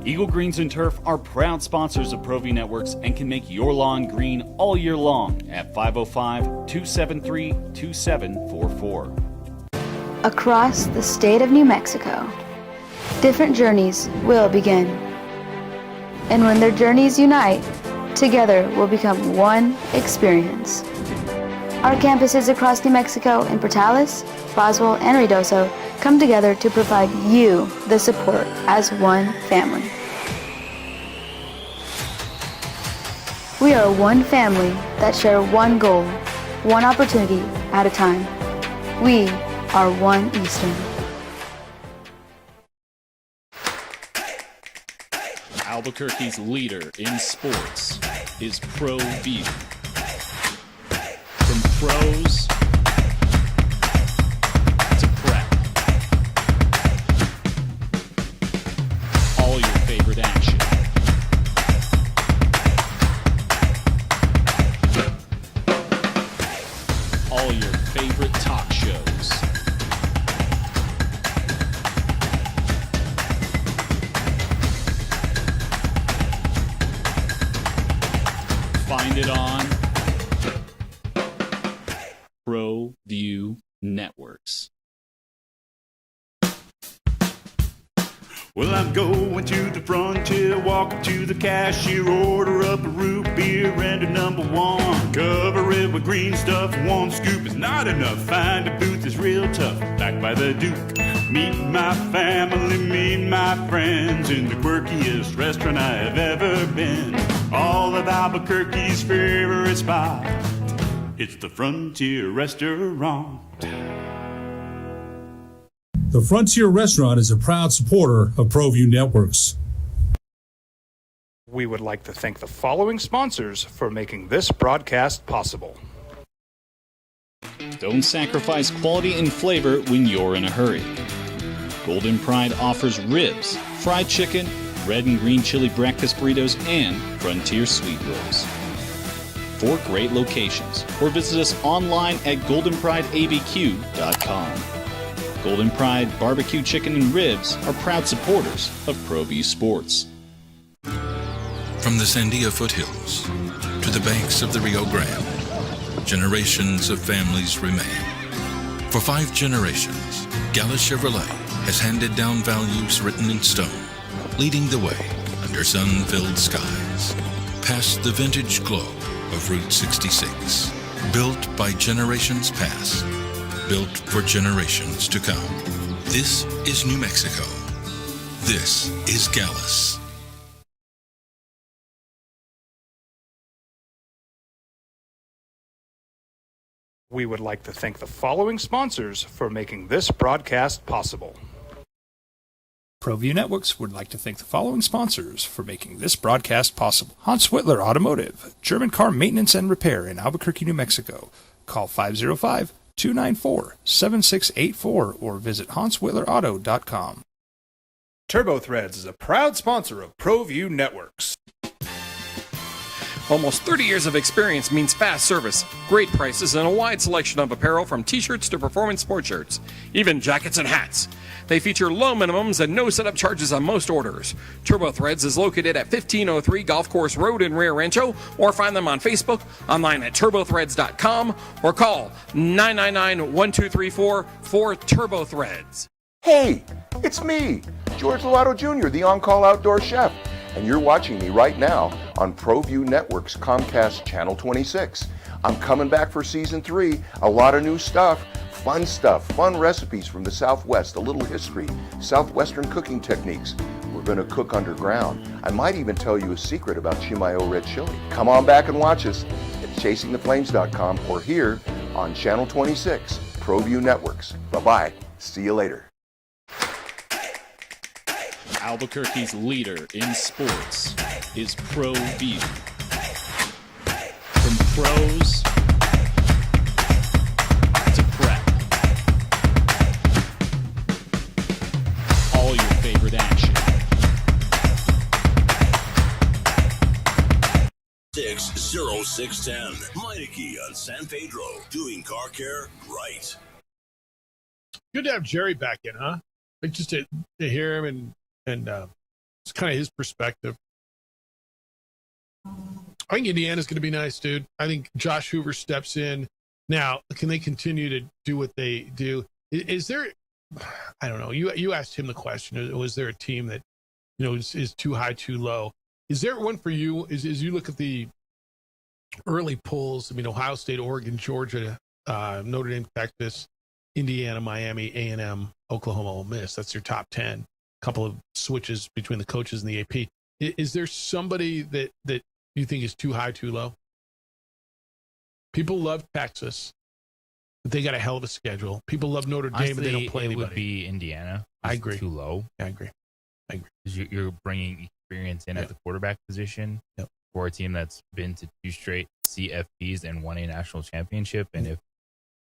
Eagle Greens and Turf are proud sponsors of ProView Networks and can make your lawn green all year long at 505-273-2744. Across the state of New Mexico, different journeys will begin. And when their journeys unite, together will become one experience. Our campuses across New Mexico in Portales, Roswell, and Ruidoso come together to provide you the support as one family. We are one family that share one goal, one opportunity at a time. We are One Eastern. Albuquerque's leader in sports is ProView. From pros to prep, all your favorite action. All your favorite talk shows. Find it on ProView Networks. Well, I'm going to the frontier, walk up to the cashier, order up a root beer and a number one. Cover it with green stuff, one scoop is not enough. Find a booth is real tough, back by the Duke. Meet my family, meet my friends in the quirkiest restaurant I have ever been. All of Albuquerque's favorite spot, it's the Frontier Restaurant. The Frontier Restaurant is a proud supporter of ProView Networks. We would like to thank the following sponsors for making this broadcast possible. Don't sacrifice quality and flavor when you're in a hurry. Golden Pride offers ribs, fried chicken, red and green chili breakfast burritos, and Frontier sweet rolls. 4 great locations, or visit us online at goldenprideabq.com. Golden Pride Barbecue Chicken and Ribs are proud supporters of ProView Sports. From the Sandia foothills to the banks of the Rio Grande, generations of families remain. For 5 generations, Gala Chevrolet has handed down values written in stone, leading the way under sun-filled skies, past the vintage glow of Route 66. Built by generations past, built for generations to come. This is New Mexico. This is Gallus. We would like to thank the following sponsors for making this broadcast possible. ProView Networks would like to thank the following sponsors for making this broadcast possible. Hans Whitler Automotive, German car maintenance and repair in Albuquerque, New Mexico. Call 505-294-7684 or visit hanswhitlerauto.com. Turbo Threads is a proud sponsor of ProView Networks. Almost 30 years of experience means fast service, great prices, and a wide selection of apparel from t-shirts to performance sport shirts, even jackets and hats. They feature low minimums and no setup charges on most orders. Turbo Threads is located at 1503 Golf Course Road in Rio Rancho, or find them on Facebook, online at turbothreads.com, or call 999-1234 for Turbo Threads. Hey, it's me, George Lovato Jr., the on-call outdoor chef. and you're watching me right now on ProView Network's Comcast Channel 26. I'm coming back for Season 3. A lot of new stuff, fun recipes from the Southwest, a little history, Southwestern cooking techniques. We're going to cook underground. I might even tell you a secret about Chimayo red chili. Come on back and watch us at chasingtheflames.com or here on Channel 26, ProView Networks. Bye-bye. See you later. Albuquerque's leader in sports is ProView. From pros to prep. All your favorite action. 60610. Meineke on San Pedro. Doing car care right. Good to have Jerry back in, huh? Like just to hear him and it's kind of his perspective. I think Indiana's going to be nice, dude. I think Josh Hoover steps in. Now, can they continue to do what they do? Is there, I don't know, you asked him the question, was there a team that, is too high, too low? Is there one for you, as you look at the early polls, Ohio State, Oregon, Georgia, Notre Dame, Texas, Indiana, Miami, A&M, Oklahoma, Ole Miss, that's your top 10. Couple of switches between the coaches and the AP. Is there somebody that you think is too high, too low? People love Texas, but they got a hell of a schedule. People love Notre Dame, but they don't play anybody. It would be Indiana. I agree. Too low. I agree. Because you're bringing experience in at the quarterback position for a team that's been to 2 straight CFPs and won a national championship. And if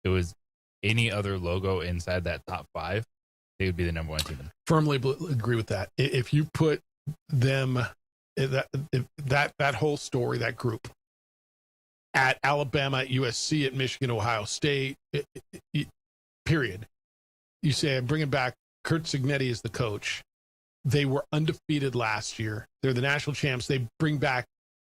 it was any other logo inside that top 5, they would be the number 1 team. Firmly agree with that. If you put them, that whole story, that group, at Alabama, at USC, at Michigan, Ohio State, period. You say, I'm bringing back Kurt Cignetti as the coach. They were undefeated last year. They're the national champs. They bring back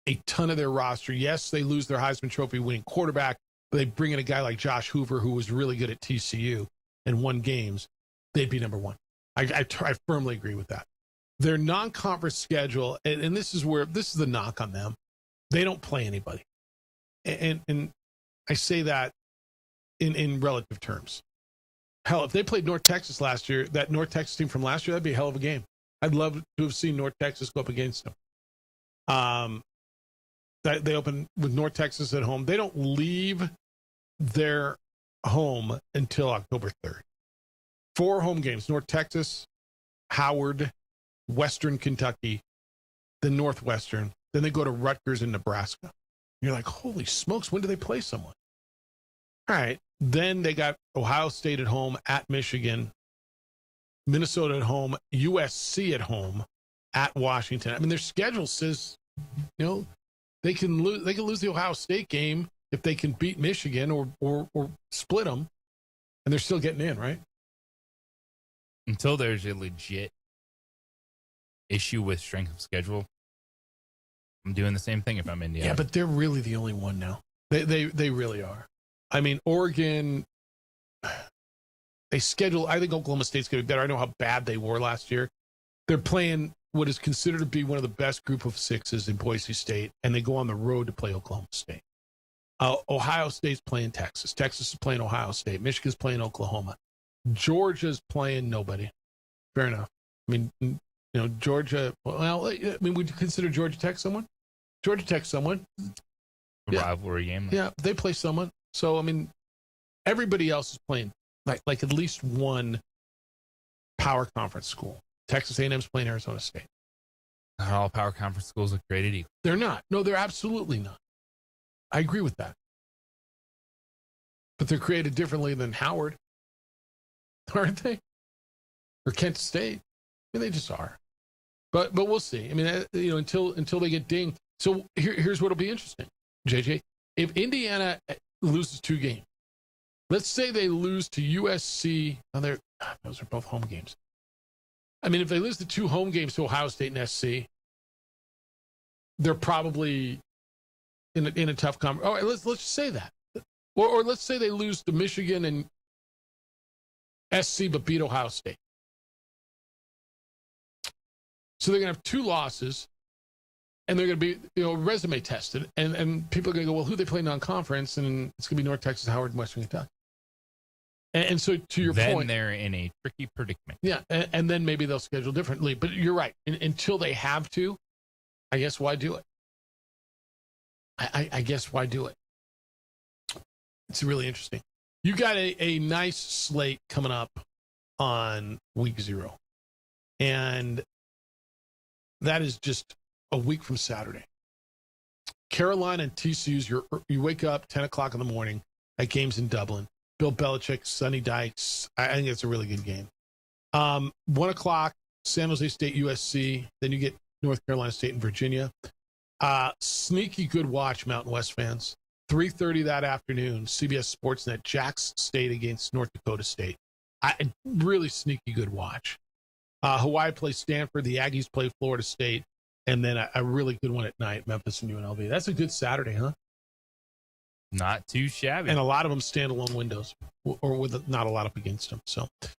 a ton of their roster. Yes, they lose their Heisman Trophy winning quarterback, but they bring in a guy like Josh Hoover, who was really good at TCU and won games. They'd be number 1. I firmly agree with that. Their non-conference schedule, and this is the knock on them. They don't play anybody. And I say that in relative terms. Hell, if they played North Texas last year, that North Texas team from last year, that'd be a hell of a game. I'd love to have seen North Texas go up against them. They open with North Texas at home. They don't leave their home until October 3rd. 4 home games: North Texas, Howard, Western Kentucky, then Northwestern. Then they go to Rutgers in Nebraska. You're like, holy smokes, when do they play someone? All right. Then they got Ohio State at home, at Michigan, Minnesota at home, USC at home, at Washington. Their schedule says, they can lose the Ohio State game if they can beat Michigan or split them, and they're still getting in, right? Until there's a legit issue with strength of schedule, I'm doing the same thing if I'm Indiana. Yeah, but they're really the only one now. They really are. Oregon, they schedule, I think Oklahoma State's going to be better. I know how bad they were last year. They're playing what is considered to be one of the best group of 6s in Boise State, and they go on the road to play Oklahoma State. Ohio State's playing Texas. Texas is playing Ohio State. Michigan's playing Oklahoma. Georgia's playing nobody. Fair enough. Georgia, would you consider Georgia Tech someone? Georgia Tech someone. Rivalry game. Yeah, they play someone. So, everybody else is playing like at least one power conference school. Texas A&M's playing Arizona State. Not all power conference schools are created equal. They're not. No, they're absolutely not. I agree with that. But they're created differently than Howard, aren't they? Or Kent State. They just are. But we'll see. Until they get dinged. So here's what'll be interesting, JJ. If Indiana loses 2 games, let's say they lose to USC. Those are both home games. If they lose the 2 home games to Ohio State and SC, they're probably in a tough conference. All right, let's just say that. Or let's say they lose to Michigan and SC but beat Ohio State. So they're going to have 2 losses, and they're going to be, resume tested. And people are going to go, well, who they play non-conference? And it's going to be North Texas, Howard, and Western Kentucky. And so to your point. Then they're in a tricky predicament. Yeah, and then maybe they'll schedule differently. But you're right. Until they have to, I guess why do it? I guess why do it? It's really interesting. You got a nice slate coming up on week 0. And that is just a week from Saturday. Carolina and TCU's, you wake up 10 o'clock in the morning. That game's in Dublin. Bill Belichick, Sonny Dykes. I think it's a really good game. 1 o'clock, San Jose State, USC. Then you get North Carolina State and Virginia. Sneaky good watch, Mountain West fans. 3:30 that afternoon, CBS Sportsnet, Jackson State against North Dakota State. Really sneaky good watch. Hawaii plays Stanford. The Aggies play Florida State. And then a really good one at night, Memphis and UNLV. That's a good Saturday, huh? Not too shabby. And a lot of them standalone windows, or with not a lot up against them. So, all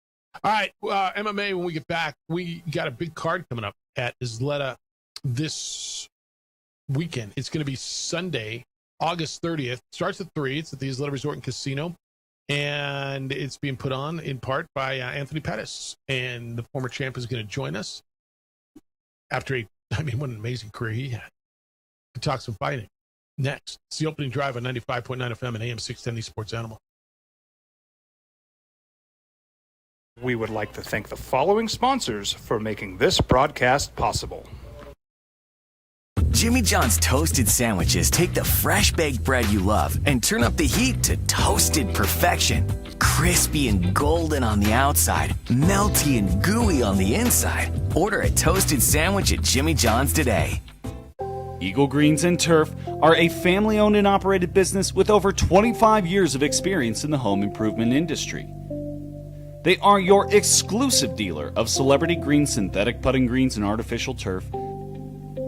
right, MMA, when we get back, we got a big card coming up at Isleta this weekend. It's going to be Sunday, August 30th. Starts at 3. It's at the Isleta Resort and Casino. And it's being put on in part by Anthony Pettis. And the former champ is going to join us after what an amazing career he had. We talk some fighting. Next, it's the opening drive on 95.9 FM and AM 610, the Sports Animal. We would like to thank the following sponsors for making this broadcast possible. Jimmy John's toasted sandwiches take the fresh baked bread you love and turn up the heat to toasted perfection. Crispy and golden on the outside, melty and gooey on the inside. Order a toasted sandwich at Jimmy John's today. Eagle Greens and Turf are a family-owned and operated business with over 25 years of experience in the home improvement industry. They are your exclusive dealer of celebrity green synthetic putting greens and artificial turf.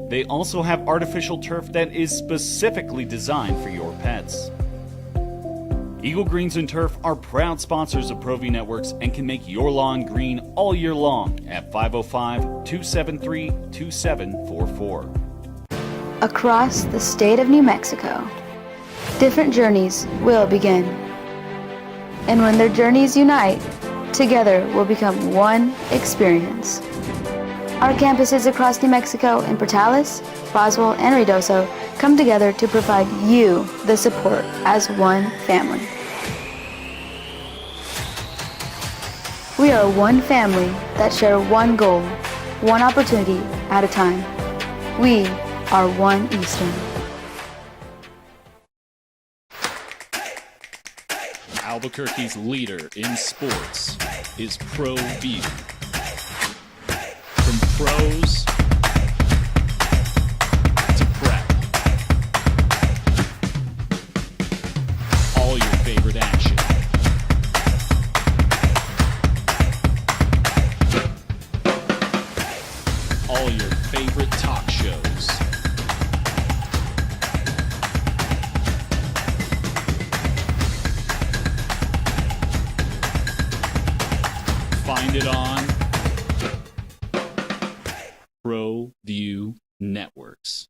They also have artificial turf that is specifically designed for your pets. Eagle Greens and Turf are proud sponsors of ProView Networks and can make your lawn green all year long at 505-273-2744. Across the state of New Mexico, different journeys will begin. And when their journeys unite, together will become one experience. Our campuses across New Mexico in Portales, Roswell, and Ruidoso come together to provide you the support as one family. We are one family that share one goal, one opportunity at a time. We are one Eastern. Albuquerque's leader in sports is ProView. From pros to prep, all your favorite action. All your favorite talk shows. Find it on ProView Networks.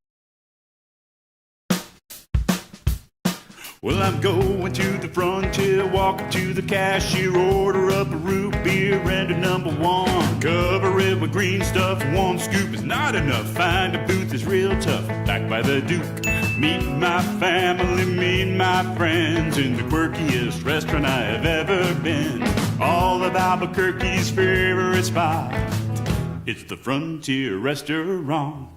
Well, I'm going to the frontier, walking to the cashier, order up a root beer and a number 1. Cover it with green stuff, 1 scoop is not enough. Find a booth is real tough, back by the Duke. Meet my family, meet my friends in the quirkiest restaurant I have ever been. All of Albuquerque's favorite spot, it's the Frontier Restaurant.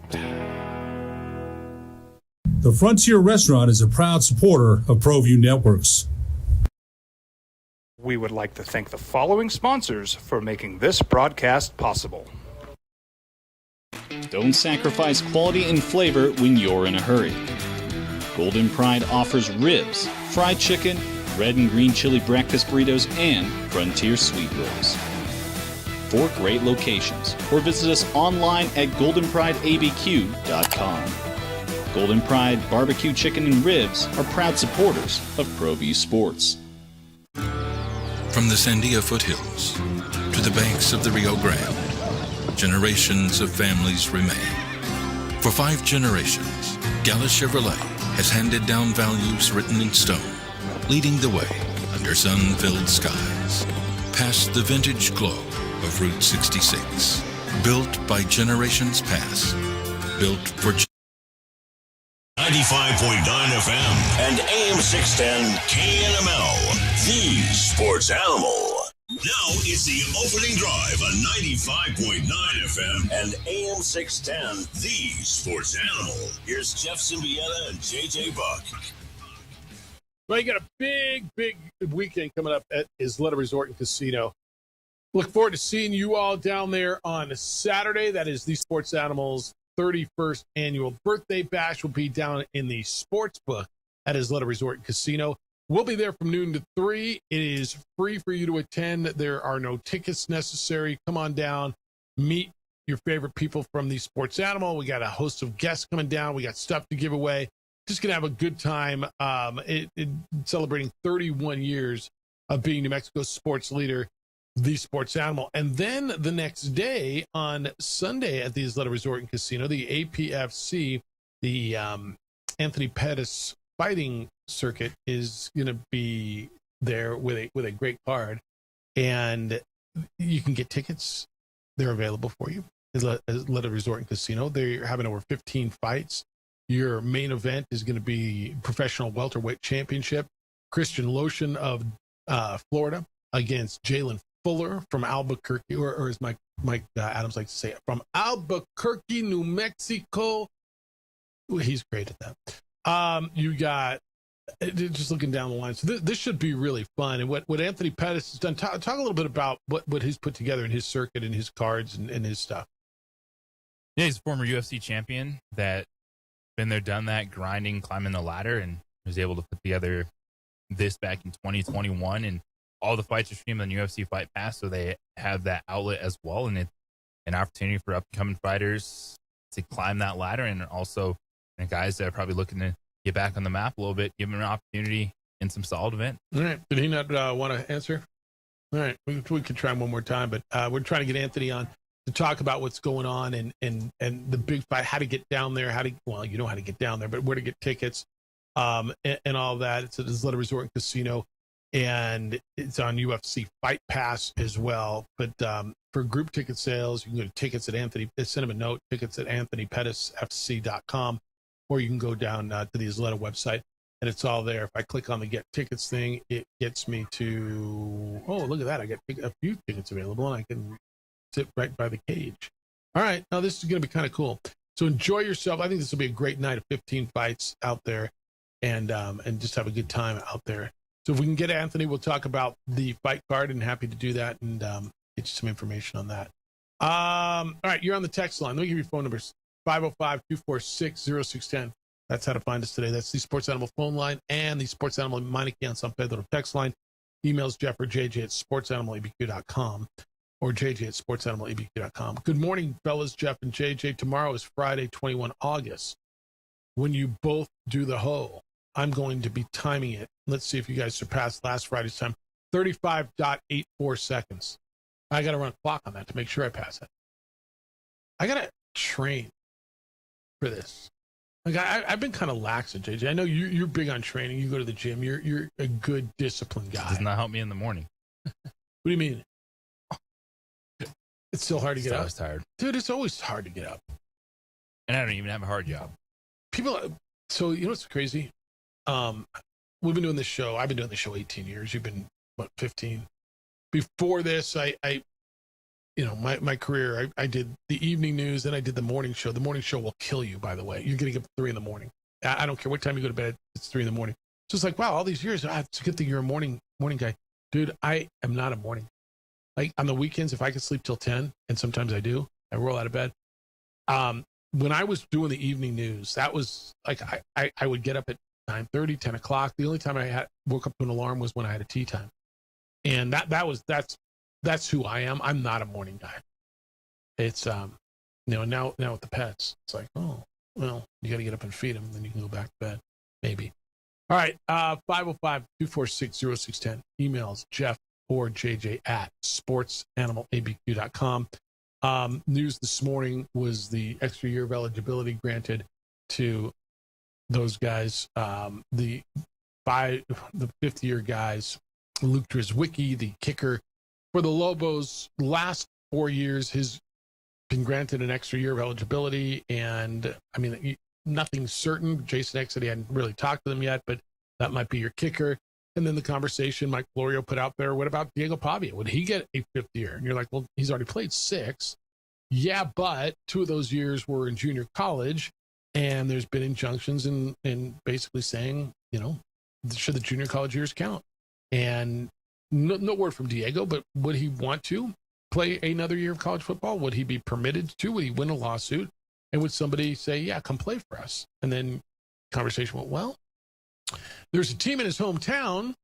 The Frontier Restaurant is a proud supporter of ProView Networks. We would like to thank the following sponsors for making this broadcast possible. Don't sacrifice quality and flavor when you're in a hurry. Golden Pride offers ribs, fried chicken, red and green chili breakfast burritos, and Frontier sweet rolls. 4 great locations, or visit us online at goldenprideabq.com. Golden Pride Barbecue Chicken and Ribs are proud supporters of ProView Sports. From the Sandia foothills to the banks of the Rio Grande, generations of families remain. For 5 generations, Gallus Chevrolet has handed down values written in stone, leading the way under sun-filled skies, past the vintage glow of Route 66. Built by generations past, built for 95.9 FM and AM 610 KNML, the sports animal. Now it's the opening drive on 95.9 FM and AM 610, the sports animal. Here's Jeff Symbieta and JJ Buck. Well, you got a big weekend coming up at Isleta Resort and Casino. Look forward to seeing you all down there on Saturday. That is the Sports Animals 31st annual birthday bash. Will be down in the sports book at Isleta Resort and Casino. We'll be there from noon to 3. It is free for you to attend. There are no tickets necessary. Come on down, meet your favorite people from the Sports Animal. We got a host of guests coming down. We got stuff to give away. Just going to have a good time celebrating 31 years of being New Mexico's sports leader, the Sports Animal. And then the next day on Sunday at the Isleta Resort and Casino, the APFC, the Anthony Pettis fighting circuit is going to be there with a great card, and you can get tickets. They're available for you. Isleta Resort and Casino. They're having over 15 fights. Your main event is going to be professional welterweight championship. Christian Lotion of Florida against Jalen Fuller from Albuquerque, or as Mike Adams likes to say it, from Albuquerque, New Mexico. Ooh, he's great at that. You got, just looking down the line, so this should be really fun. And what Anthony Pettis has done, talk a little bit about what he's put together in his circuit and his cards and his stuff. Yeah, he's a former UFC champion that been there, done that, grinding, climbing the ladder, and was able to put together this back in 2021. And all the fights are streamed on UFC Fight Pass, so they have that outlet as well, and it's an opportunity for upcoming fighters to climb that ladder, and also guys that are probably looking to get back on the map a little bit, give them an opportunity in some solid event. All right. Did he not want to answer? All right. We could try one more time, but we're trying to get Anthony on to talk about what's going on and the big fight, how to get down there, you know how to get down there, but where to get tickets, and all that. It's at Isleta Resort and Casino, and it's on UFC Fight Pass as well. But for group ticket sales, you can go to tickets at Anthony, send him a note, tickets at anthonypettisfc.com, or you can go down to the Isleta website, and it's all there. If I click on the get tickets thing, it gets me to, oh, look at that. I get a few tickets available, and I can sit right by the cage. All right. Now this is going to be kind of cool. So enjoy yourself. I think this will be a great night of 15 fights out there, and just have a good time out there. So if we can get Anthony, we'll talk about the fight card, and happy to do that and get you some information on that. All right. You're on the text line. Let me give you phone numbers. 505-246-0610. That's how to find us today. That's the Sports Animal phone line and the Sports Animal Meineke on San Pedro text line. Emails Jeff or JJ at sportsanimалabq.com or JJ at sportsanimалabq.com. Good morning, fellas, Jeff and JJ. Tomorrow is Friday, 21 August. When you both do the hoe, I'm going to be timing it. Let's see if you guys surpass last Friday's time. 35.84 seconds. I got to run a clock on that to make sure I pass it. I got to train for this. Like I've been kind of lax at JJ. I know you're big on training. You go to the gym. You're a good disciplined guy. Does not help me in the morning. What do you mean? It's still hard to get up. I was tired, dude. It's always hard to get up. And I don't even have a hard job. So you know what's crazy? We've been doing this show. I've been doing this show 18 years. You've been, what, 15? Before this, my career, I did the evening news, then I did the morning show. The morning show will kill you, by the way. You're getting up at 3 a.m. I don't care what time you go to bed. It's 3 a.m. So it's like, wow, all these years, it's a good thing you're a morning guy. Dude, I am not a morning. Like on the weekends, if I can sleep till 10, and sometimes I do, I roll out of bed. When I was doing the evening news, that was like, I would get up at 9:30, 10 o'clock. The only time I woke up to an alarm was when I had a tea time. And that's who I am. I'm not a morning guy. It's, now with the pets, it's like, oh, well, you got to get up and feed them, then you can go back to bed. Maybe. All right. 505-246-0610. Emails Jeff or JJ at sportsanimалabq.com. News this morning was the extra year of eligibility granted to those guys. The fifth-year guys, Luke Drizwicki, the kicker for the Lobos, last 4 years has been granted an extra year of eligibility, and I mean, nothing's certain. Jason X said he hadn't really talked to them yet, but that might be your kicker. And then the conversation Mike Florio put out there, what about Diego Pavia? Would he get a fifth year? And you're like, well, he's already played 6. Yeah, but 2 of those years were in junior college, and there's been injunctions in basically saying, should the junior college years count? And no word from Diego, but would he want to play another year of college football? Would he be permitted to? Would he win a lawsuit? And would somebody say, yeah, come play for us? And then conversation went, well, there's a team in his hometown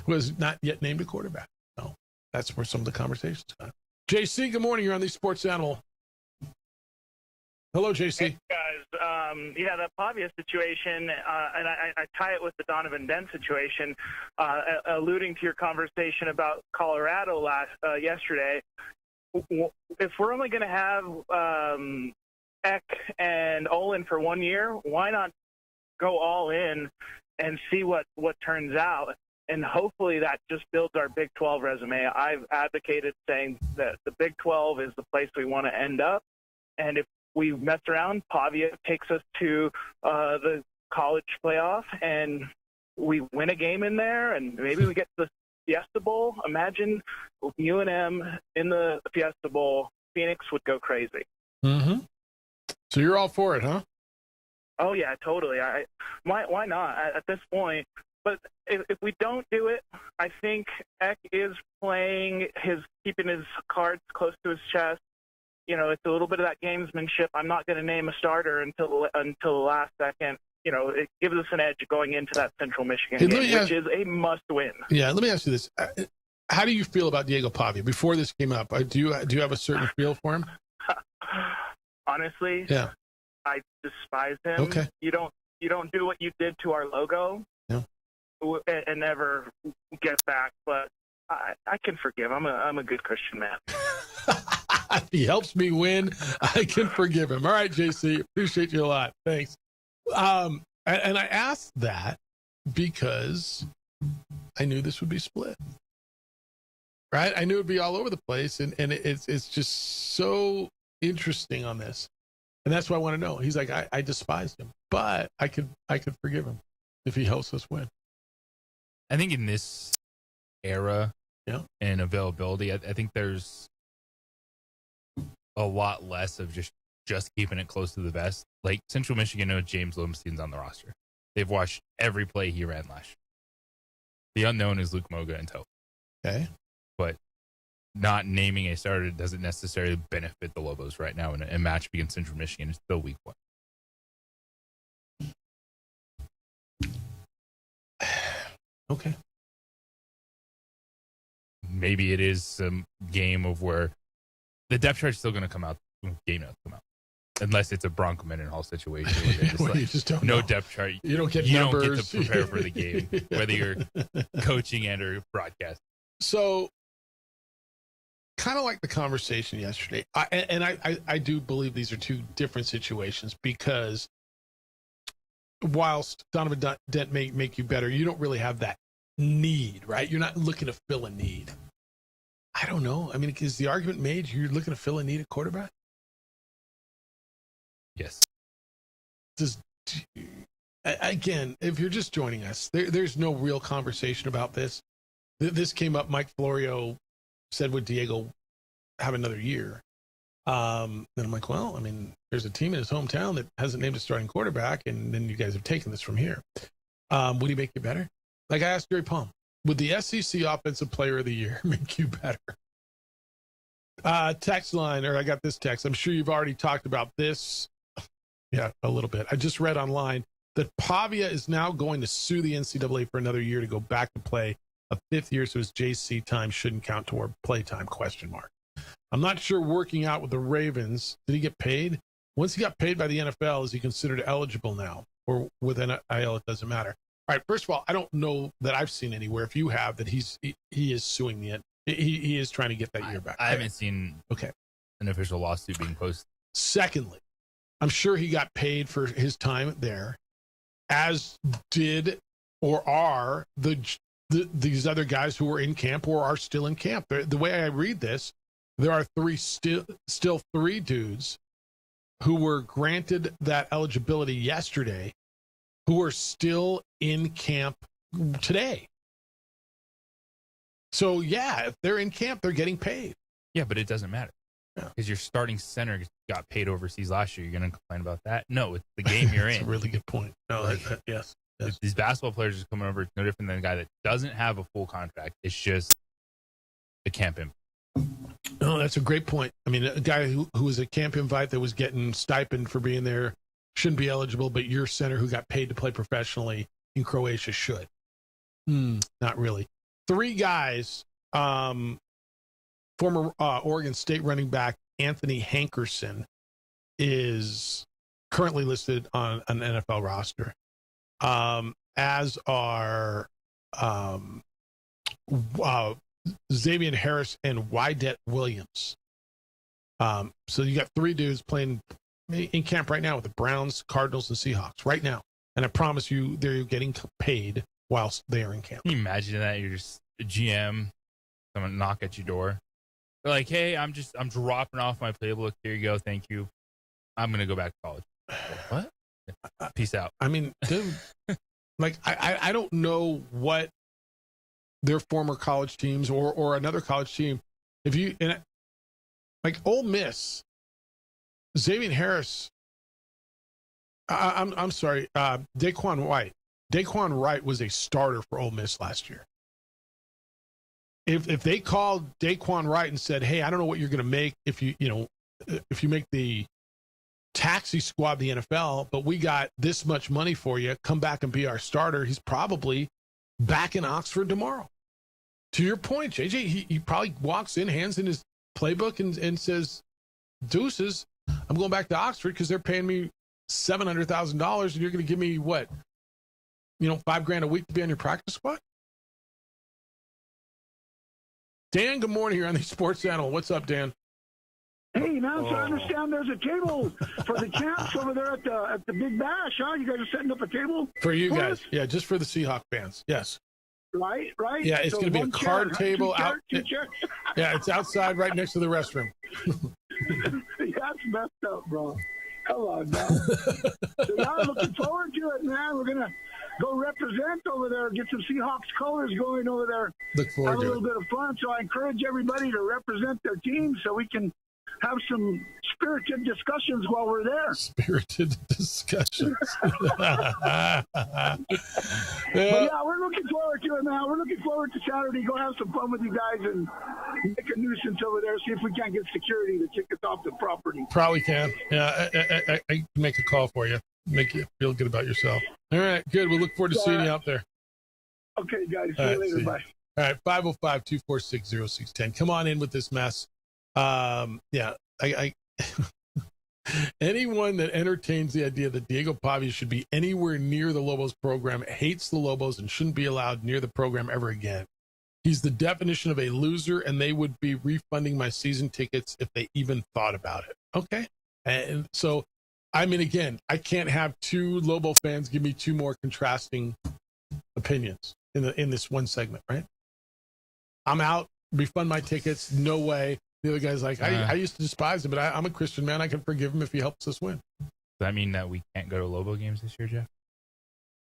who has not yet named a quarterback. So that's where some of the conversations got. JC, good morning. You're on the Sports Animal. Hello, JC. Hey, guys. The Pavia situation, and I tie it with the Donovan Dent situation, alluding to your conversation about Colorado yesterday. If we're only going to have Eck and Olin for 1 year, why not go all in and see what turns out? And hopefully that just builds our Big 12 resume. I've advocated saying that the Big 12 is the place we want to end up. And if we mess around, Pavia takes us to the college playoff, and we win a game in there, and maybe we get to the Fiesta Bowl. Imagine UNM in the Fiesta Bowl. Phoenix would go crazy. Mm-hmm. So you're all for it, huh? Oh, yeah, totally. Why not at this point? But if we don't do it, I think Eck is keeping his cards close to his chest. It's a little bit of that gamesmanship. I'm not going to name a starter until the last second. It gives us an edge going into that Central Michigan game, which is a must-win. Yeah, let me ask you this. How do you feel about Diego Pavia? Before this came up, do you have a certain feel for him? Honestly, yeah, I despise him. Okay. You don't do what you did to our logo, yeah, and never get back. But I can forgive. I'm a good Christian man. If he helps me win, I can forgive him. All right, JC, appreciate you a lot. Thanks. And I asked that because I knew this would be split. Right? I knew it would be all over the place, and it's just so interesting on this. And that's why I want to know. He's like, I despised him, but I could forgive him if he helps us win. I think in this era, yeah, and availability, I think there's a lot less of just keeping it close to the vest. Like Central Michigan knows James Lomstein's on the roster. They've watched every play he ran last year. The unknown is Luke Moga and Toe. Okay. But not naming a starter doesn't necessarily benefit the Lobos right now in a match against Central Michigan. It's still week 1. Okay. Maybe it is some game of where the depth chart is still going to come out. Game notes come out, unless it's a Bronco Mendenhall situation where you just don't no know. Depth chart. You don't get you numbers. don't get to prepare for the game, whether you're coaching and or broadcasting. So, kind of like the conversation yesterday, I do believe these are 2 different situations, because whilst Donovan Dent may make you better, you don't really have that need, right? You're not looking to fill a need. I don't know. I mean, is the argument made you're looking to fill a need at quarterback? Yes. Again, if you're just joining us, there's no real conversation about this. This came up. Mike Florio said, would Diego have another year? And I'm like, well, I mean, there's a team in his hometown that hasn't named a starting quarterback, and then you guys have taken this from here. Would he make you better? Like I asked Gary Palm, would the SEC Offensive Player of the Year make you better? Text line, or I got this text. I'm sure you've already talked about this. Yeah, a little bit. I just read online that Pavia is now going to sue the NCAA for another year to go back to play a 5th year, so his JC time shouldn't count toward play time, ? I'm not sure working out with the Ravens. Did he get paid? Once he got paid by the NFL, is he considered eligible now? Or with NIL, it doesn't matter. All right, first of all, I don't know that I've seen anywhere, if you have, that he is suing he is trying to get that year back. I haven't seen okay an official lawsuit being posted. Secondly, I'm sure he got paid for his time there, as did or are these other guys who were in camp or are still in camp. The way I read this, there are still three dudes who were granted that eligibility yesterday who are still in camp today. So, yeah, if they're in camp, they're getting paid. Yeah, but it doesn't matter. Because your starting center got paid overseas last year. You're going to complain about that? No, it's the game you're in. That's a really good point. No, yes. These basketball players just coming over. It's no different than a guy that doesn't have a full contract. It's just the camp invite. No, that's a great point. I mean, a guy who was a camp invite that was getting stipend for being there shouldn't be eligible, but your center who got paid to play professionally in Croatia should. Not really. Three guys, former Oregon State running back Anthony Hankerson is currently listed on an NFL roster, as are Xavier Harris and Wydett Williams. So you got three dudes playing in camp right now with the Browns, Cardinals, and Seahawks right now. And I promise you, they're getting paid whilst they are in camp. Can you imagine that? You're just a GM, someone knock at your door. They're like, hey, I'm dropping off my playbook. Here you go. Thank you. I'm going to go back to college. What? Peace out. I mean, dude, like, I don't know what their former college teams or another college team, like Ole Miss, Xavier Harris, I'm sorry, Daquan White. Daquan Wright was a starter for Ole Miss last year. If they called Daquan Wright and said, hey, I don't know what you're going to make if you make the taxi squad of the NFL, but we got this much money for you, come back and be our starter, he's probably back in Oxford tomorrow. To your point, JJ, he probably walks in, hands in his playbook and says, deuces, I'm going back to Oxford because they're paying me $700,000 and you're going to give me what? $5,000 a week to be on your practice squad? Dan, good morning here on the Sports Animal. What's up, Dan? Hey, man, so I understand there's a table for the champs over there at the Big Bash, huh? You guys are setting up a table? For you guys. Yeah, just for the Seahawk fans. Yes. Right? Yeah, it's going to be a card table out. Two chairs. Yeah, it's outside right next to the restroom. That's messed up, bro. Come on, man. So, yeah, I'm looking forward to it, man. We're going to go represent over there, get some Seahawks colors going over there. Look forward have to a little bit of fun. So I encourage everybody to represent their team so we can have some spirited discussions while we're there. Spirited discussions. But yeah, we're looking forward to it, man. We're looking forward to Saturday. Go have some fun with you guys and make a nuisance over there. See if we can't get security to kick us off the property. Probably can. Yeah, I can make a call for you. Make you feel good about yourself. All right, good. We look forward to seeing you out there. Okay, guys. See you later. Bye. All right, 505-246-0610. Come on in with this mess. Yeah, I anyone that entertains the idea that Diego Pavia should be anywhere near the Lobos program hates the Lobos and shouldn't be allowed near the program ever again. He's the definition of a loser, and they would be refunding my season tickets if they even thought about it. Okay. And so, I mean, again, I can't have two Lobo fans give me two more contrasting opinions in this one segment, right? I'm out, refund my tickets, no way. The other guy's like, I used to despise him, but I'm a Christian man. I can forgive him if he helps us win. Does that mean that we can't go to Lobo games this year, Jeff?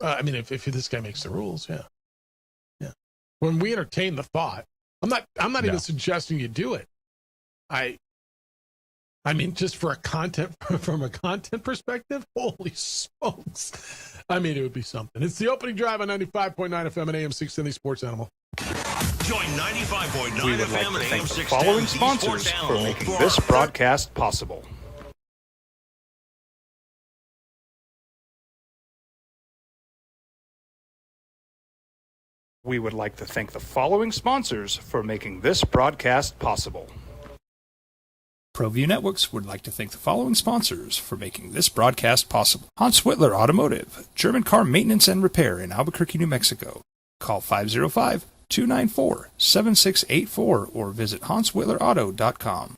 I mean, if this guy makes the rules, yeah. When we entertain the thought, I'm not even suggesting you do it. I mean, just from a content perspective, holy smokes. I mean, it would be something. It's the opening drive on 95.9 FM and AM 610 Sports Animal. Join 95.9 We would FM like to and thank AM the 610 following The sponsors Sports for Animal making for this our broadcast possible. We would like to thank the following sponsors for making this broadcast possible. ProView Networks would like to thank the following sponsors for making this broadcast possible. Hans Whitler Automotive, German car maintenance and repair in Albuquerque, New Mexico. Call 505-294-7684 or visit HansWhitlerAuto.com.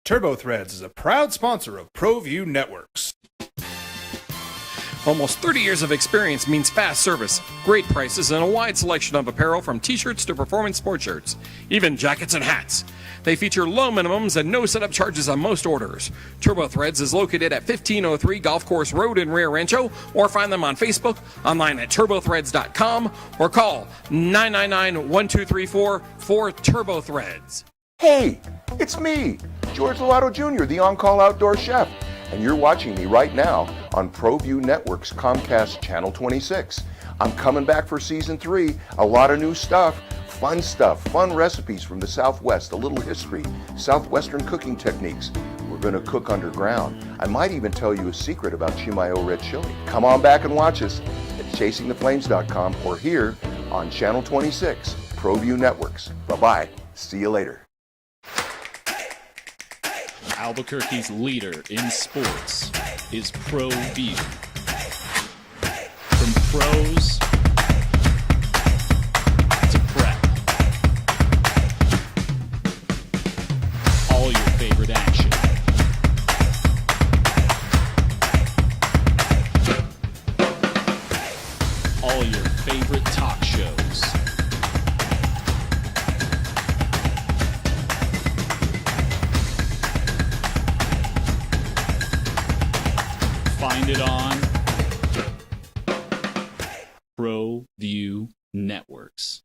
TurboThreads is a proud sponsor of ProView Networks. Almost 30 years of experience means fast service, great prices, and a wide selection of apparel from t-shirts to performance sport shirts, even jackets and hats. They feature low minimums and no setup charges on most orders. TurboThreads is located at 1503 Golf Course Road in Rio Rancho, or find them on Facebook, online at turbothreads.com, or call 999-1234 for TurboThreads. Hey, it's me, George Lotto Jr., the on-call outdoor chef, and you're watching me right now on ProView Network's Comcast Channel 26. I'm coming back for Season 3, a lot of new stuff, fun recipes from the Southwest, a little history, Southwestern cooking techniques. We're going to cook underground. I might even tell you a secret about Chimayo red chili. Come on back and watch us at chasingtheflames.com or here on Channel 26, ProView Networks. Bye-bye. See you later. Albuquerque's leader in sports is ProView. From pros to prep, all your favorite action. All your favorite talk shows. Find it on ProView Networks.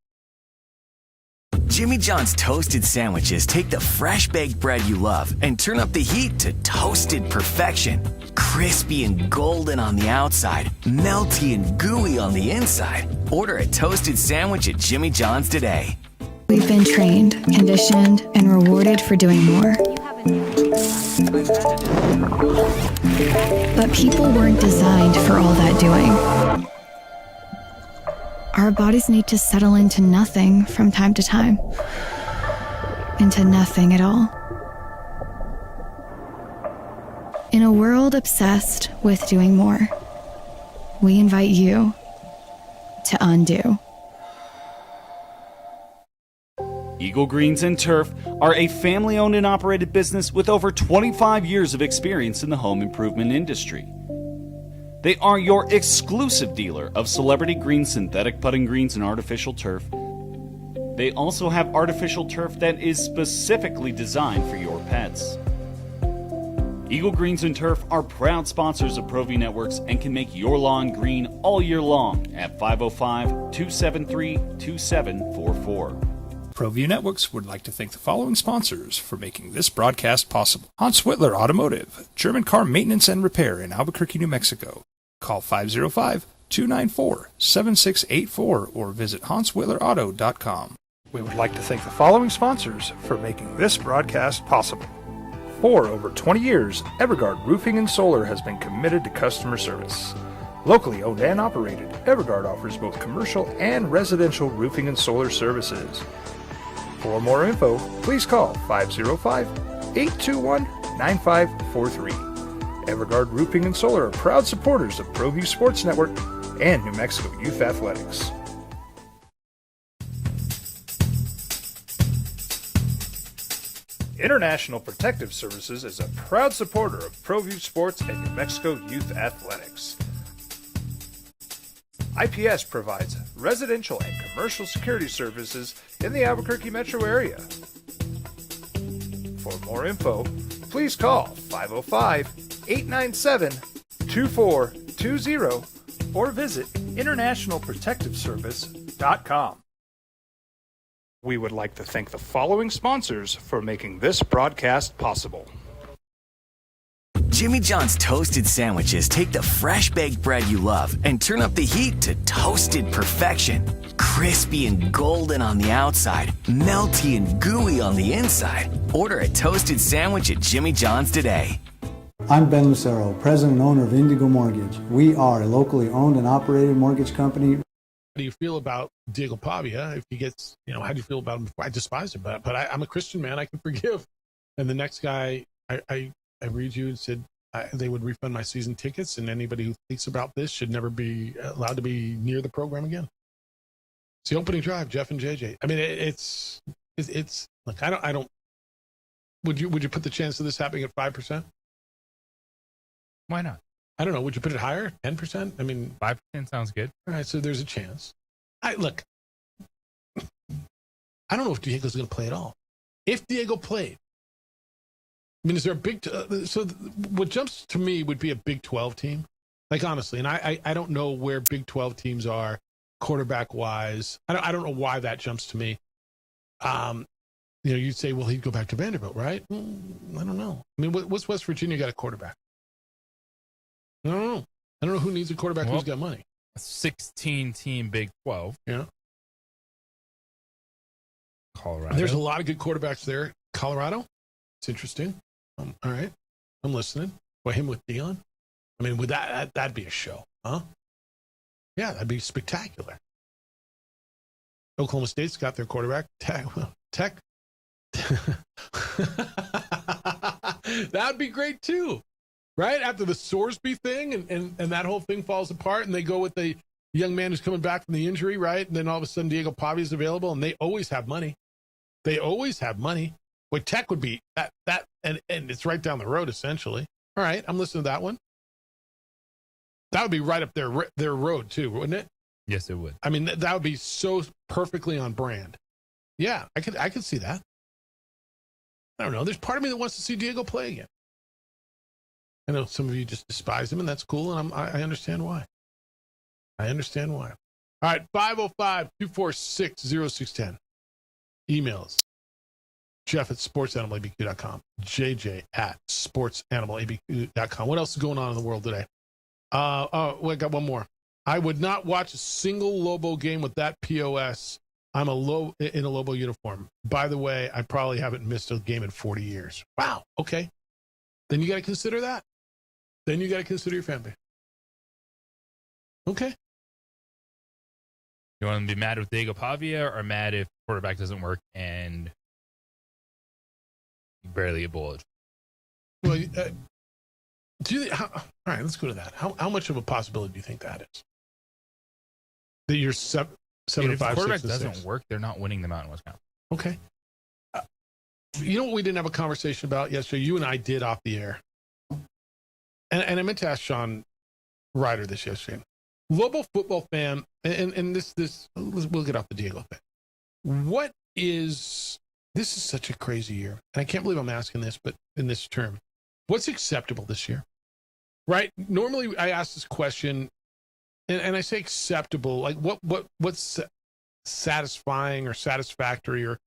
Jimmy John's toasted sandwiches take the fresh baked bread you love and turn up the heat to toasted perfection. Crispy and golden on the outside, melty and gooey on the inside. Order a toasted sandwich at Jimmy John's today. We've been trained, conditioned, and rewarded for doing more. But people weren't designed for all that doing. Our bodies need to settle into nothing from time to time. Into nothing at all. In a world obsessed with doing more, we invite you to undo. Eagle Greens and Turf are a family-owned and operated business with over 25 years of experience in the home improvement industry. They are your exclusive dealer of celebrity green, synthetic putting greens, and artificial turf. They also have artificial turf that is specifically designed for your pets. Eagle Greens and Turf are proud sponsors of ProView Networks and can make your lawn green all year long at 505-273-2744. ProView Networks would like to thank the following sponsors for making this broadcast possible. Hans Whitler Automotive, German car maintenance and repair in Albuquerque, New Mexico. Call 505-294-7684 or visit hanswhitlerauto.com. We would like to thank the following sponsors for making this broadcast possible. For over 20 years, Evergard Roofing and Solar has been committed to customer service. Locally owned and operated, Evergard offers both commercial and residential roofing and solar services. For more info, please call 505-821-9543. Evergard Roofing and Solar are proud supporters of ProView Sports Network and New Mexico Youth Athletics. International Protective Services is a proud supporter of ProView Sports and New Mexico Youth Athletics. IPS provides residential and commercial security services in the Albuquerque metro area. For more info, please call 505-897-2420 or visit internationalprotectiveservice.com. We would like to thank the following sponsors for making this broadcast possible. Jimmy John's toasted sandwiches take the fresh baked bread you love and turn up the heat to toasted perfection. Crispy and golden on the outside, melty and gooey on the inside. Order a toasted sandwich at Jimmy John's today. I'm Ben Lucero, president and owner of Indigo Mortgage. We are a locally owned and operated mortgage company. How do you feel about Diego Pavia? If he gets, how do you feel about him? I despise him, but I'm a Christian man. I can forgive. And the next guy, I read you and said they would refund my season tickets, and anybody who thinks about this should never be allowed to be near the program again. It's the opening drive, Jeff and JJ. I mean, it's like I don't. Would you put the chance of this happening at 5%? Why not? I don't know. Would you put it higher? 10%? I mean, 5% sounds good. All right, so there's a chance. Look, I don't know if Diego's going to play at all. If Diego played, I mean, is there a Big... what jumps to me would be a Big 12 team. Like, honestly, and I don't know where Big 12 teams are quarterback-wise. I don't know why that jumps to me. You'd say, well, he'd go back to Vanderbilt, right? I don't know. I mean, what's West Virginia got a quarterback? I don't know who needs a quarterback who's got money. A 16-team Big 12. Yeah. Colorado. There's a lot of good quarterbacks there. Colorado? It's interesting. All right. I'm listening. Well, him with Dion? I mean, would that'd be a show, huh? Yeah, that'd be spectacular. Oklahoma State's got their quarterback. Tech. That would be great, too. Right? After the Sorsby thing and that whole thing falls apart and they go with the young man who's coming back from the injury, right? And then all of a sudden Diego Pavia is available and they always have money. Boy, Tech would be that and it's right down the road, essentially. All right, I'm listening to that one. That would be right up their road, too, wouldn't it? Yes, it would. I mean, that would be so perfectly on brand. Yeah, I could see that. I don't know. There's part of me that wants to see Diego play again. I know some of you just despise him, and that's cool, and I understand why. All right, 505-246-0610. Emails. Jeff at sportsanimалabq.com. JJ at sportsanimалabq.com. What else is going on in the world today? I got one more. I would not watch a single Lobo game with that POS. I'm in a Lobo uniform. By the way, I probably haven't missed a game in 40 years. Wow. Okay. Then you got to consider that. Then you got to consider your fan base. Okay. You want to be mad with Diego Pavia or mad if quarterback doesn't work and you barely get bullied? Well, all right, let's go to that. How much of a possibility do you think that is? That you're 7 if the 5, quarterback 6, doesn't work, they're not winning the Mountain West Conference. Okay. You know what we didn't have a conversation about yesterday? You and I did off the air. And I meant to ask Sean Ryder this yesterday. Lobo football fan, and this we'll get off the Diego thing. This is such a crazy year. And I can't believe I'm asking this, but in this term, what's acceptable this year? Right? Normally I ask this question and I say acceptable, like what's satisfying or satisfactory, or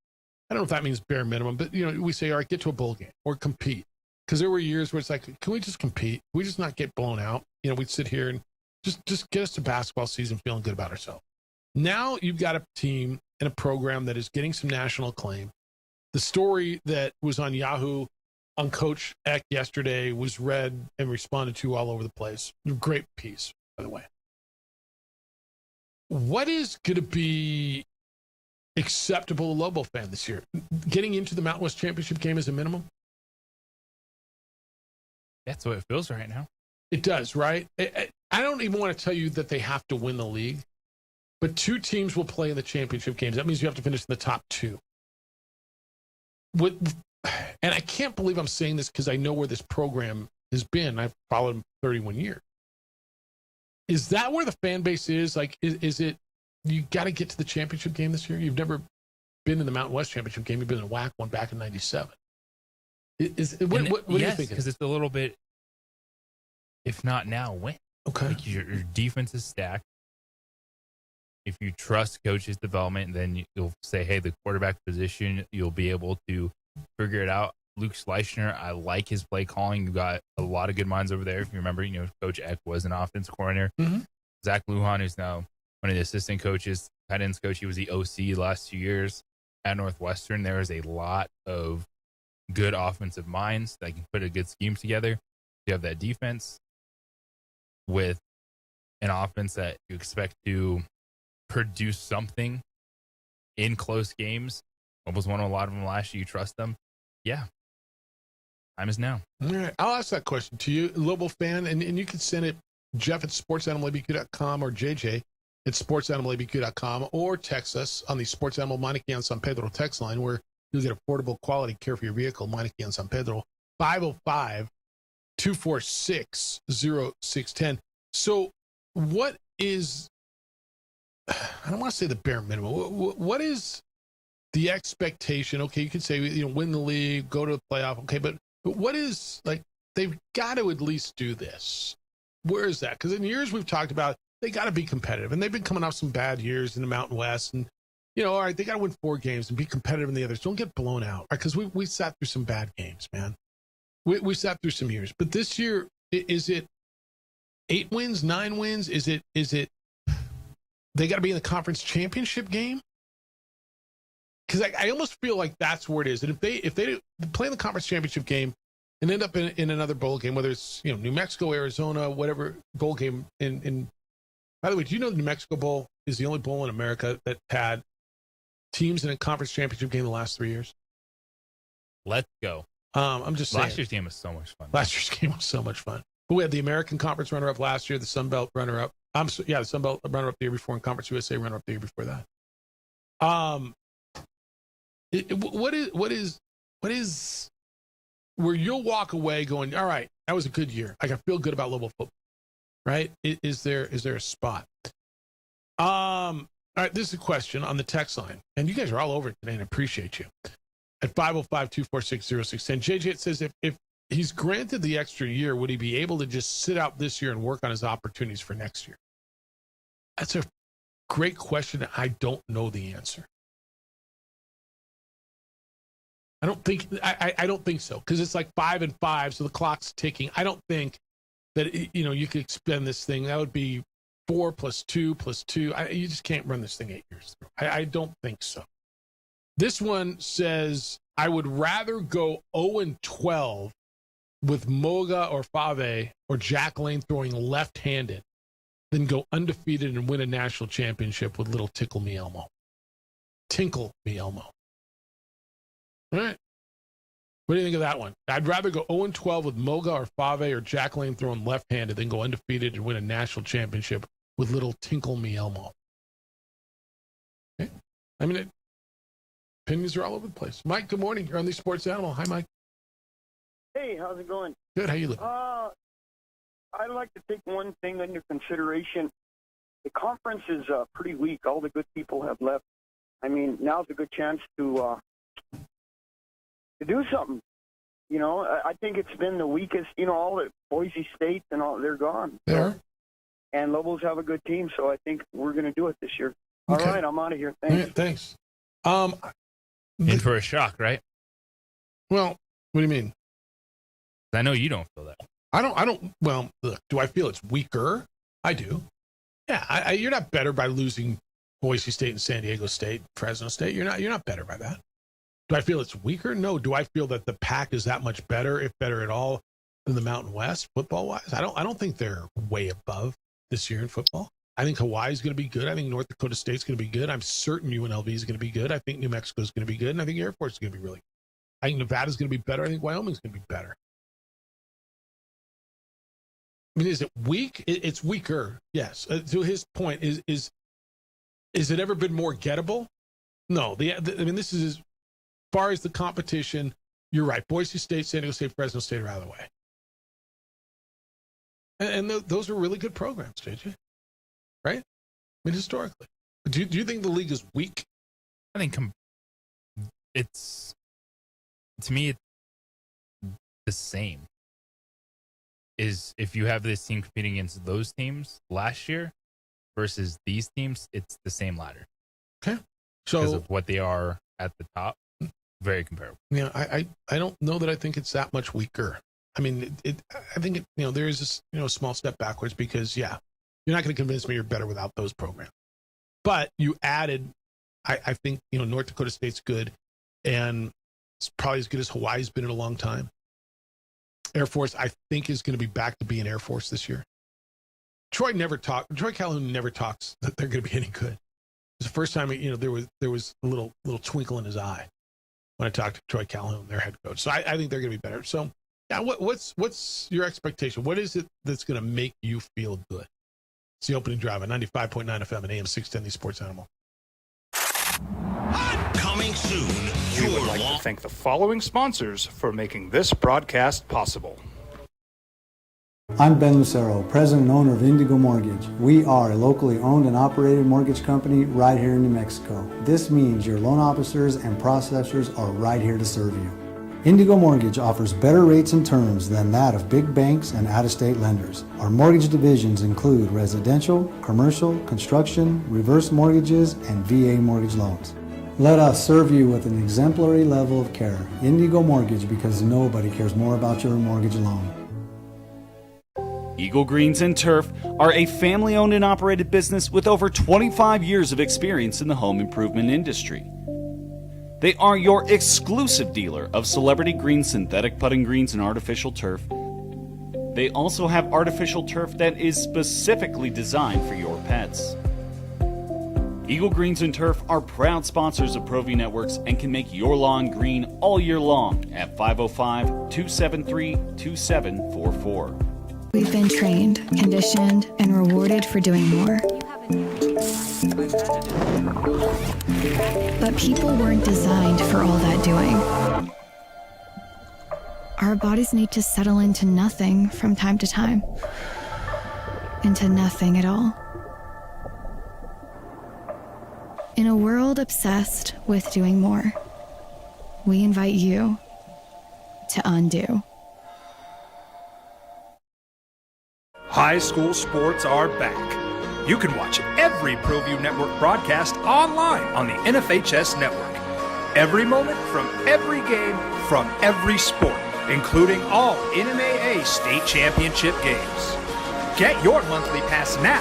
I don't know if that means bare minimum, but we say, all right, get to a bowl game or compete. Because there were years where it's like, can we just compete? Can we just not get blown out? We'd sit here and just get us to basketball season feeling good about ourselves. Now you've got a team and a program that is getting some national acclaim. The story that was on Yahoo on Coach Eck yesterday was read and responded to all over the place. Great piece, by the way. What is going to be acceptable to Lobo fan this year? Getting into the Mountain West Championship game is a minimum? That's what it feels right now. It does, right? I don't even want to tell you that they have to win the league, but 2 teams will play in the championship games. That means you have to finish in the top 2. And I can't believe I'm saying this because I know where this program has been. I've followed them 31 years. Is that where the fan base is? Like, is it you got to get to the championship game this year? You've never been in the Mountain West Championship game. You've been in WAC one back in '97. What do you think? Because it's a little bit, if not now, when? Okay. Like your defense is stacked. If you trust coach's development, then you'll say, hey, the quarterback position, you'll be able to figure it out. Luke Schleichner, I like his play calling. You got a lot of good minds over there. If you remember, Coach Eck was an offense coordinator. Mm-hmm. Zach Lujan, who's now one of the assistant coaches, tight ends coach. He was the OC the last 2 years at Northwestern. There is a lot of good offensive minds that can put a good scheme together. You have that defense with an offense that you expect to produce something in close games. Almost won a lot of them last year. You trust them? Yeah. Time is now. All right. I'll ask that question to you, Lobo fan, and you can send it Jeff at sportsanimалabq.com or JJ at sportsanimалabq.com or text us on the Sports Animal Monte and San Pedro text line where You'll get affordable quality care for your vehicle. Meineke on San Pedro, 505-246-0610. So what is, I don't want to say the bare minimum. What is the expectation? Okay, you can say, win the league, go to the playoff. Okay, but what is, like, they've got to at least do this. Where is that? Because in years we've talked about, they got to be competitive. And they've been coming off some bad years in the Mountain West. And, all right, they got to win 4 games and be competitive in the others. Don't get blown out, right? Because we sat through some bad games, man. We sat through some years. But this year, is it 8 wins, 9 wins? Is it they got to be in the conference championship game? Because I almost feel like that's where it is. And if they play in the conference championship game and end up in another bowl game, whether it's New Mexico, Arizona, whatever bowl game. By the way, do you know the New Mexico Bowl is the only bowl in America that had teams in a conference championship game the last 3 years? Let's go. I'm just saying. Last year's game was so much fun. Last year's game was so much fun. But we had the American Conference runner-up last year, the Sun Belt runner-up. The Sun Belt runner-up the year before, and Conference USA runner-up the year before that. What is where you'll walk away going, all right, that was a good year. I feel good about Louisville football, right? Is there a spot? All right, this is a question on the text line, and you guys are all over it today, and I appreciate you. At 505-246-0610, JJ, it says, if he's granted the extra year, would he be able to just sit out this year and work on his opportunities for next year? That's a great question. I don't know the answer. I don't think so, because it's like 5 and 5, so the clock's ticking. I don't think that you could expend this thing. That would be 4 + 2 + 2. You just can't run this thing 8 years through. I don't think so. This one says, I would rather go 0-12 with Moga or Fave or Jack Lane throwing left-handed than go undefeated and win a national championship with little Tinkle Me Elmo. Tinkle Me Elmo. All right. What do you think of that one? I'd rather go 0-12 with Moga or Fave or Jack Lane throwing left-handed than go undefeated and win a national championship with little Tinkle Me Elmo. Okay. Opinions are all over the place. Mike, good morning. You're on the Sports Animal. Hi, Mike. Hey, how's it going? Good. How you living? I'd like to take one thing under consideration. The conference is pretty weak. All the good people have left. Now's a good chance to do something. I think it's been the weakest. All the Boise State and all, they're gone. There. And Lobos have a good team, so I think we're going to do it this year. Okay. All right, I'm out of here. Thanks. Right, thanks. In for a shock, right? Well, what do you mean? I know you don't feel that. I don't. Well, look, do I feel it's weaker? I do. Yeah, you're not better by losing Boise State and San Diego State, Fresno State. You're not better by that. Do I feel it's weaker? No. Do I feel that the Pac is that much better, if better at all, than the Mountain West football-wise? I don't think they're way above this year in football. I think Hawaii's going to be good. I think North Dakota State's going to be good. I'm certain UNLV is going to be good. I think New Mexico's going to be good. And I think Air Force is going to be really good. I think Nevada's going to be better. I think Wyoming's going to be better. Is it weak? It's weaker, yes. To his point, is it ever been more gettable? No. This is as far as the competition. You're right. Boise State, San Diego State, Fresno State are out of the way. And those are really good programs, JJ. Right? Historically. Do you think the league is weak? I think it's, to me, it's the same. Is if you have this team competing against those teams last year versus these teams, it's the same ladder. Okay. So because of what they are at the top, very comparable. Yeah, I don't know that I think it's that much weaker. I think there is this a small step backwards because you're not going to convince me you're better without those programs. But you added, I think North Dakota State's good, and it's probably as good as Hawaii's been in a long time. Air Force, I think, is going to be back to being Air Force this year. Troy Calhoun never talks that they're going to be any good. It's the first time there was a little twinkle in his eye when I talked to Troy Calhoun, their head coach. So I think they're going to be better. So yeah, what's your expectation? What is it that's going to make you feel good? It's the opening drive on 95.9 FM and AM 610, the Sports Animal. Coming soon, We would like to thank the following sponsors for making this broadcast possible. I'm Ben Lucero, president and owner of Indigo Mortgage. We are a locally owned and operated mortgage company right here in New Mexico. This means your loan officers and processors are right here to serve you. Indigo Mortgage offers better rates and terms than that of big banks and out-of-state lenders. Our mortgage divisions include residential, commercial, construction, reverse mortgages, and VA mortgage loans. Let us serve you with an exemplary level of care. Indigo Mortgage, because nobody cares more about your mortgage loan. Eagle Greens and Turf are a family-owned and operated business with over 25 years of experience in the home improvement industry. They are your exclusive dealer of celebrity green synthetic putting greens and artificial turf. They also have artificial turf that is specifically designed for your pets. Eagle Greens and Turf are proud sponsors of ProView Networks and can make your lawn green all year long at 505-273-2744. We've been trained, conditioned, and rewarded for doing more. But people weren't designed for all that doing. Our bodies need to settle into nothing from time to time. Into nothing at all. In a world obsessed with doing more, we invite you to undo. High school sports are back. You can watch every ProView Network broadcast online on the NFHS network. Every moment from every game from every sport, including all NMAA state championship games. Get your monthly pass now.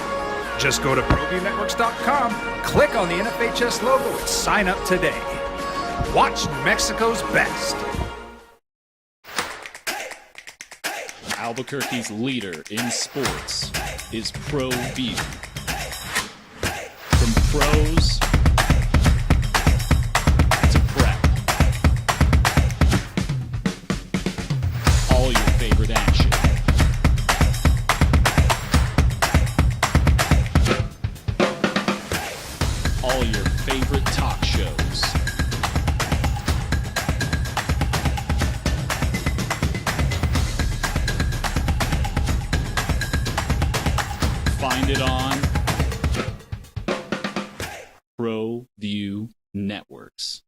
Just go to ProViewNetworks.com, click on the NFHS logo, and sign up today. Watch New Mexico's best. Albuquerque's leader in sports is ProView. From pros to prep, all your favorite action. All your favorite talk shows. Find it on ProView Networks.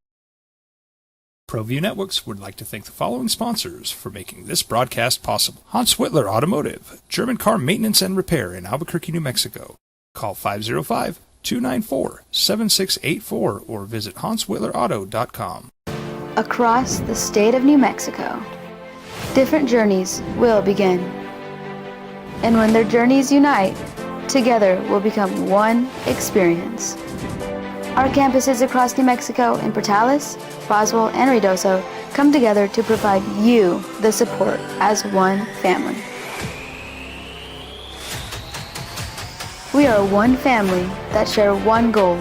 ProView Networks would like to thank the following sponsors for making this broadcast possible. Hans Whitler Automotive, German car maintenance and repair in Albuquerque, New Mexico. Call 505-294-7684 or visit HansWhitlerAuto.com. Across the state of New Mexico, different journeys will begin. And when their journeys unite, together will become one experience. Our campuses across New Mexico in Portales, Roswell, and Ruidoso come together to provide you the support as one family. We are one family that share one goal,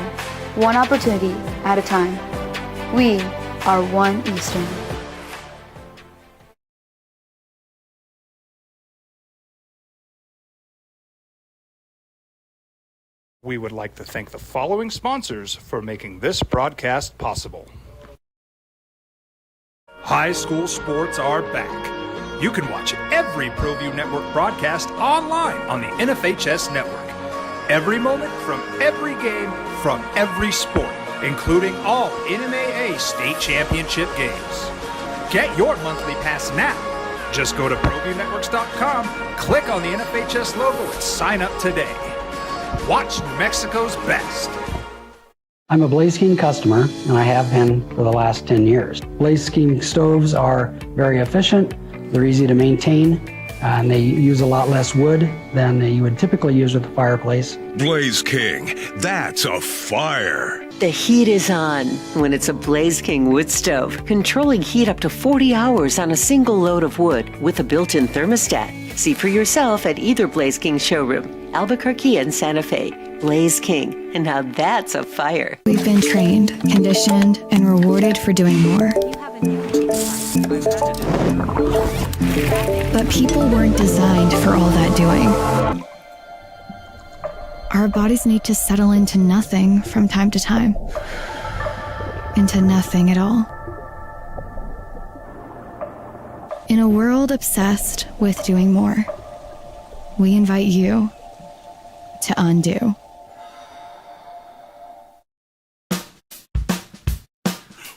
one opportunity at a time. We are one Eastern. We would like to thank the following sponsors for making this broadcast possible. High school sports are back. You can watch every ProView Network broadcast online on the NFHS network. Every moment from every game from every sport, including all NMAA state championship games. Get your monthly pass now. Just go to ProViewNetworks.com, click on the NFHS logo, and sign up today. Watch New Mexico's best. I'm a Blaze King customer, and I have been for the last 10 years. Blaze King stoves are very efficient, they're easy to maintain, and they use a lot less wood than you would typically use with a fireplace. Blaze King, that's a fire. The heat is on when it's a Blaze King wood stove, controlling heat up to 40 hours on a single load of wood with a built-in thermostat. See for yourself at either Blaze King showroom, Albuquerque and Santa Fe. Blaze King, and now that's a fire. We've been trained, conditioned, and rewarded for doing more. But people weren't designed for all that doing. Our bodies need to settle into nothing from time to time. into nothing at all. In a world obsessed with doing more, we invite you to undo.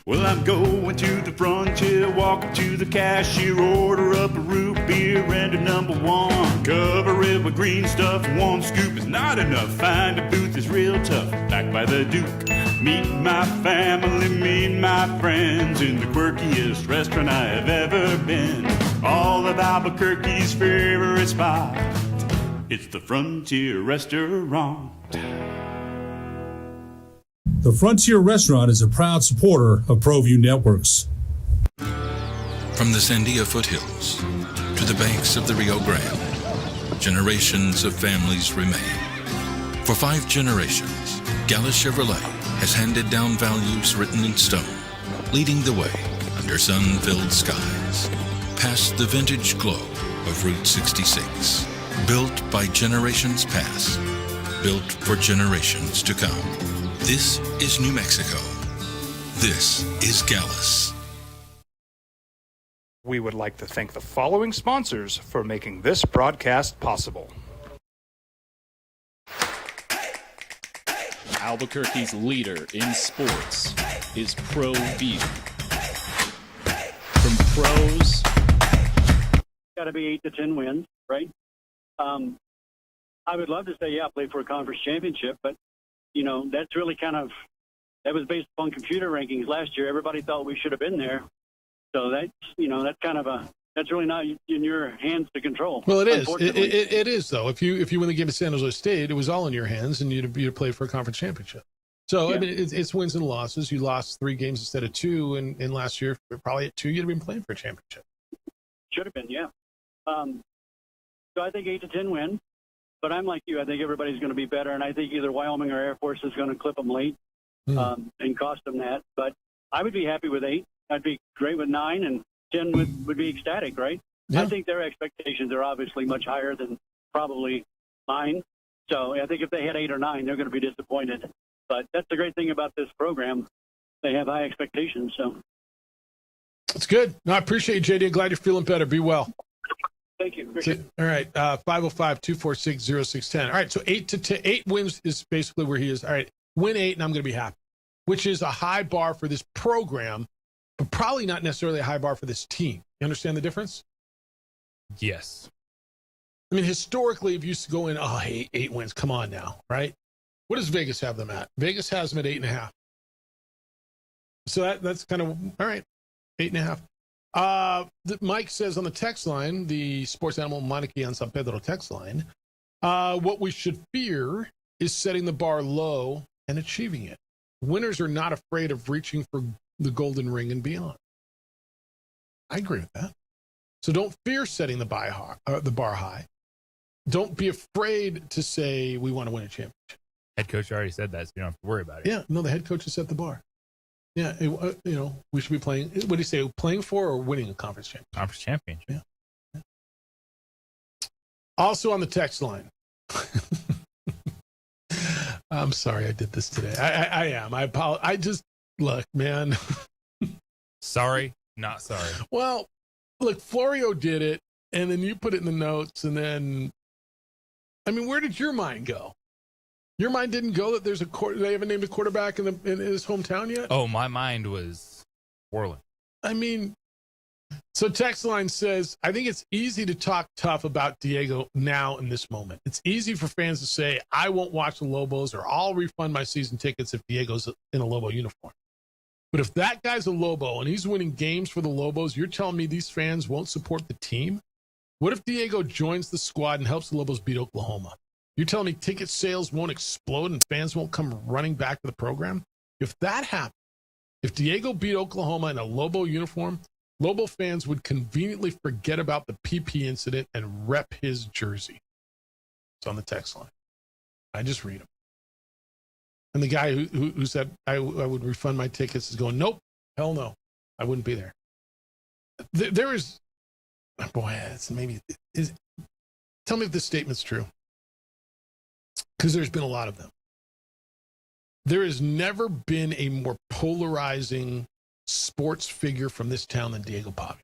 Well, I'm going to the frontier, walk up to the cashier, order up a root beer and a number one. Cover it with green stuff, one scoop is not enough. Find a booth is real tough, back by the Duke. Meet my family, meet my friends in the quirkiest restaurant I have ever been. All of Albuquerque's favorite spot, it's the Frontier Restaurant. The Frontier Restaurant is a proud supporter of ProView Networks. From the Sandia foothills to the banks of the Rio Grande, generations of families remain. For 5 generations, Gallus Chevrolet has handed down values written in stone, leading the way under sun-filled skies, past the vintage glow of Route 66. Built by generations past, built for generations to come. This is New Mexico. This is Gallus. We would like to thank the following sponsors for making this broadcast possible. Albuquerque's leader in sports is ProView. From pros, got to be 8 to 10 wins, right? I would love to say, yeah, play for a conference championship, but you know, that's really that was based upon computer rankings last year. Everybody thought we should have been there. So that's really not in your hands to control. Well, it is. It is, though. If you win the game at San Jose State, it was all in your hands, and you'd play for a conference championship. So, yeah. I mean, it's wins and losses. You lost 3 games instead of 2, and last year, probably at 2, you'd have been playing for a championship. Should have been, yeah. So I think 8 to 10 wins. But I'm like you. I think everybody's going to be better, and I think either Wyoming or Air Force is going to clip them late and cost them that. But I would be happy with 8. I'd be great with 9, and 10 would be ecstatic, right? Yeah. I think their expectations are obviously much higher than probably mine. So I think if they had 8 or 9, they're going to be disappointed. But that's the great thing about this program. They have high expectations. So that's good. No, I appreciate you, JD. Glad you're feeling better. Be well. Thank you. All right, 505-246-0610. All right, so 8 wins is basically where he is. All right, win 8, and I'm going to be happy, which is a high bar for this program, but probably not necessarily a high bar for this team. You understand the difference? Yes. I mean, historically, if you used to go in, 8 wins, come on now, right? What does Vegas have them at? Vegas has them at 8.5. So that's kind of, all right, 8.5. Mike says on the text line, the Sports Animal Monarchy on San Pedro text line, what we should fear is setting the bar low and achieving it. Winners are not afraid of reaching for the golden ring and beyond. I agree with that. So don't fear setting the bar high. Don't be afraid to say we want to win a championship. Head coach already said that, so you don't have to worry about it. Yeah, no, the head coach has set the bar. Yeah, we should be playing. What do you say? Playing for or winning a conference championship? Conference championship. Yeah. Also on the text line. I'm sorry I did this today. I am. I apologize. I just look, man. Sorry, not sorry. Well, look, Florio did it, and then you put it in the notes, and then, I mean, where did your mind go? Your mind didn't go that they haven't named a quarterback in his hometown yet? Oh, my mind was whirling. I mean, so text line says, I think it's easy to talk tough about Diego now in this moment. It's easy for fans to say, I won't watch the Lobos or I'll refund my season tickets if Diego's in a Lobo uniform. But if that guy's a Lobo and he's winning games for the Lobos, you're telling me these fans won't support the team? What if Diego joins the squad and helps the Lobos beat Oklahoma? You're telling me ticket sales won't explode and fans won't come running back to the program? If that happened, if Diego beat Oklahoma in a Lobo uniform, Lobo fans would conveniently forget about the PP incident and rep his jersey. It's on the text line. I just read them. And the guy who said I would refund my tickets is going, nope, hell no, I wouldn't be there. There is, boy, tell me if this statement's true. Because there's been a lot of them. There has never been a more polarizing sports figure from this town than Diego Pavia.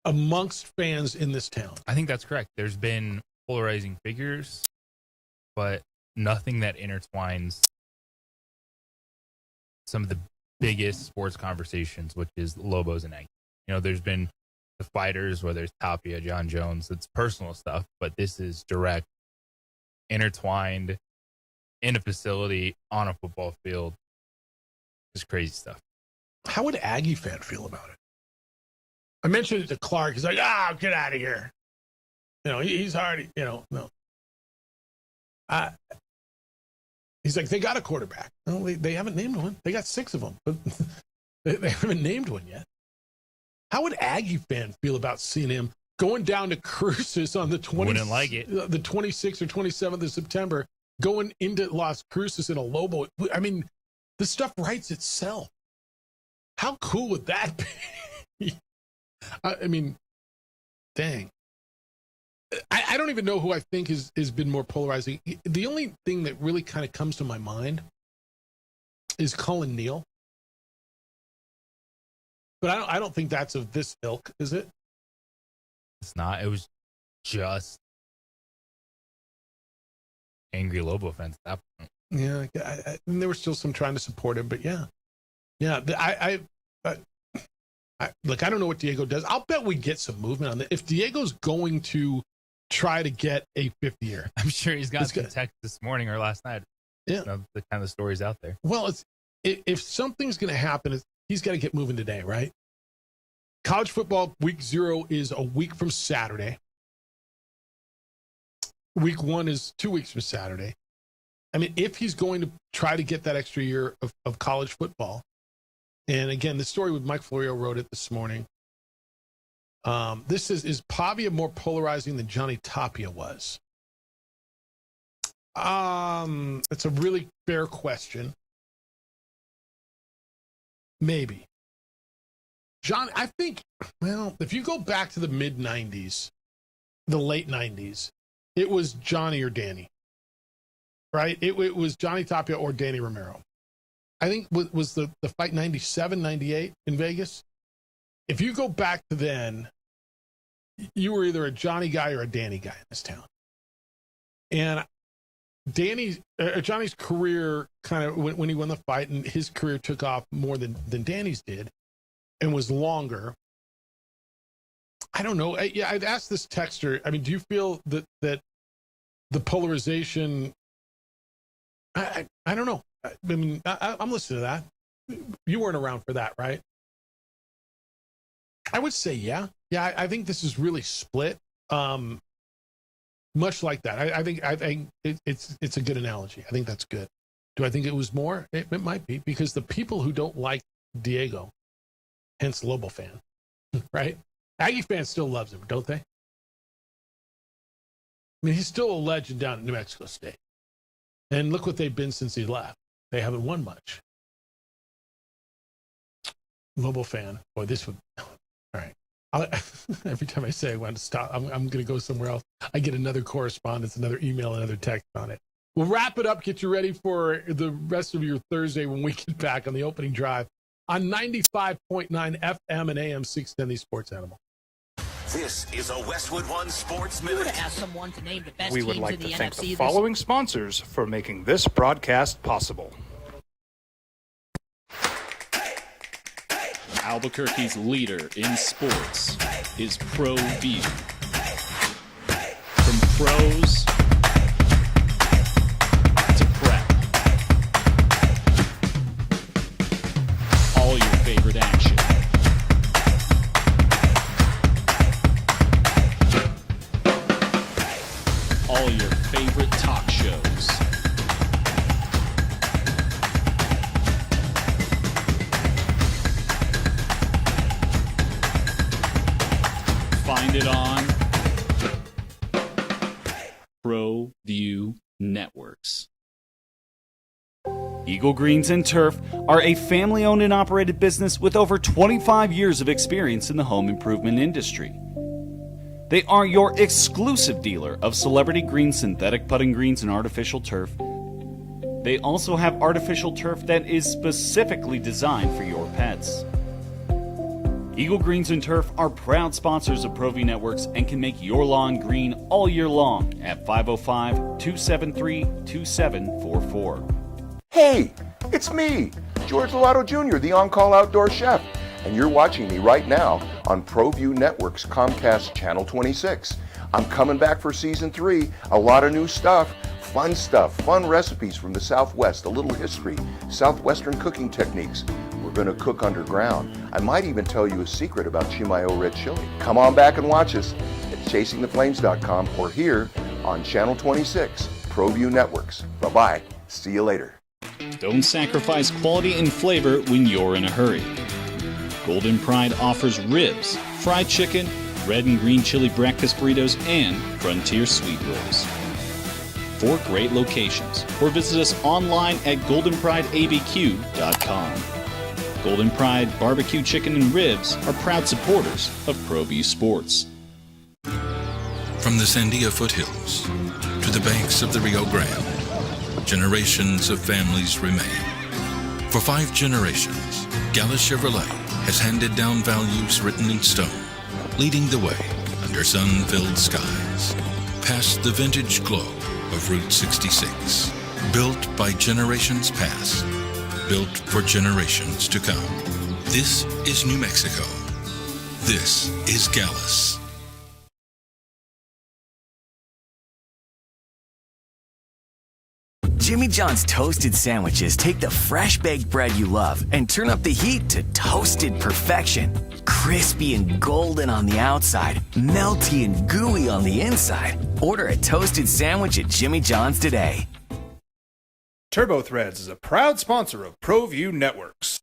Amongst fans in this town. I think that's correct. There's been polarizing figures, but nothing that intertwines some of the biggest sports conversations, which is Lobos and Aggies. You know, there's been the fighters, whether it's Tapia, John Jones, it's personal stuff, but this is direct, intertwined in a facility on a football field. Just crazy stuff. How would Aggie fan feel about it? I mentioned it to Clark. He's like, get out of here. You know, he's already, no. He's like, they got a quarterback. No, they haven't named one. They got 6 of them, but they haven't named one yet. How would Aggie fan feel about seeing him going down to Cruces on the 26th or 27th of September, going into Las Cruces in a Lobo? I mean, the stuff writes itself. How cool would that be? I mean, dang. I don't even know who I think has been more polarizing. The only thing that really kind of comes to my mind is Cullen Neal. But I don't think that's of this ilk, is it? It's not. It was just angry Lobo fans at that point. Yeah, and there was still some trying to support him, but yeah. I don't know what Diego does. I'll bet we get some movement on that. If Diego's going to try to get a 5th year, I'm sure he's got some text this morning or last night. Yeah, you know, the kind of stories out there. Well, if something's going to happen, he's got to get moving today, right? College football week 0 is a week from Saturday. Week 1 is 2 weeks from Saturday. I mean, if he's going to try to get that extra year of college football, and again, the story with Mike Florio wrote it this morning. This is Pavia more polarizing than Johnny Tapia was? It's a really fair question. Maybe. John, I think, well, if you go back to the mid-90s, the late 90s, it was Johnny or Danny, right? It was Johnny Tapia or Danny Romero. I think was the fight 97, 98 in Vegas. If you go back to then, you were either a Johnny guy or a Danny guy in this town. And Johnny's career kind of, when he won the fight, and his career took off more than Danny's did and was longer. I don't know. I'd ask this texter, I mean, do you feel that the polarization, I don't know. I mean, I'm listening to that. You weren't around for that, right? I would say, yeah. Yeah, I think this is really split. Much like that. I think it's a good analogy. I think that's good. Do I think it was more? It might be, because the people who don't like Diego, hence Lobo fan, right? Aggie fans still loves him, don't they? I mean, he's still a legend down in New Mexico State. And look what they've been since he left. They haven't won much. Lobo fan. Boy, this would... All right. Every time I say I want to stop, I'm going to go somewhere else. I get another correspondence, another email, another text on it. We'll wrap it up, get you ready for the rest of your Thursday when we get back on the opening drive on 95.9 FM and AM 610, the Sports Animal. This is a Westwood One Sports Minute. Ask someone to name the best We would teams like in to the thank NFC the this following sponsors for making this broadcast possible. Albuquerque's leader in sports is Pro View. From pros to prep, all your favorite action. All your favorite talk shows. Find it on Pro View Networks. Eagle Greens and Turf are a family-owned and operated business with over 25 years of experience in the home improvement industry. They are your exclusive dealer of celebrity green, synthetic putting greens, and artificial turf. They also have artificial turf that is specifically designed for your pets. Eagle Greens and Turf are proud sponsors of ProView Networks and can make your lawn green all year long at 505-273-2744. Hey, it's me, George Lovato Jr., the on-call outdoor chef, and you're watching me right now on ProView Networks Comcast Channel 26. I'm coming back for Season 3, a lot of new stuff, fun recipes from the Southwest, a little history, Southwestern cooking techniques. We're going to cook underground. I might even tell you a secret about Chimayo red chili. Come on back and watch us at chasingtheflames.com or here on Channel 26, ProView Networks. Bye-bye. See you later. Don't sacrifice quality and flavor when you're in a hurry. Golden Pride offers ribs, fried chicken, red and green chili breakfast burritos, and Frontier sweet rolls. 4 great locations, or visit us online at goldenprideabq.com. Golden Pride barbecue chicken and ribs are proud supporters of ProView Sports. From the Sandia foothills to the banks of the Rio Grande, generations of families remain. For 5 generations, Gala Chevrolet has handed down values written in stone, leading the way under sun-filled skies, past the vintage glow of Route 66. Built by generations past, built for generations to come. This is New Mexico. This is Gallus. Jimmy John's toasted sandwiches take the fresh baked bread you love and turn up the heat to toasted perfection. Crispy and golden on the outside, melty and gooey on the inside. Order a toasted sandwich at Jimmy John's today. Turbo Threads is a proud sponsor of ProView Networks.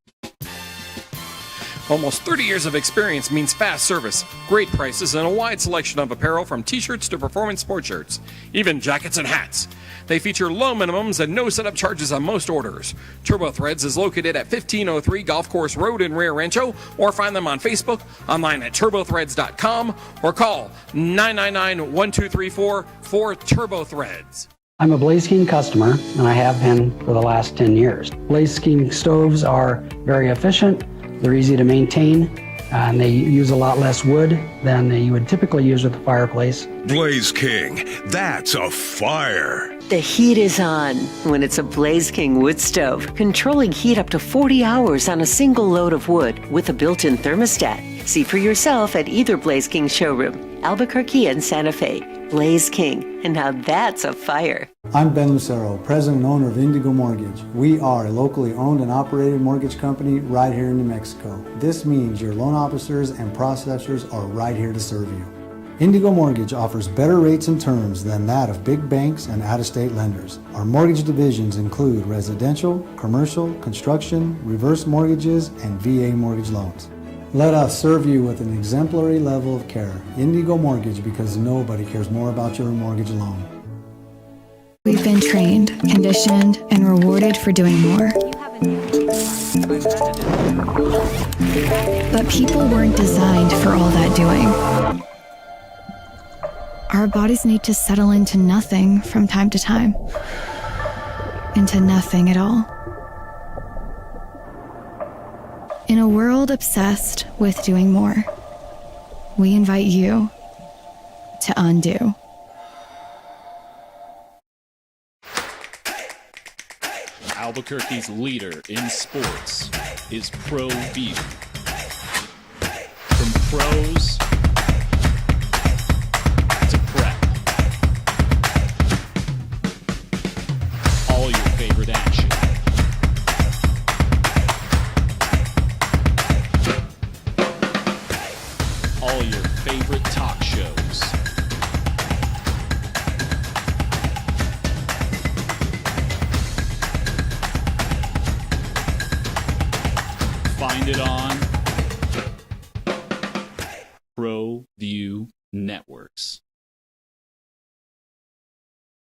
Almost 30 years of experience means fast service, great prices, and a wide selection of apparel from t-shirts to performance sports shirts, even jackets and hats. They feature low minimums and no setup charges on most orders. Turbo Threads is located at 1503 Golf Course Road in Rio Rancho, or find them on Facebook, online at turbothreads.com, or call 999-1234 for Turbo Threads. I'm a Blaze King customer, and I have been for the last 10 years. Blaze King stoves are very efficient, they're easy to maintain, and they use a lot less wood than you would typically use with a fireplace. Blaze King, that's a fire. The heat is on when it's a Blaze King wood stove, controlling heat up to 40 hours on a single load of wood with a built-in thermostat. See for yourself at either Blaze King showroom, Albuquerque and Santa Fe. Blaze King, and now that's a fire. I'm Ben Lucero, president and owner of Indigo Mortgage. We are a locally owned and operated mortgage company right here in New Mexico. This means your loan officers and processors are right here to serve you. Indigo Mortgage offers better rates and terms than that of big banks and out-of-state lenders. Our mortgage divisions include residential, commercial, construction, reverse mortgages, and VA mortgage loans. Let us serve you with an exemplary level of care. Indigo Mortgage, because nobody cares more about your mortgage loan. We've been trained, conditioned, and rewarded for doing more. But people weren't designed for all that doing. Our bodies need to settle into nothing from time to time. Into nothing at all. In a world obsessed with doing more, we invite you to undo. Albuquerque's leader in sports is ProView. From pros to prep, all your favorite action. All your favorite talk shows. Find it on ProView Networks.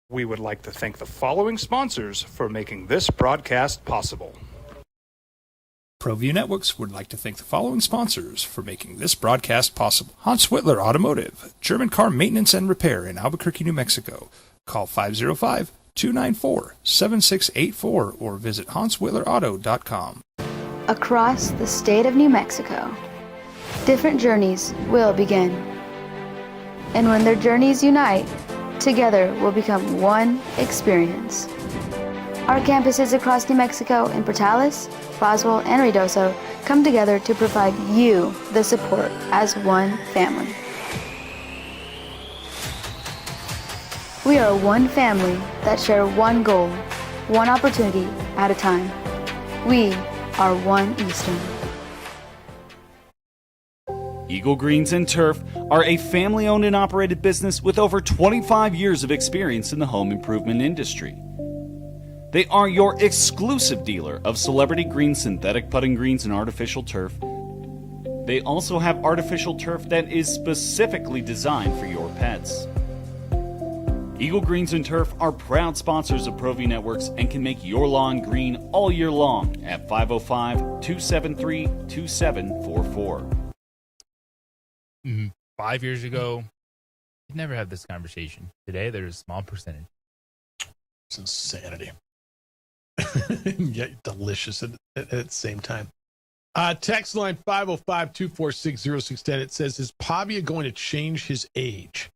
We would like to thank the following sponsors for making this broadcast possible. ProView Networks would like to thank the following sponsors for making this broadcast possible. Hans Whitler Automotive, German car maintenance and repair in Albuquerque, New Mexico. Call 505-294-7684 or visit hanswhitlerauto.com. Across the state of New Mexico, different journeys will begin. And when their journeys unite, together will become one experience. Our campuses across New Mexico in Portales, Roswell, and Ruidoso come together to provide you the support as one family. We are one family that share one goal, one opportunity at a time. We are one Eastern. Eagle Greens and Turf are a family-owned and operated business with over 25 years of experience in the home improvement industry. They are your exclusive dealer of celebrity green synthetic putting greens and artificial turf. They also have artificial turf that is specifically designed for your pets. Eagle Greens and Turf are proud sponsors of ProView Networks and can make your lawn green all year long at 505-273-2744. 5 years ago, you'd never have this conversation. Today, there's a small percentage. It's insanity. Yet delicious at the same time. Text line 505-246-0610. It says, is Pavia going to change his age?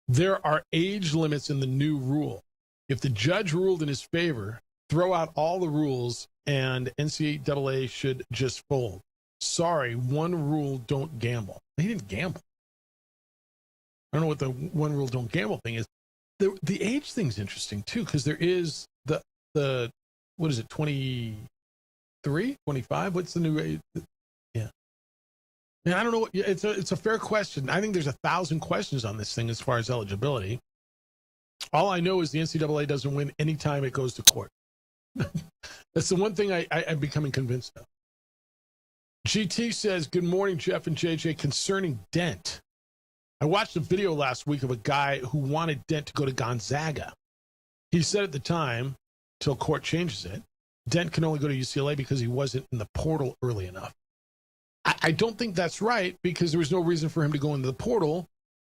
There are age limits in the new rule. If the judge ruled in his favor, throw out all the rules and NCAA should just fold. Sorry, one rule, don't gamble. He didn't gamble. I don't know what the one rule, don't gamble thing is. The age thing's interesting too, because there is the what is it, 23, 25? What's the new age? Yeah. I don't know. It's a fair question. I think there's 1,000 questions on this thing as far as eligibility. All I know is the NCAA doesn't win any time it goes to court. That's the one thing I'm becoming convinced of. GT says, good morning, Jeff and JJ. Concerning Dent, I watched a video last week of a guy who wanted Dent to go to Gonzaga. He said at the time, till court changes it, Dent can only go to UCLA because he wasn't in the portal early enough. I don't think that's right, because there was no reason for him to go into the portal,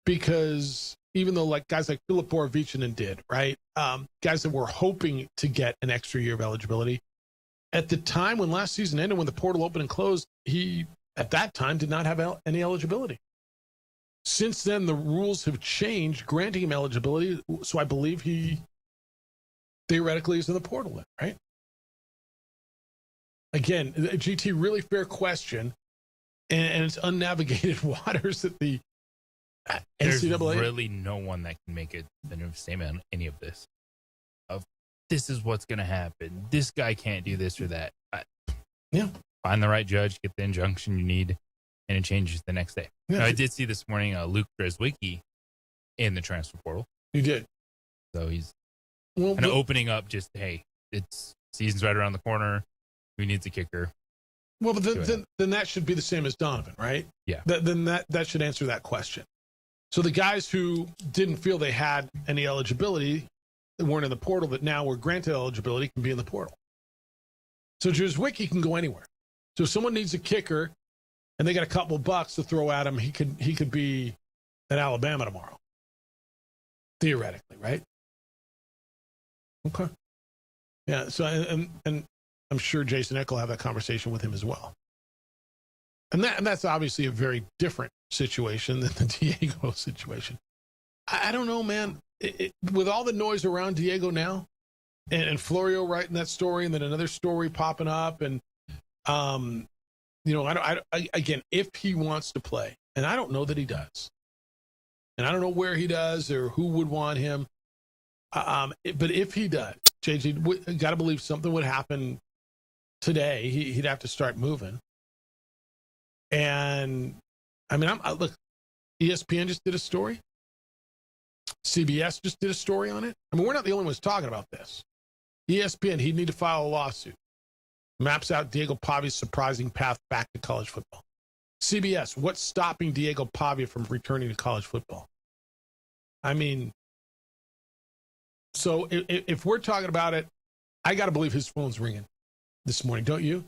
because even though like guys like Filip Borovichinen did, right? Guys that were hoping to get an extra year of eligibility. At the time when last season ended, when the portal opened and closed, he, at that time, did not have any eligibility. Since then, the rules have changed, granting him eligibility, so I believe he theoretically is in the portal then, right? Again, GT, really fair question, and it's unnavigated waters that the There's NCAA... really no one that can make a definitive statement on any of this. This is what's going to happen. This guy can't do this or that. Yeah. Find the right judge, get the injunction you need, and it changes the next day. Yeah. Now, I did see this morning Luke Dreswicki in the transfer portal. You did. So he's kind of opening up just, hey, it's season's right around the corner. Who needs a kicker? Well, but then that should be the same as Donovan, right? Yeah. Then that should answer that question. So the guys who didn't feel they had any eligibility, that weren't in the portal, that now were granted eligibility, can be in the portal. So Dreswicki can go anywhere. So if someone needs a kicker and they got a couple bucks to throw at him, he could be at Alabama tomorrow. Theoretically, right? Okay. Yeah, so and I'm sure Jason Eck will have that conversation with him as well. And that's obviously a very different situation than the Diego situation. I don't know, man. With all the noise around Diego now, and Florio writing that story, and then another story popping up, and again, if he wants to play, and I don't know that he does, and I don't know where he does or who would want him, but if he does, JJ, got to believe something would happen today. He'd have to start moving, and I mean, look, ESPN just did a story. CBS just did a story on it. I mean, we're not the only ones talking about this. ESPN, he'd need to file a lawsuit. Maps out Diego Pavia's surprising path back to college football. CBS, what's stopping Diego Pavia from returning to college football? I mean, so if we're talking about it, I got to believe his phone's ringing this morning, don't you?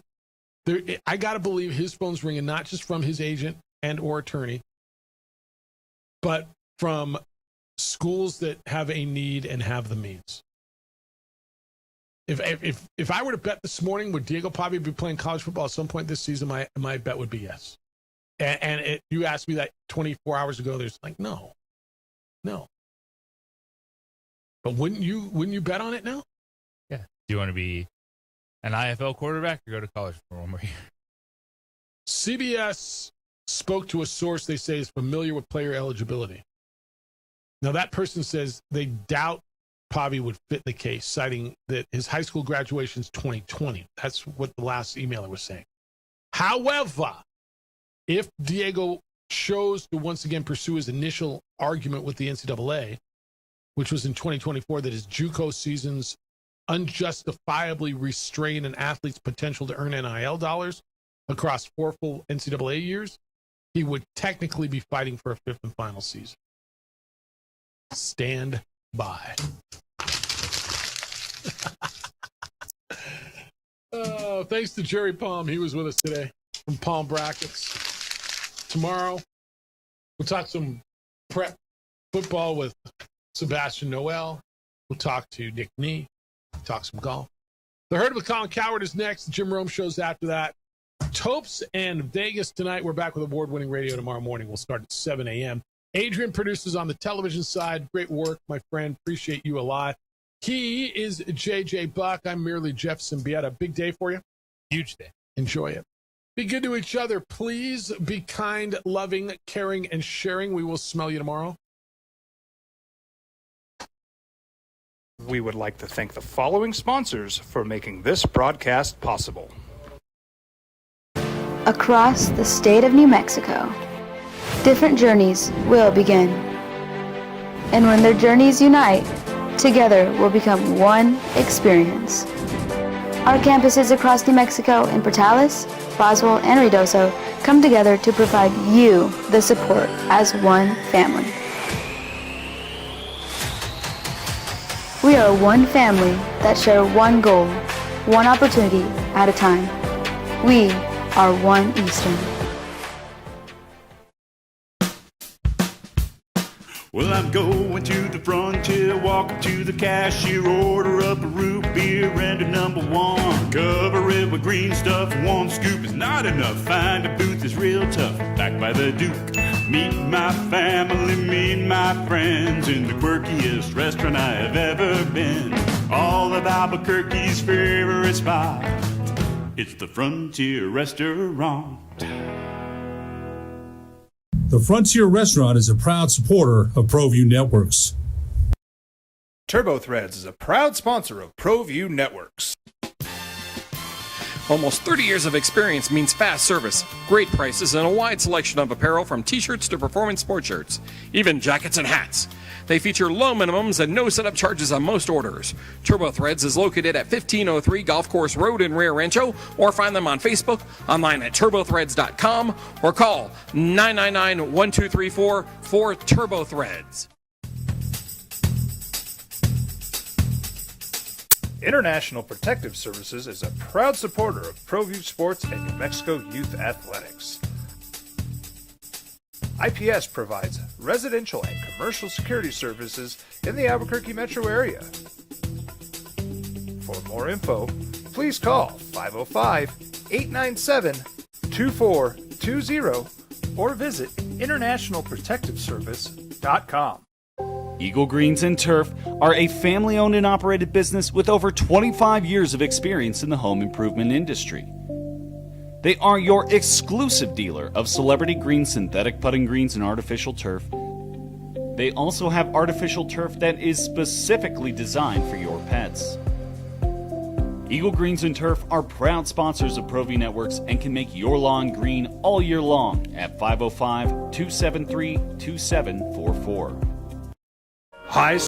I got to believe his phone's ringing not just from his agent and or attorney, but from schools that have a need and have the means. If I were to bet this morning, would Diego Pavia be playing college football at some point this season? My bet would be yes. And you asked me that 24 hours ago. There's like no. But wouldn't you bet on it now? Yeah. Do you want to be an IFL quarterback or go to college for one more year? CBS spoke to a source they say is familiar with player eligibility. Now, that person says they doubt Pavia would fit the case, citing that his high school graduation is 2020. That's what the last emailer was saying. However, if Diego chose to once again pursue his initial argument with the NCAA, which was in 2024, that his JUCO seasons unjustifiably restrain an athlete's potential to earn NIL dollars across 4 full NCAA years, he would technically be fighting for a 5th and final season. Stand by. Thanks to Jerry Palm. He was with us today from Palm Brackets. Tomorrow, we'll talk some prep football with Sebastian Noel. We'll talk to Nick Nee. Talk some golf. The Herd with Colin Coward is next. The Jim Rome show's after that. Topes and Vegas tonight. We're back with award-winning radio tomorrow morning. We'll start at 7 a.m. Adrian produces on the television side. Great work, my friend. Appreciate you a lot. He is JJ Buck. I'm merely Jeff Symbieta. Big day for you. Huge day. Enjoy it. Be good to each other. Please be kind, loving, caring, and sharing. We will smell you tomorrow. We would like to thank the following sponsors for making this broadcast possible. Across the state of New Mexico, different journeys will begin. And when their journeys unite, together will become one experience. Our campuses across New Mexico in Portales, Boswell, and Ruidoso come together to provide you the support as one family. We are one family that share one goal, one opportunity at a time. We are one Eastern. Well, I'm going to the frontier, walking to the cashier, order up a root beer and a number one. Cover it with green stuff, one scoop is not enough. Find a booth is real tough, back by the Duke. Meet my family, meet my friends in the quirkiest restaurant I have ever been. All of Albuquerque's favorite spot, it's the Frontier Restaurant. The Frontier Restaurant is a proud supporter of ProView Networks. TurboThreads is a proud sponsor of ProView Networks. Almost 30 years of experience means fast service, great prices, and a wide selection of apparel from t-shirts to performance sport shirts, even jackets and hats. They feature low minimums and no setup charges on most orders. TurboThreads is located at 1503 Golf Course Road in Rio Rancho, or find them on Facebook, online at turbothreads.com, or call 999-1234 for TurboThreads. International Protective Services is a proud supporter of ProView Sports and New Mexico Youth Athletics. IPS provides residential and commercial security services in the Albuquerque metro area. For more info, please call 505-897-2420 or visit internationalprotectiveservice.com. Eagle Greens and Turf are a family-owned and operated business with over 25 years of experience in the home improvement industry. They are your exclusive dealer of celebrity green, synthetic putting greens, and artificial turf. They also have artificial turf that is specifically designed for your pets. Eagle Greens and Turf are proud sponsors of ProView Networks and can make your lawn green all year long at 505-273-2744. High